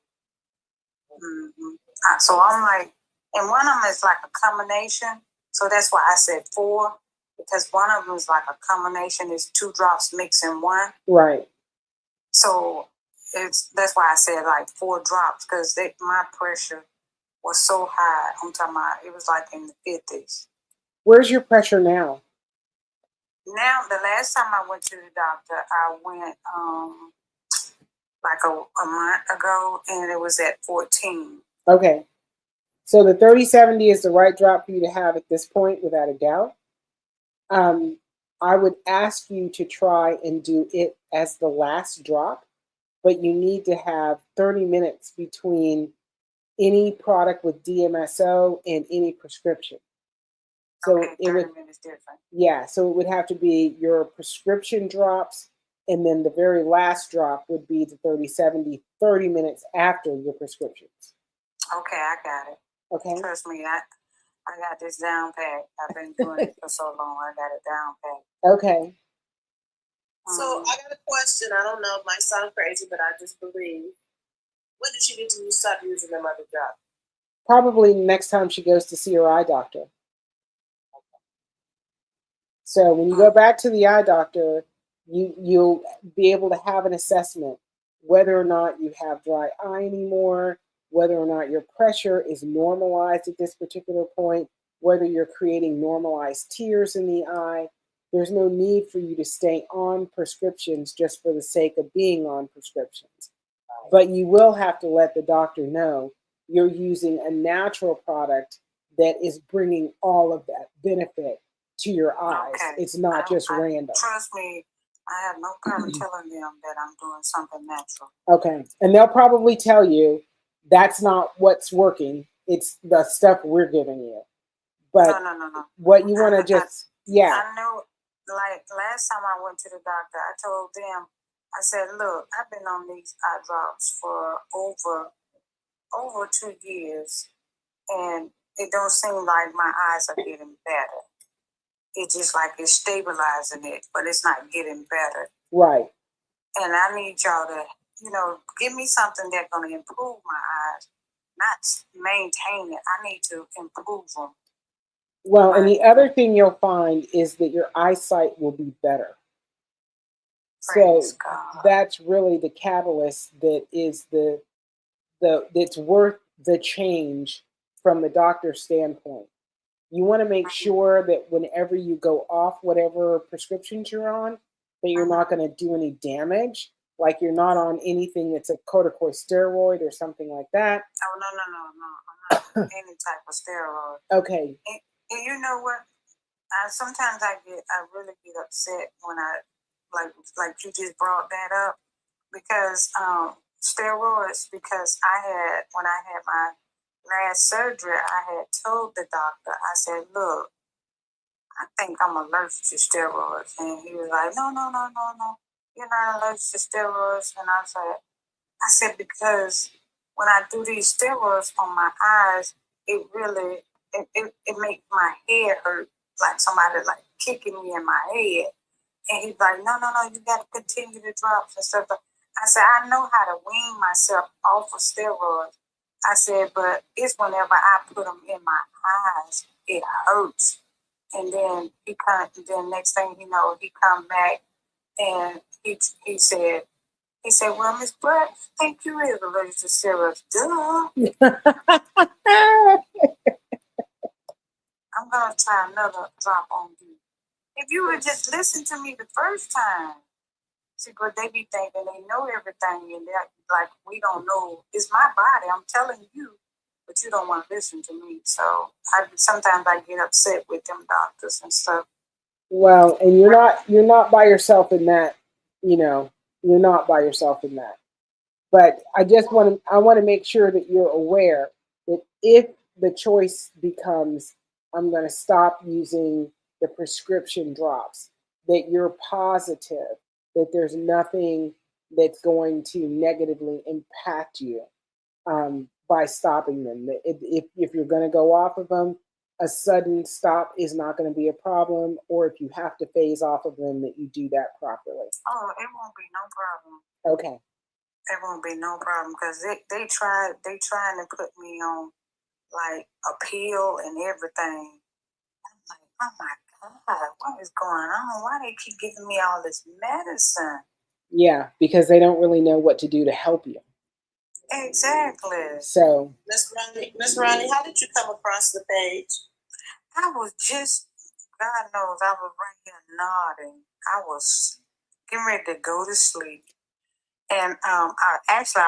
Mm-hmm. So I'm like, and one of them is like a combination. So that's why I said 4, because one of them is like a combination. Is 2 drops mixed in one. Right. So that's why I said like 4 drops, because my pressure was so high. I'm talking about it was like in the 50s. Where's your pressure now? Now, the last time I went to the doctor, I went like a month ago, and it was at 14. Okay. So the 3070 is the right drop for you to have at this point, without a doubt. I would ask you to try and do it as the last drop, but you need to have 30 minutes between any product with DMSO and any prescription. So okay, 30 minutes different. Yeah, so it would have to be your prescription drops, and then the very last drop would be the 3070, 30 minutes after your prescriptions. Okay, I got it. Okay. Trust me, I got this down pat. I've been doing it for so long. I got it down pat. Okay. So I got a question. I don't know, it might sound crazy, but I just believe. When did she get to start using them other drops? Probably next time she goes to see her eye doctor. So when you go back to the eye doctor, you'll be able to have an assessment whether or not you have dry eye anymore, whether or not your pressure is normalized at this particular point, whether you're creating normalized tears in the eye. There's no need for you to stay on prescriptions just for the sake of being on prescriptions. But you will have to let the doctor know you're using a natural product that is bringing all of that benefit to your eyes. Okay. It's not just random. Trust me, I have no problem telling them that I'm doing something natural. Okay. And they'll probably tell you that's not what's working. It's the stuff we're giving you. But No. what you want to just, yeah. I know, like last time I went to the doctor, I told them, I said, look, I've been on these eye drops for over 2 years, and it don't seem like my eyes are getting better. It's just like it's stabilizing it, but it's not getting better. Right. And I need y'all to, give me something that's going to improve my eyes, not maintain it. I need to improve them. Well, and the other thing you'll find is that your eyesight will be better. Praise So God. that's really the catalyst that is that's worth the change from the doctor's standpoint. You want to make sure that whenever you go off whatever prescriptions you're on, that you're not going to do any damage. Like you're not on anything that's a corticosteroid or something like that. Oh, no. I'm not on any type of steroid. Okay. And you know what? Sometimes I really get upset when I, like you just brought that up, because steroids, because when I had my last surgery, I had told the doctor, I said, look, I think I'm allergic to steroids. And he was like, no, you're not allergic to steroids. And I said, because when I do these steroids on my eyes, it really, it makes my head hurt, like somebody like kicking me in my head. And he's like, no, you got to continue the drops and stuff. I said, I know how to wean myself off of steroids. I said, but it's whenever I put them in my eyes, it hurts. And then next thing you know, he come back and he said, well, Miss Black, I think you is allergic to steroids. Duh. I'm going to try another drop on you. If you would just listen to me the first time. See, but they be thinking they know everything, and they're like, we don't know. It's my body. I'm telling you, but you don't want to listen to me. So sometimes I get upset with them doctors and stuff. Well, and you're not by yourself in that. You're not by yourself in that. But I want to make sure that you're aware that if the choice becomes, I'm going to stop using the prescription drops, that you're positive that there's nothing that's going to negatively impact you by stopping them. If you're going to go off of them, a sudden stop is not going to be a problem, or if you have to phase off of them, that you do that properly. Oh, it won't be no problem. Okay. It won't be no problem, because they trying to put me on like a pill and everything. I'm like, oh my God, what is going on? Why they keep giving me all this medicine? Yeah, because they don't really know what to do to help you. Exactly. So, Miss Ronnie, how did you come across the page? I was just, God knows, I was right here nodding. I was getting ready to go to sleep. And I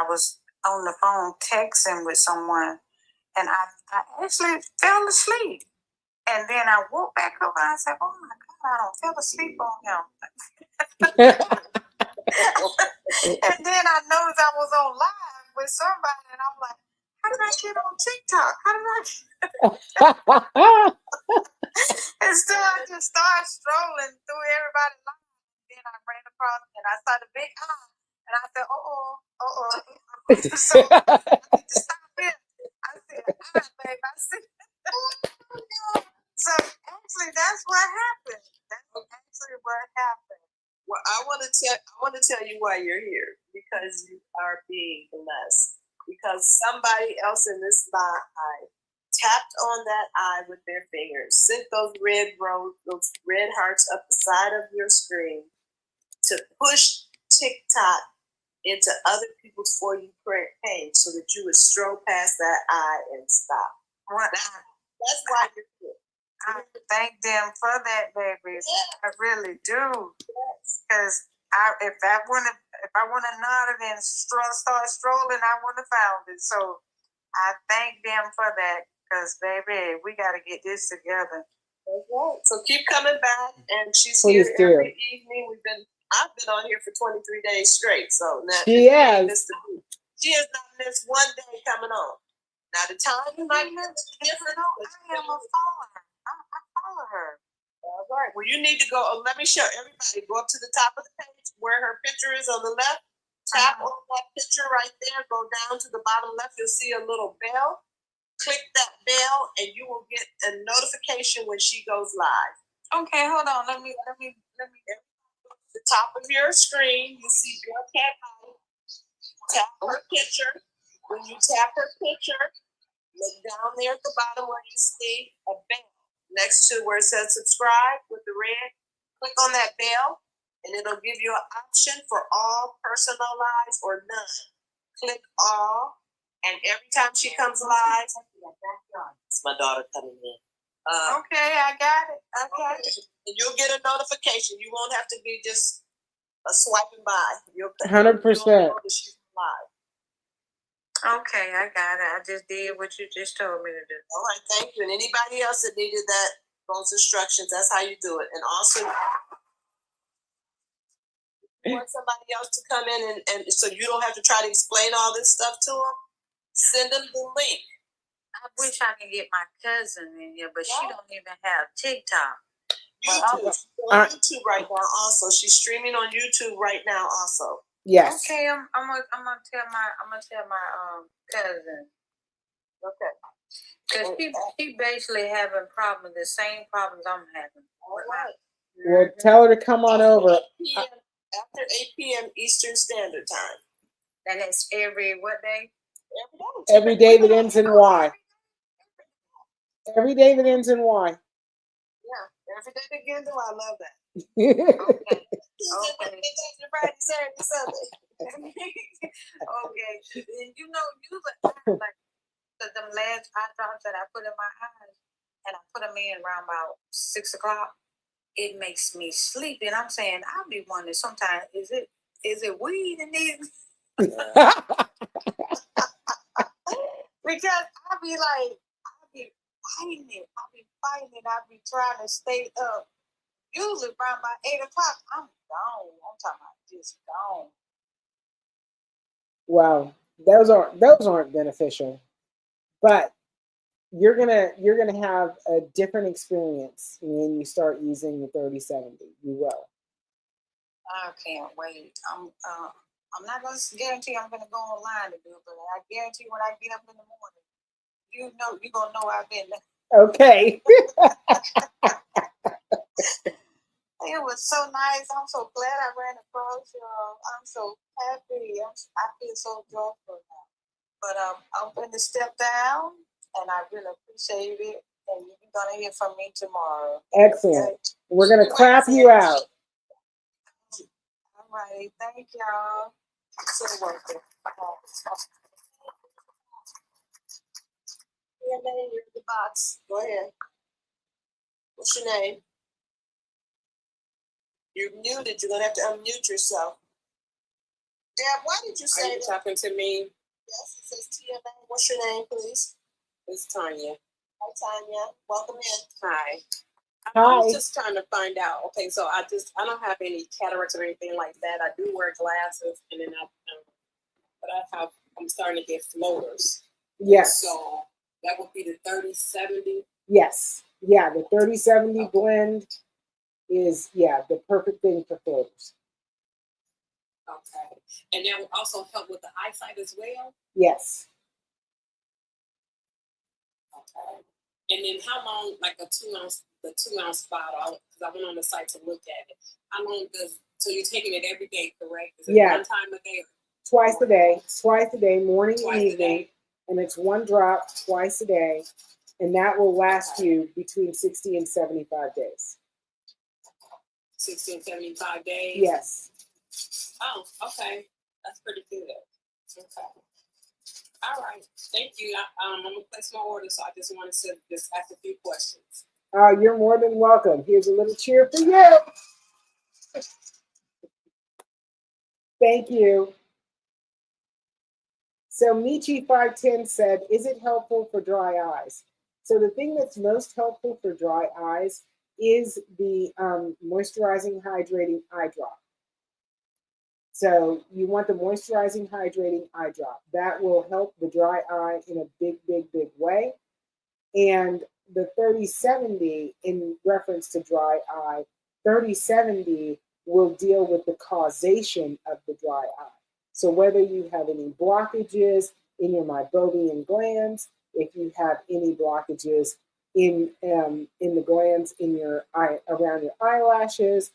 was on the phone texting with someone, and I actually fell asleep. And then I woke back up and I said, oh my God, I don't fell asleep on him. And then I noticed I was on live with somebody, and I'm like, how did I get on TikTok? How did I? And so I just started strolling through everybody's life. Then I ran across and I saw the big eye, and I said, So I need to stop it. I said, babe, I see. So actually, that's what happened. That's actually what happened. Well, I want to tell you why you're here, because you are being blessed. because somebody else in this eye tapped on that eye with their fingers, sent those red hearts up the side of your screen to push TikTok into other people's For You page so that you would stroll past that eye and stop. That's why you're here. I thank them for that, baby. Yeah. I really do. Yes. Because if I wanna nod and start strolling, I would have found it. So I thank them for that. Because baby, we got to get this together. Okay. So keep coming back, and she's Please here do. every evening. I've been on here for 23 days straight. So now She has. She has not missed one day coming on. Now the time you might miss different. I am a follower. I follow her. All right. Well, you need to go. Let me show everybody. Go up to the top of the page where her picture is on the left. Tap on that picture right there. Go down to the bottom left. You'll see a little bell. Click that bell, and you will get a notification when she goes live. Okay, hold on. Let me. The top of your screen, you see Girl Cat Eye. Tap her picture. When you tap her picture, look down there at the bottom where you see a bell next to where it says subscribe with the red. Click on that bell, and it'll give you an option for all, personalized, or none. Click all, and every time she comes live, it's my daughter coming in. Okay, I got it. Okay. And you'll get a notification. You won't have to be just a swiping by. 100%. She's live. Okay, I got it. I just did what you just told me to do. All right, thank you. And anybody else that needed those instructions, that's how you do it. And also, you want somebody else to come in and so you don't have to try to explain all this stuff to them, send them the link. I wish I could get my cousin in here, but she don't even have TikTok. YouTube. She's on YouTube right now also. She's streaming on YouTube right now also. Yes. Okay, I'm gonna tell my cousin. Okay. Because she basically having the same problems I'm having. All right. Well, tell her to come on over. After 8 p.m. Eastern Standard Time. And it's every what day? Every day that ends in Y. Every day that ends in Y. Yeah, every day that begins in Y. I love that. Okay. Friday, Saturday, Sunday. Okay. And usually like them last eye drops that I put in my eyes, and I put them in around about 6 o'clock. It makes me sleepy, and I'm saying I'll be wondering sometimes is it weed in these? Because I'll be fighting it. I'll be trying to stay up. Usually around about 8 o'clock, I'm gone. I'm talking about just gone. Wow, those aren't beneficial, but you're gonna have a different experience when you start using the 3070. You will. I can't wait. I'm not gonna guarantee I'm gonna go online to do it, but I guarantee when I get up in the morning, you're gonna know I've been there. Okay. It was so nice. I'm so glad I ran across y'all. I'm so happy. I feel so joyful now. But I'm going to step down, and I really appreciate it. And you're going to hear from me tomorrow. Excellent. Okay? We're going to clap you out. All right. Thank y'all. So welcome. Your name, you're in the box. Go ahead. What's your name? You're muted. You're going to have to unmute yourself. Dad, why did you say Are you talking to me? Yes, it says TMA. What's your name, please? It's Tanya. Hi, Tanya. Welcome in. Hi. Hi. I was just trying to find out. Okay, so I don't have any cataracts or anything like that. I do wear glasses, and then I'm starting to get floaters. Yes. So that would be the 3070. Yes. Yeah, the 3070 blend is the perfect thing for floaters. Okay. And that would also help with the eyesight as well? Yes. Okay. And then how long, like the 2-ounce bottle, because I went on the site to look at it. How long so you're taking it every day, correct? Is it one time a day? twice a day, morning and evening, and it's one drop twice a day, and that will last you between 60 and 75 days. 60 and 75 days? Yes. Oh, okay. That's pretty good. Okay. All right. Thank you. I'm going to place my order, so I just wanted to just ask a few questions. You're more than welcome. Here's a little cheer for you. Thank you. So Michi510 said, is it helpful for dry eyes? So the thing that's most helpful for dry eyes is the moisturizing, hydrating eye drop. So you want the moisturizing, hydrating eye drop. That will help the dry eye in a big, big, big way. And the 3070, in reference to dry eye, 3070 will deal with the causation of the dry eye. So whether you have any blockages in your meibomian glands, if you have any blockages in the glands in your eye, around your eyelashes,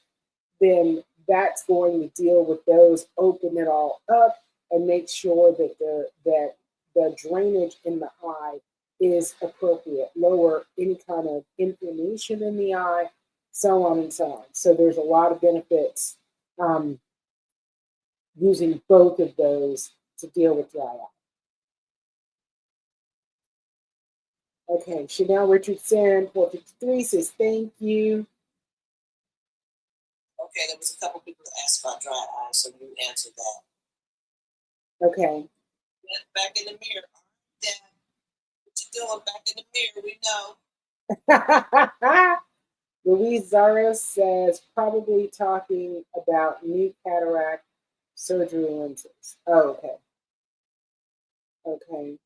then that's going to deal with those, open it all up, and make sure that the drainage in the eye is appropriate, lower any kind of inflammation in the eye, so on and so on. So there's a lot of benefits using both of those to deal with dry eye. Okay, Chanel Richardson, 453 says thank you. Okay, there was a couple people that asked about dry eyes, so you answered that. Okay. Back in the mirror. Dad, what you doing back in the mirror? We know. Louise Zaros says probably talking about new cataract surgery lenses. Oh, okay. Okay.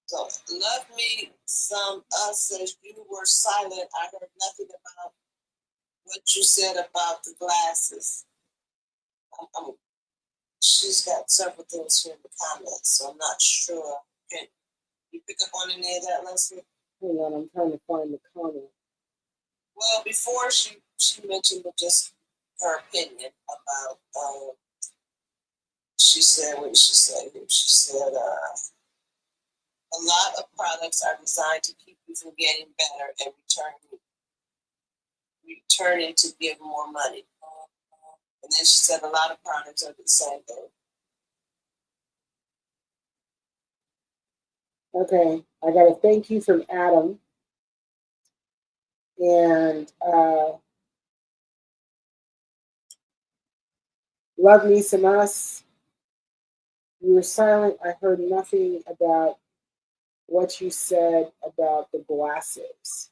So, love me some us says you were silent. I heard nothing about what you said about the glasses. She's got several things here in the comments, so I'm not sure. Can you pick up on any of that, Leslie? Hang on, I'm trying to find the comment. Well, before she mentioned just her opinion about, she said, what did she say? She said, a lot of products are designed to keep you from getting better and returning to give more money. And then she said a lot of products are the same thing. Okay, I got a thank you from Adam. And love me some us. You were silent. I heard nothing about what you said about the glasses.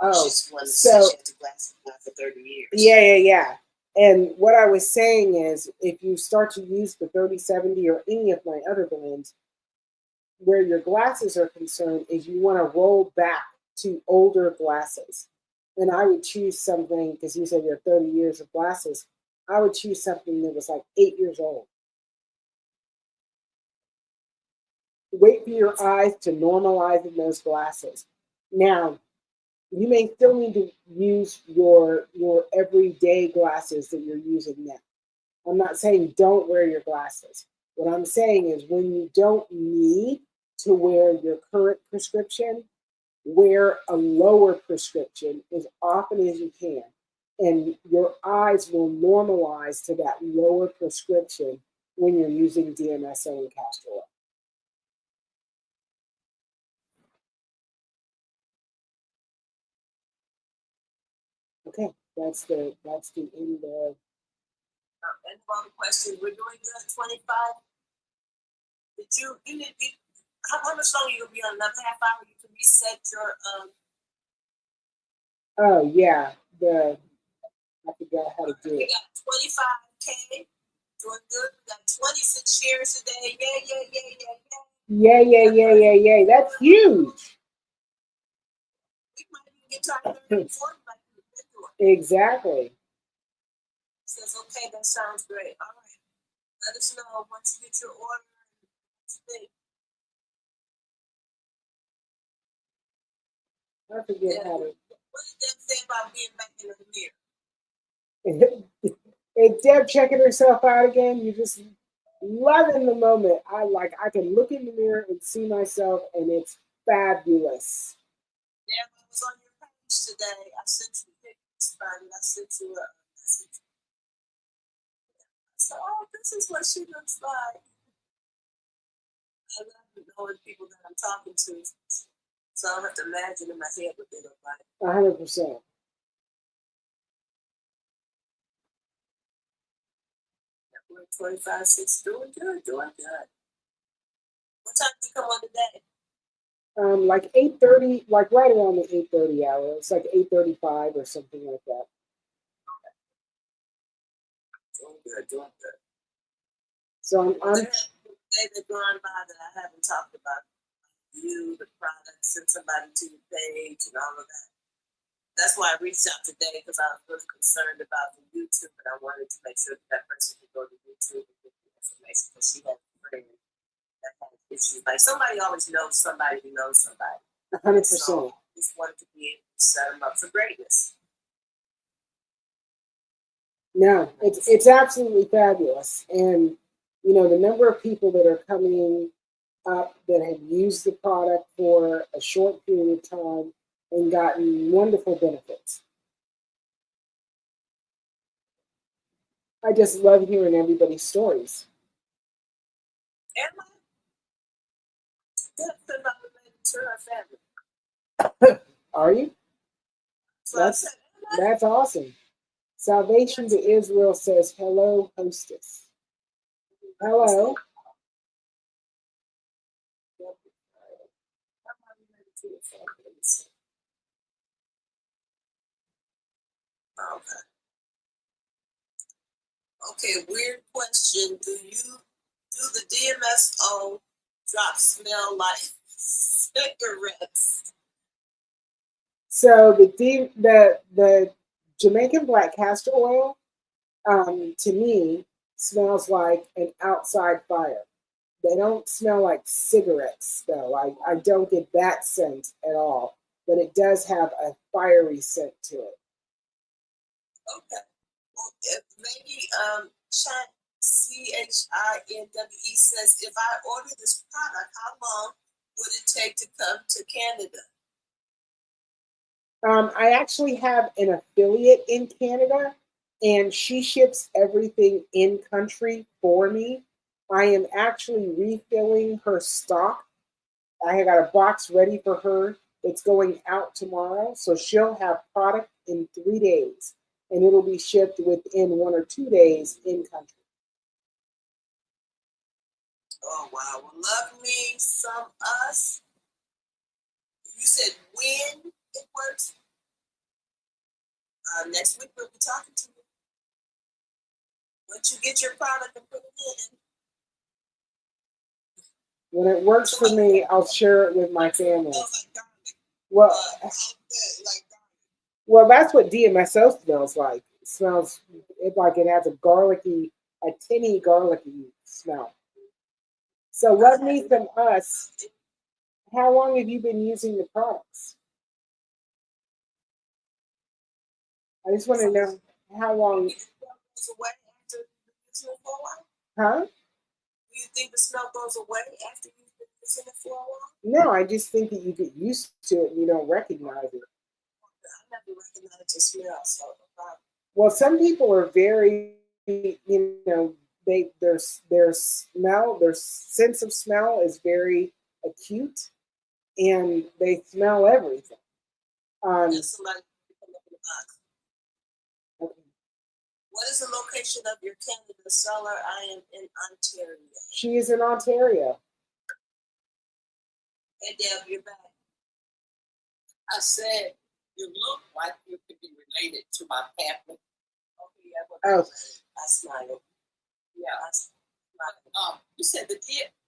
Oh, she's one so she had the glasses for 30 years. Yeah. And what I was saying is, if you start to use the 3070 or any of my other blends, where your glasses are concerned, is you want to roll back to older glasses. And I would choose something, because you said you have 30 years of glasses, I would choose something that was like 8 years old. Wait for your eyes to normalize in those glasses. Now, you may still need to use your everyday glasses that you're using now. I'm not saying don't wear your glasses. What I'm saying is when you don't need to wear your current prescription, wear a lower prescription as often as you can. And your eyes will normalize to that lower prescription when you're using DMSO and Castor. Okay, that's the end of. And one question, we're doing the 25. You need how much longer you'll be on? Another half hour? You can reset your Oh yeah, I forgot how to do we it. got 25K, doing good. We got 26 shares today. Yeah. That's huge. We might even get to our 30 and 40 like we've been doing. Exactly. Says, okay, that sounds great. All right. Let us know once you get your order and what you think. I forget how to. What did Deb say about being back in the mirror? Is Deb checking herself out again? You just. Loving the moment. I can look in the mirror and see myself, and it's fabulous. Yeah, I was on your page today. I sent you pictures, buddy. I sent you a message. So, oh, this is what she looks like. I love knowing people that I'm talking to. So I don't have to imagine in my head what they look like. 100%. We're 25, 6, doing good, doing good. What time did you come on today? Like 8:30, like right around the 8:30 hour. It's like 8:35 or something like that. Doing good, doing good. So I'm They've gone by that I haven't talked about you, the product, send somebody to your page and all of that. That's why I reached out today because I was really concerned about the YouTube, and I wanted to make sure that person could go to YouTube and get the information because she has a friend that has issues. Like somebody always knows somebody who knows somebody. 100%. So just wanted to be able to set them up for greatness. No, it's absolutely fabulous. And you know, the number of people that are coming up that have used the product for a short period of time and gotten wonderful benefits. I just love hearing everybody's stories. Am I? Good, I'm related to her family. Are you? So I said, That's awesome. Salvation to Israel says, hello, hostess. Hello. Okay, weird question. Do the DMSO drops smell like cigarettes? So the Jamaican black castor oil, to me, smells like an outside fire. They don't smell like cigarettes, though. I don't get that scent at all, but it does have a fiery scent to it. Okay. Well, if maybe CHINWE says, if I order this product, how long would it take to come to Canada? I actually have an affiliate in Canada, and she ships everything in country for me. I am actually refilling her stock. I have got a box ready for her that's going out tomorrow. So she'll have product in 3 days, and it'll be shipped within 1 or 2 days in country. Oh, wow. Well, love me some us. You said when it works? Next week we'll be talking to you. Once you get your product and put it in. When it works for me, I'll share it with my family. Well, that's what DMSO smells like. It smells like it has a tinny garlicky smell. So love me some us. How long have you been using the products? I just want to know how long. Huh? Do you think the smell goes away after you've been using it for a while? No, I just think that you get used to it and you don't recognize it. I never recognized the smell, so no problem. Well, some people are very, their smell, their sense of smell is very acute, and they smell everything. Somebody come up in the box. Okay. What is the location of your Canada seller? I am in Ontario. She is in Ontario. Hey, Deb, you're back. I said you look like you could be related to my family. Okay, yeah. Oh. I smiled. Yeah, I smiled. You said the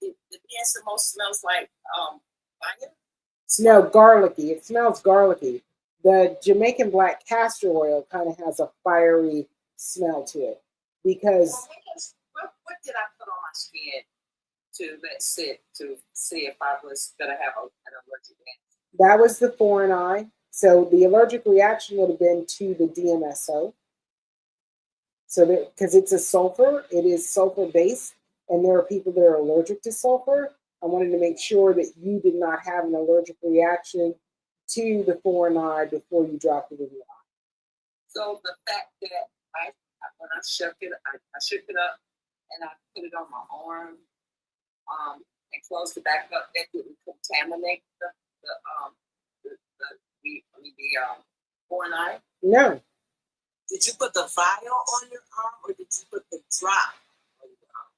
DMSO smells like fire? No, garlicky. It smells garlicky. The Jamaican black castor oil kind of has a fiery smell to it because. What did I put on my skin to see if I was gonna have an allergic reaction? That was the foreign eye. So the allergic reaction would have been to the DMSO. So because it's a sulfur, it is sulfur based, and there are people that are allergic to sulfur. I wanted to make sure that you did not have an allergic reaction to the foreign eye before you dropped it in your eye. So the fact that when I shook it, I shook it up and I put it on my arm, and closed it back up, that didn't contaminate the foreign eye. No. Did you put the vial on your arm or did you put the drop on your arm?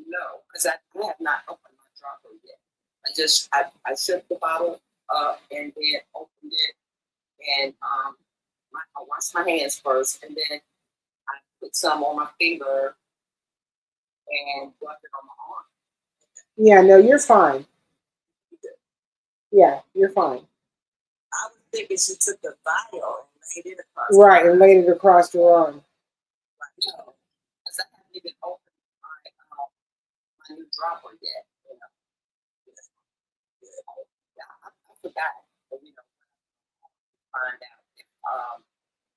No, because I have not opened my dropper yet. I shook the bottle up and then opened it, and I washed my hands first, and then I put some on my finger and rubbed it on my arm. Yeah, no, you're fine. Yeah, you're fine. I was thinking she took the vial and laid it across. Right, and laid it across your arm. No, because I haven't even opened my new dropper yet. You know. I forgot. But, find out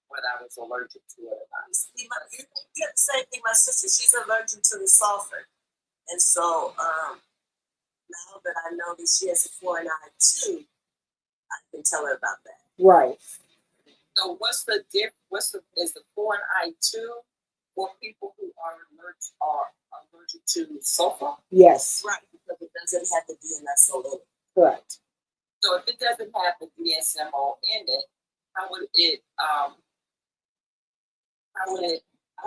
whether I was allergic to it or not. You get the same thing. My sister, she's allergic to the sulfur, and so now that I know that she has a foreign eye too, I can tell her about that. Right. So what's the is the foreign eye too for people who are allergic to sulfur? Yes. Right, because it doesn't have the DMSO in it. Correct. So if it doesn't have the DMSO in it, how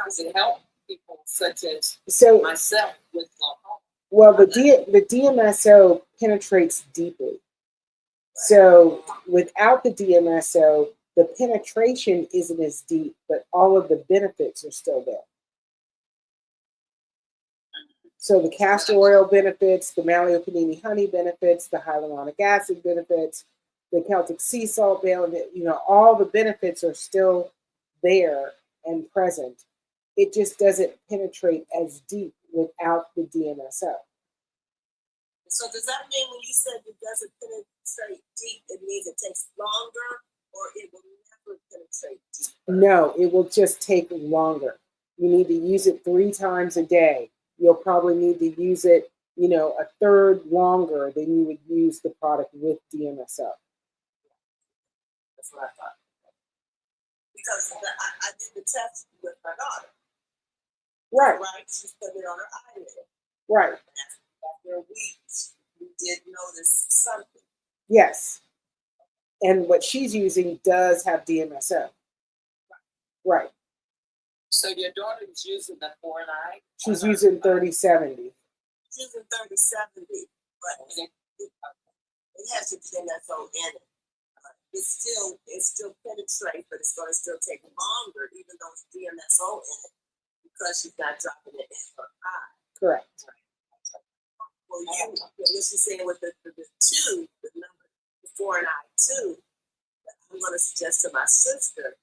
does it help people such as myself with glaucoma? Well, the DMSO penetrates deeply. So without the DMSO, the penetration isn't as deep, but all of the benefits are still there. So the castor oil benefits, the Maliopanini honey benefits, the hyaluronic acid benefits, the Celtic sea salt benefit, all the benefits are still there and present. It just doesn't penetrate as deep without the DMSO. So does that mean when you said it doesn't penetrate deep, it means it takes longer, or it will never penetrate deep? No, it will just take longer. You need to use it 3 times a day. You'll probably need to use it, a third longer than you would use the product with DMSO. That's what I thought. Because I did the test with my daughter. Right. Right. She's putting it on her eyelid. Right. After a week, we did notice something. Yes. And what she's using does have DMSO. Right. So your daughter is using the foreign eye? She's using 3070. She's using 3070, but it has the DMSO in it. It still penetrates, but it's going to still take longer, even though it's DMSO in it, because she's not dropping it in her eye. Correct. Well, what she's saying with the two, the number, the foreign eye two, that I'm going to suggest to my sister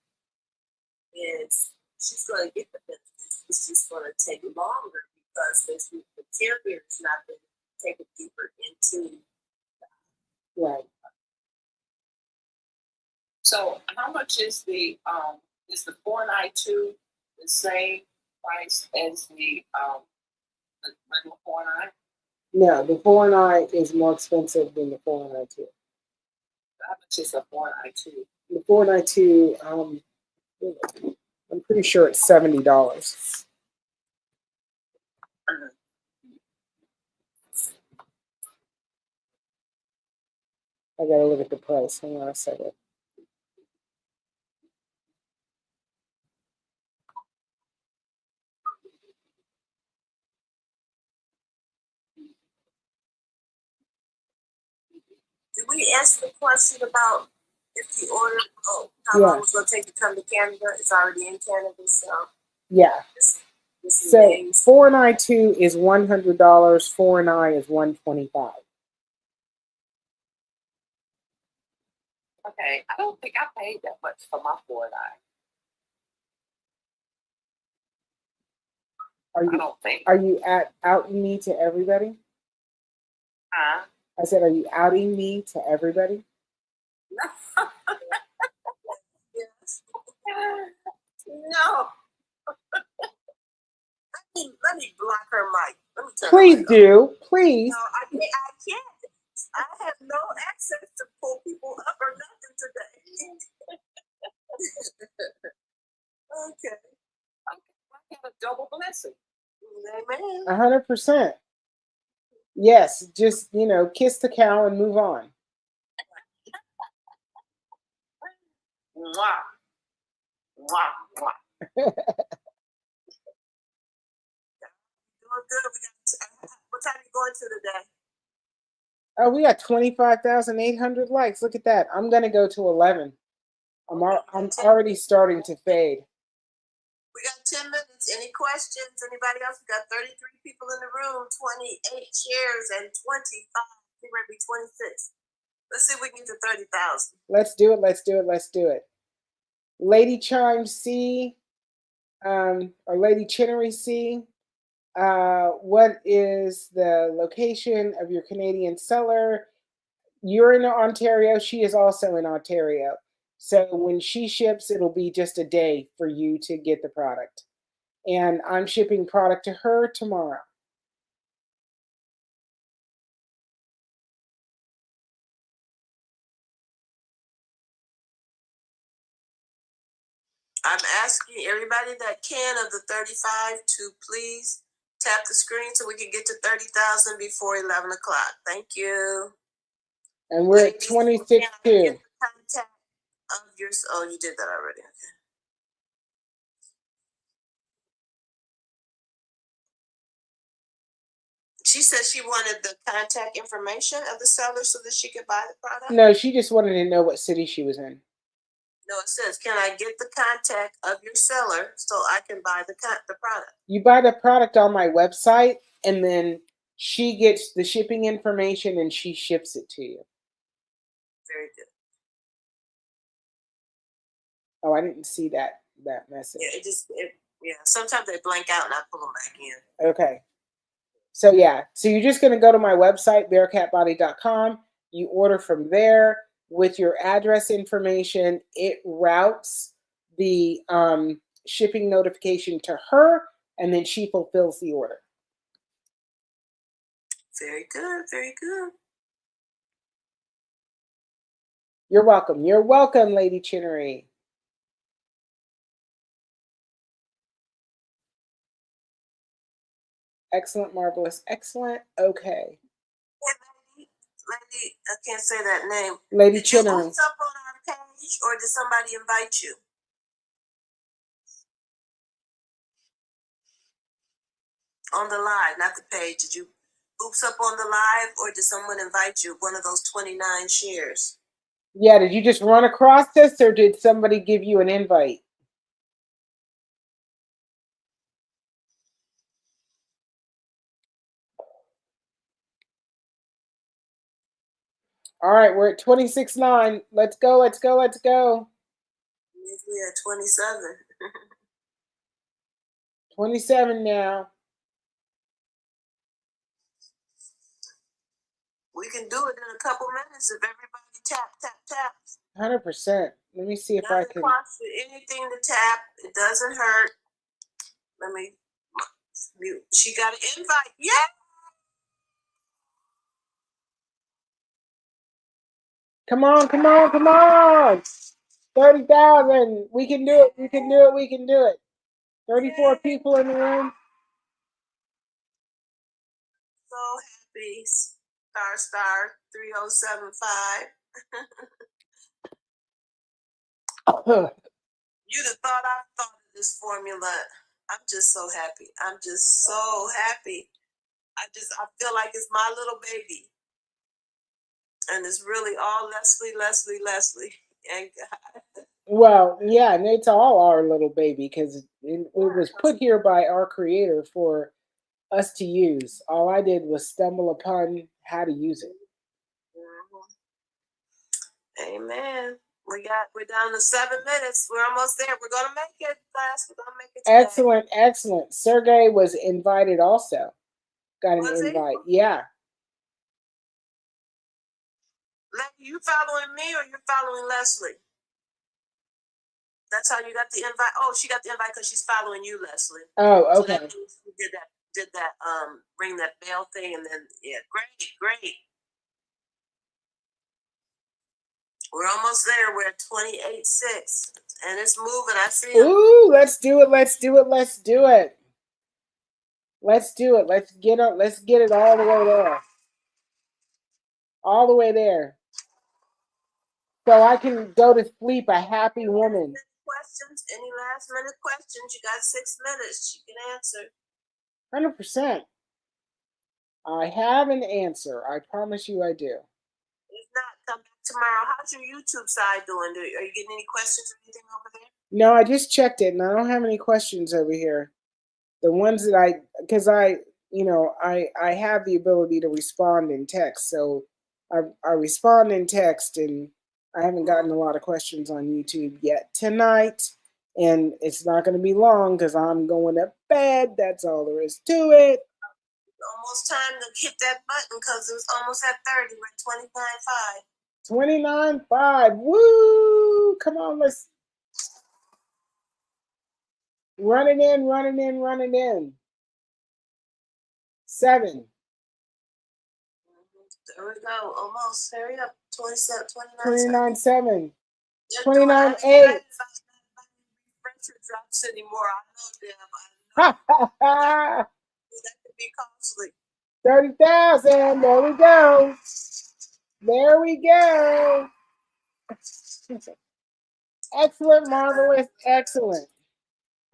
is she's going to get the benefits. It's just going to take longer because the carrier is not going to take it deeper into the eye. Right. So how much is the foreign eye two the same price as the regular foreign eye? No, the foreign eye is more expensive than the foreign eye 2. How much is a foreign eye two? The foreign eye 2, I'm pretty sure it's $70. I gotta look at the price. Hang on a second. Did we answer the question about if the order, how long it's going to take to come to Canada? It's already in Canada, so. Yeah. So days. foreign eye 2 is $100. Foreign eye is $125. Okay, I don't think I paid that much for my foreign eye. I don't think. Are you outing me to everybody? Huh? I said, are you outing me to everybody? Yes. No. Let me block her mic. Let me turn Please her mic do. Please. No, I can't. I have no access to pull people up or nothing today. Okay. I got a double blessing. Amen. 100%. Yes, just, kiss the cow and move on. Mwah. Mwah. Mwah. Doing good. What time are you going to today? Oh, we got 25,800 likes. Look at that. I'm going to go to 11. I'm already starting to fade. We got 10 minutes. Any questions? Anybody else? We got 33 people in the room, 28 shares, and 25. We're going to be 26. Let's see if we can get to 30,000. Let's do it. Let's do it. Let's do it. Lady Chime C, or Lady Chinnery C, what is the location of your Canadian seller? You're in Ontario. She is also in Ontario. So when she ships, it'll be just a day for you to get the product. And I'm shipping product to her tomorrow. I'm asking everybody that can of the 35 to please tap the screen so we can get to 30,000 before 11 o'clock. Thank you. And we're at 26.2. Contact of your, oh, you did that already. Okay. She said she wanted the contact information of the seller so that she could buy the product. No, she just wanted to know what city she was in. No, it says, can I get the contact of your seller so I can buy the product? You buy the product on my website, and then she gets the shipping information and she ships it to you. Very good. Oh, I didn't see that message. Yeah, sometimes they blank out and I pull them back in. Okay. So yeah, so you're just going to go to my website, bearcatbody.com. You order from there with your address information. It routes the shipping notification to her, and then she fulfills the order. Very good, very good. You're welcome. You're welcome, Lady Chinnery. Excellent, marvelous, excellent. Okay. Lady, I can't say that name. Lady Chinnery. Chinnery. Did you post up on our page, or did somebody invite you? On the live, not the page. Did you oops up on the live, or did someone invite you? One of those 29 shares. Yeah, did you just run across this, or did somebody give you an invite? All right, we're at 26.9. Let's go, let's go, let's go. We're at 27. 27 now. We can do it in a couple minutes if everybody taps. 100%. Let me see if I can. Doesn't cost you anything to tap. It doesn't hurt. Let me mute. She got an invite. Yeah. Come on, come on, come on. 30,000. We can do it. We can do it. We can do it. 34 people in the room. So happy. Star 3075. You'd have thought I thought of this formula. I'm just so happy. I'm just so happy. I feel like it's my little baby. And it's really all Leslie, and God. Well, yeah, and it's all our little baby because it was put here by our creator for us to use. All I did was stumble upon how to use it. Amen. We're down to 7 minutes. We're almost there. We're gonna make it, class. We're gonna make it today. Excellent, excellent. Sergey was invited also. Got an invite. Yeah. You following me or you're following Leslie? That's how you got the invite. Oh, she got the invite because she's following you, Leslie. Oh, So okay. that means did that ring that bell thing, and then yeah, great. We're almost there. We're at 28.6, and it's moving. I see it. Ooh, let's do it. Let's do it. Let's do it. Let's do it. Let's get it. Let's get it all the way there. All the way there. So I can go to sleep a happy woman. Questions? Any last minute questions? You got 6 minutes. You can answer. 100%. I have an answer. I promise you I do. If not, come back tomorrow. How's your YouTube side doing? Are you getting any questions or anything over there? No, I just checked it and I don't have any questions over here. The ones that because I have the ability to respond in text. So I respond in text, and I haven't gotten a lot of questions on YouTube yet tonight. And it's not going to be long because I'm going to bed. That's all there is to it. Almost time to hit that button because it's almost at 30. We're at 29.5. 29.5. Woo! Come on, let's run it in. 7. There we go. Almost. Hurry up. 27, 29. 29.7. 29.8. Drops anymore. I know, Deb. That could be costly. 30,000. There we go. There we go. Excellent, marvelous, excellent.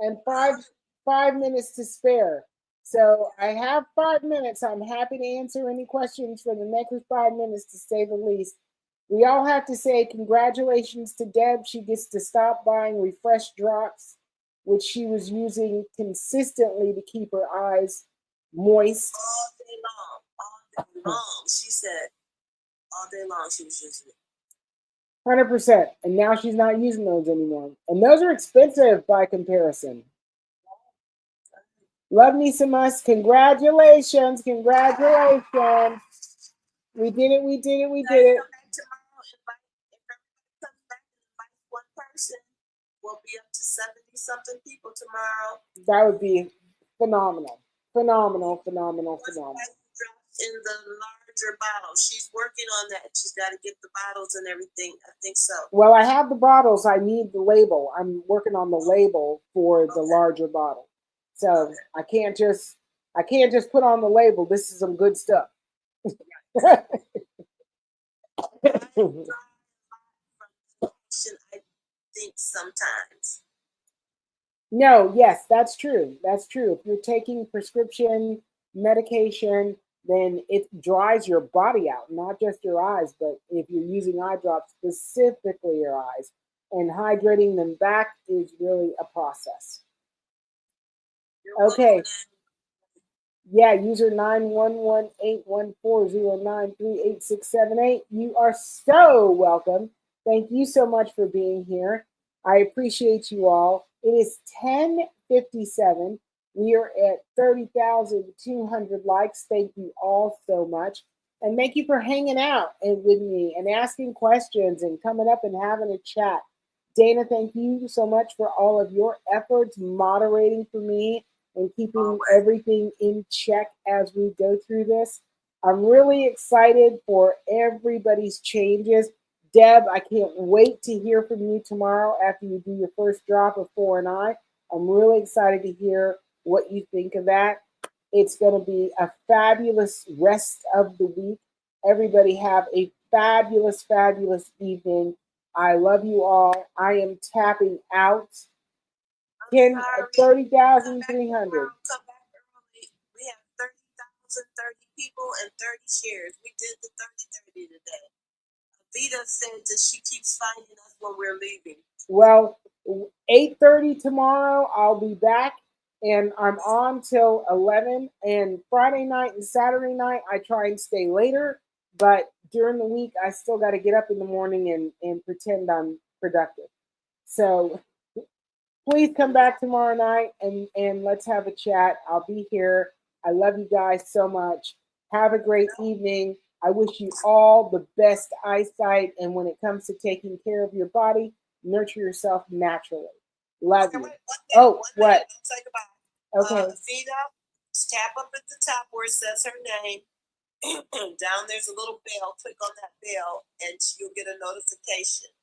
And five minutes to spare. So I have 5 minutes. I'm happy to answer any questions for the next 5 minutes, to say the least. We all have to say congratulations to Deb. She gets to stop buying Refresh drops, which she was using consistently to keep her eyes moist. All day long. She said all day long she was using it. 100%. And now she's not using those anymore. And those are expensive by comparison. Love me some us. Congratulations. We did it. Come back tomorrow. If everybody comes back and invite one person, we'll be up to 70-something people tomorrow. That would be phenomenal. Phenomenal. In the larger bottle. She's working on that. She's got to get the bottles and everything. I think so. Well, I have the bottles. I need the label. I'm working on the label for the larger bottle. So I can't just put on the label. This is some good stuff. I think sometimes. No, yes, that's true. That's true. If you're taking prescription medication, then it dries your body out, not just your eyes, but if you're using eye drops, specifically your eyes, and hydrating them back is really a process. Okay. Yeah, user 9118140938678. You are so welcome. Thank you so much for being here. I appreciate you all. It is 10:57. We are at 30,200 likes. Thank you all so much. And thank you for hanging out with me and asking questions and coming up and having a chat. Dana, thank you so much for all of your efforts moderating for me and keeping everything in check as we go through this. I'm really excited for everybody's changes. Deb, I can't wait to hear from you tomorrow after you do your first drop of 4 and I. I'm really excited to hear what you think of that. It's going to be a fabulous rest of the week. Everybody have a fabulous, fabulous evening. I love you all. I am tapping out. 30,300. Come back early. We have 30,030 people and 30 shares. We did the 30-30 today. Vita said that she keeps finding us when we're leaving. Well, 8:30 tomorrow, I'll be back, and I'm on till 11. And Friday night and Saturday night, I try and stay later. But during the week, I still got to get up in the morning and pretend I'm productive. So please come back tomorrow night and let's have a chat. I'll be here. I love you guys so much. Have a great evening. I wish you all the best eyesight. And when it comes to taking care of your body, nurture yourself naturally. Love you. What? Okay. Vita, tap up at the top where it says her name. Down there's a little bell. Click on that bell, and you'll get a notification.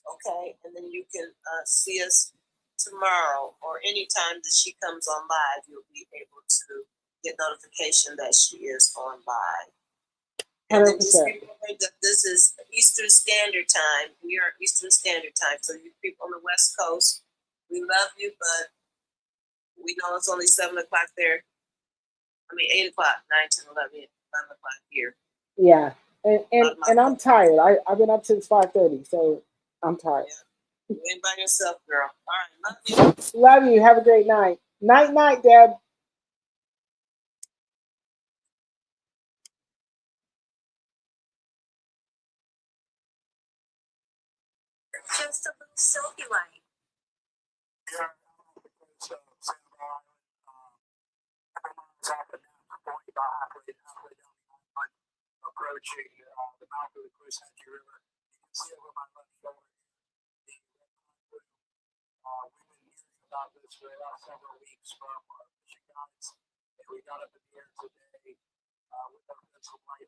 Okay, and then you can see us tomorrow or anytime that she comes on live. You'll be able to get notification that she is on live. And then just 100%. remember that this is Eastern Standard Time. We are Eastern Standard Time, so you people on the West Coast, we love you, but we know it's only 7 o'clock there. 8 o'clock, 9, 10, 11, 11 o'clock here. Yeah. And I'm tired. I've been up since 5:30, so I'm tired. Yeah. You ain't by yourself, girl. All right, love you. Love you. Have a great night. Night, Deb. Just a little selfie light. Approaching the mouth of the Cruzanchi River. You can see over my left shoulder the we've been hearing about this for the last several weeks from our fishing guides, and we got up in the air today with our pencil light.